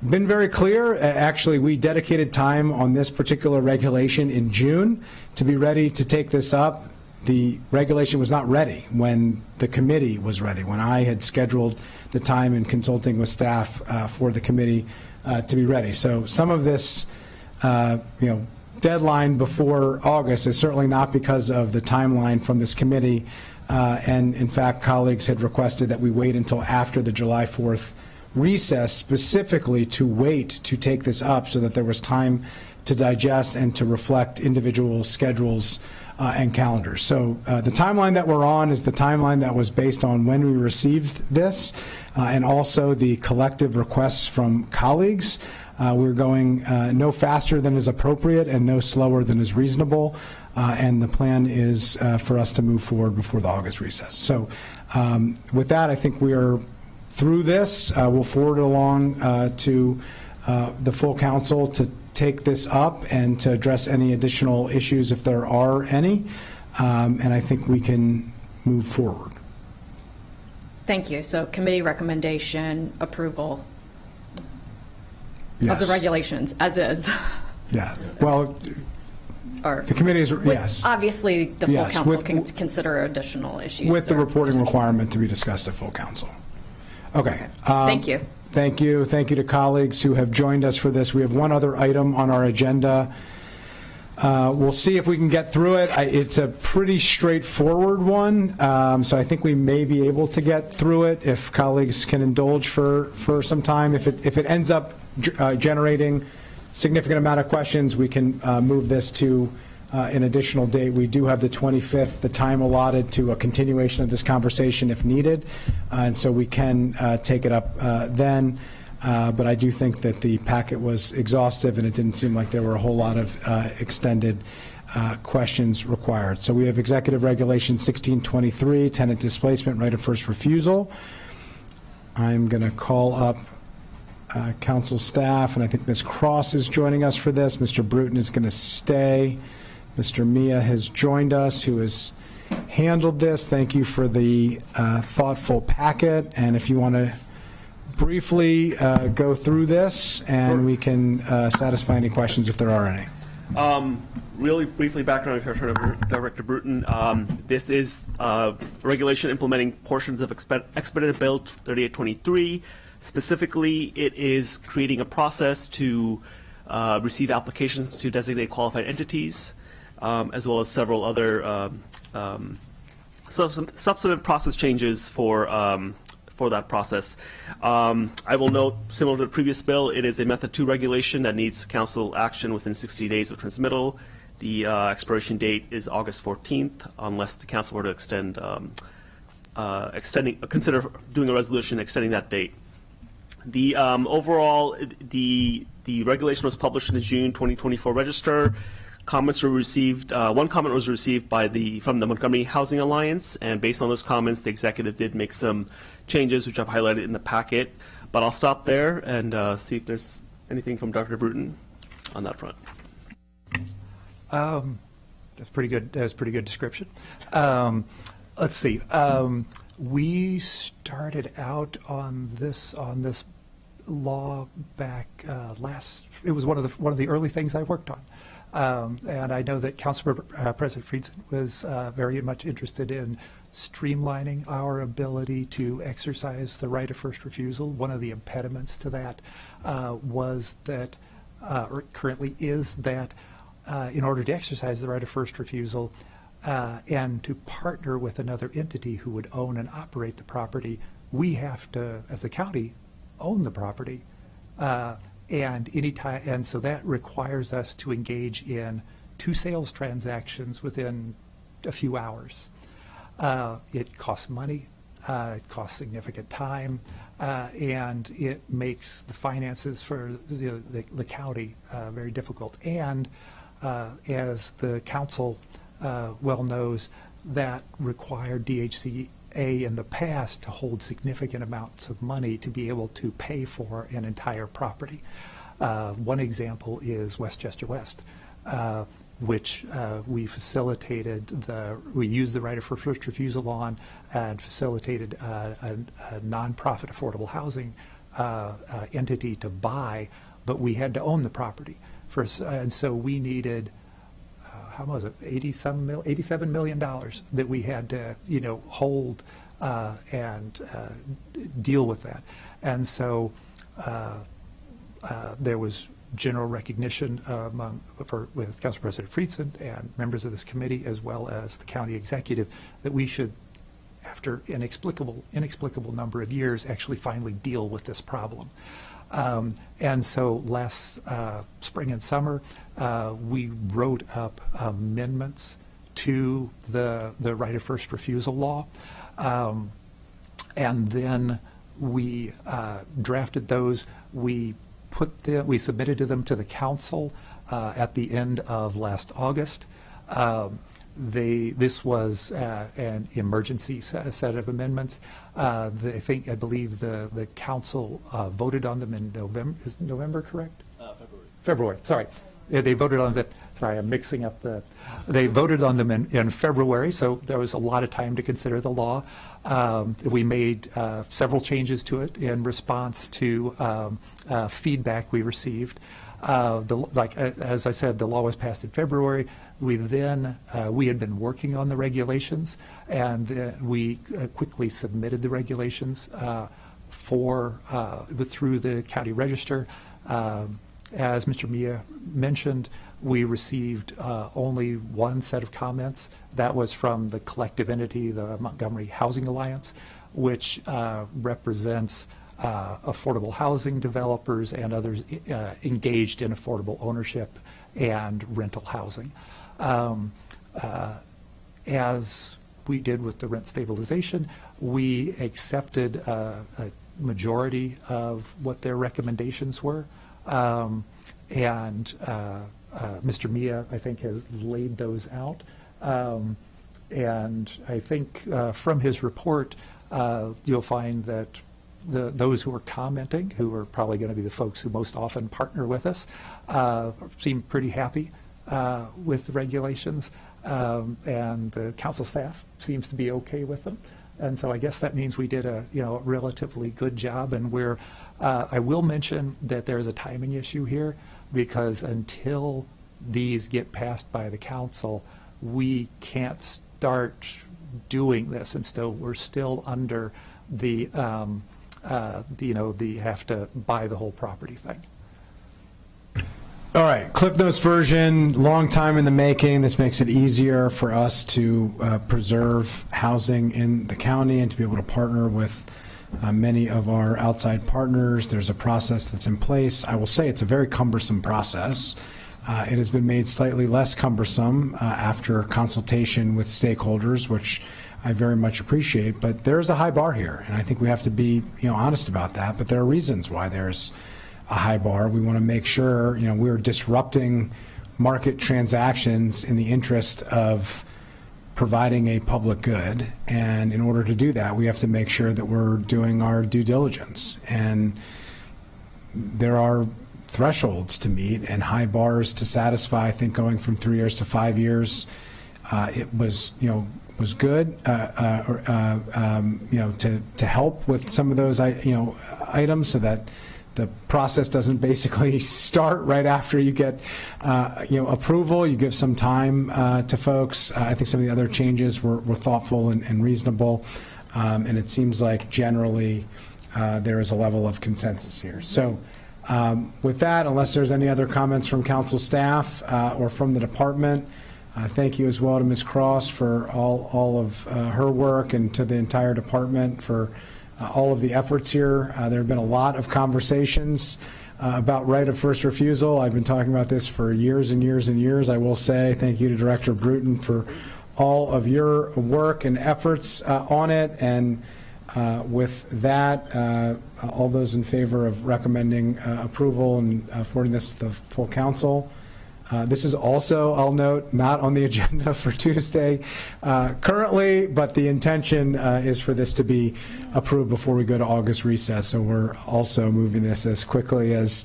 A: been very clear. Actually, we dedicated time on this particular regulation in June to be ready to take this up. The regulation was not ready when the committee was ready, when I had scheduled the time in consulting with staff for the committee to be ready. So some of this, deadline before August is certainly not because of the timeline from this committee. And in fact, colleagues had requested that we wait until after the July 4th recess specifically to wait to take this up so that there was time to digest and to reflect individual schedules and calendars. So the timeline that we're on is the timeline that was based on when we received this and also the collective requests from colleagues. We're going no faster than is appropriate and no slower than is reasonable. And the plan is for us to move forward before the August recess. So with that, I think we are through this. We'll forward it along to the full council to take this up and to address any additional issues if there are any. And I think we can move forward.
E: Thank you. So committee recommendation, approval
A: Yes.
E: of the regulations as is.
A: Yeah. Well,
E: Or
A: the committee is,
E: with-
A: yes.
E: Obviously, the full
A: Yes,
E: council
A: with-
E: can consider additional issues.
A: With the
E: or-
A: reporting requirement to be discussed at full council. Okay.
E: Thank you.
A: Thank you. Thank you to colleagues who have joined us for this. We have one other item on our agenda. We'll see if we can get through it. It's a pretty straightforward one, so I think we may be able to get through it if colleagues can indulge for some time. If it ends up generating significant amount of questions, we can move this to an additional date. We do have the 25th, the time allotted to a continuation of this conversation if needed, and so we can take it up then. But I do think that the packet was exhaustive and it didn't seem like there were a whole lot of extended questions required. So we have Executive Regulation 1623, tenant displacement, right of first refusal. I'm going to call up council staff, and I think Ms. Cross is joining us for this. Mr. Bruton is going to stay. Mr. Mia has joined us, who has handled this. Thank you for the thoughtful packet, and if you want to briefly go through this, and we can satisfy any questions if there are any.
G: Really briefly, background for Director Bruton. This is regulation implementing portions of Expedited Bill 3823. Specifically, it is creating a process to receive applications to designate qualified entities, as well as several other substantive process changes for that process. I will note, similar to the previous bill, it is a Method 2 regulation that needs council action within 60 days of transmittal. The expiration date is August 14th, unless the council were to consider doing a resolution extending that date. The overall, the regulation was published in the June 2024 Register. Comments were received. One comment was received from the Montgomery Housing Alliance, and based on those comments, the executive did make some changes, which I've highlighted in the packet. But I'll stop there and see if there's anything from Dr. Bruton on that front.
F: That's pretty good. That's a pretty good description. Let's see. We started out on this law back it was one of the early things I worked on. And I know that Councilmember President Friedson was very much interested in streamlining our ability to exercise the right of first refusal. One of the impediments to that was that, or currently is that, in order to exercise the right of first refusal and to partner with another entity who would own and operate the property, we have to, as a county, own the property. And so that requires us to engage in 2 sales transactions within a few hours. It costs money, it costs significant time, and it makes the finances for the county very difficult. And as the council well knows, that required DHCA in the past to hold significant amounts of money to be able to pay for an entire property. One example is Westchester West. which we used the right of first refusal on and facilitated a nonprofit affordable housing entity to buy, but we had to own the property first, and so we needed how was it, $87 million that we had to, hold and deal with that. And so there was general recognition with Council President Friedson and members of this committee, as well as the county executive, that we should, after an inexplicable number of years, actually finally deal with this problem. And so last spring and summer, we wrote up amendments to the right of first refusal law, and then we drafted those. We submitted them to the council at the end of last August. This was an emergency set of amendments. I believe the council voted on them in November. Is November correct? February. Sorry. They voted on that. Sorry, I'm mixing up they voted on them in February, so there was a lot of time to consider the law. We made several changes to it in response to feedback we received. As I said, the law was passed in February. We had been working on the regulations, and we quickly submitted the regulations through the county register. As Mr. Mia mentioned, we received only one set of comments. That was from the collective entity, the Montgomery Housing Alliance, which represents affordable housing developers and others engaged in affordable ownership and rental housing. As we did with the rent stabilization, we accepted a majority of what their recommendations were. Mr. Mia, I think, has laid those out. And I think from his report, you'll find that those who are commenting, who are probably going to be the folks who most often partner with us, seem pretty happy with the regulations, and the council staff seems to be okay with them. And so I guess that means we did a relatively good job. And I will mention that there's a timing issue here, because until these get passed by the council, we can't start doing this, and so we're still under the have to buy the whole property thing.
A: All right, Cliff Notes version, long time in the making. This makes it easier for us to preserve housing in the county and to be able to partner with many of our outside partners. There's a process that's in place. I will say it's a very cumbersome process. It has been made slightly less cumbersome after consultation with stakeholders, which I very much appreciate, but there's a high bar here, and I think we have to be honest about that. But there are reasons why there's a high bar. We want to make sure we're disrupting market transactions in the interest of providing a public good, and in order to do that, we have to make sure that we're doing our due diligence, and there are thresholds to meet and high bars to satisfy. I think going from 3 years to 5 years, it was good, to help with some of those items, so that the process doesn't basically start right after you get approval. You give some time to folks. I think some of the other changes were thoughtful and reasonable, and it seems like generally there is a level of consensus here. So with that, unless there's any other comments from council staff or from the department, thank you as well to Ms. Cross for all of her work, and to the entire department for all of the efforts here. There have been a lot of conversations about right of first refusal. I've been talking about this for years and years and years. I will say thank you to Director Bruton for all of your work and efforts on it. And with that, all those in favor of recommending approval and forwarding this to the full council, This is also, I'll note, not on the agenda for Tuesday currently, but the intention is for this to be approved before we go to August recess. So we're also moving this as quickly as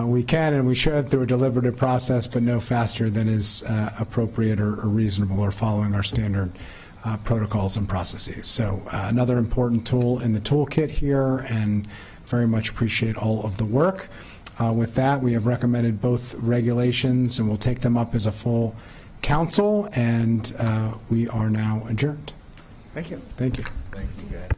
A: we can, and we should, through a deliberative process, but no faster than is appropriate or reasonable, or following our standard protocols and processes. So another important tool in the toolkit here, and very much appreciate all of the work. With that, we have recommended both regulations, and we'll take them up as a full council, and we are now adjourned.
F: Thank you.
A: Thank you.
C: Thank you, guys.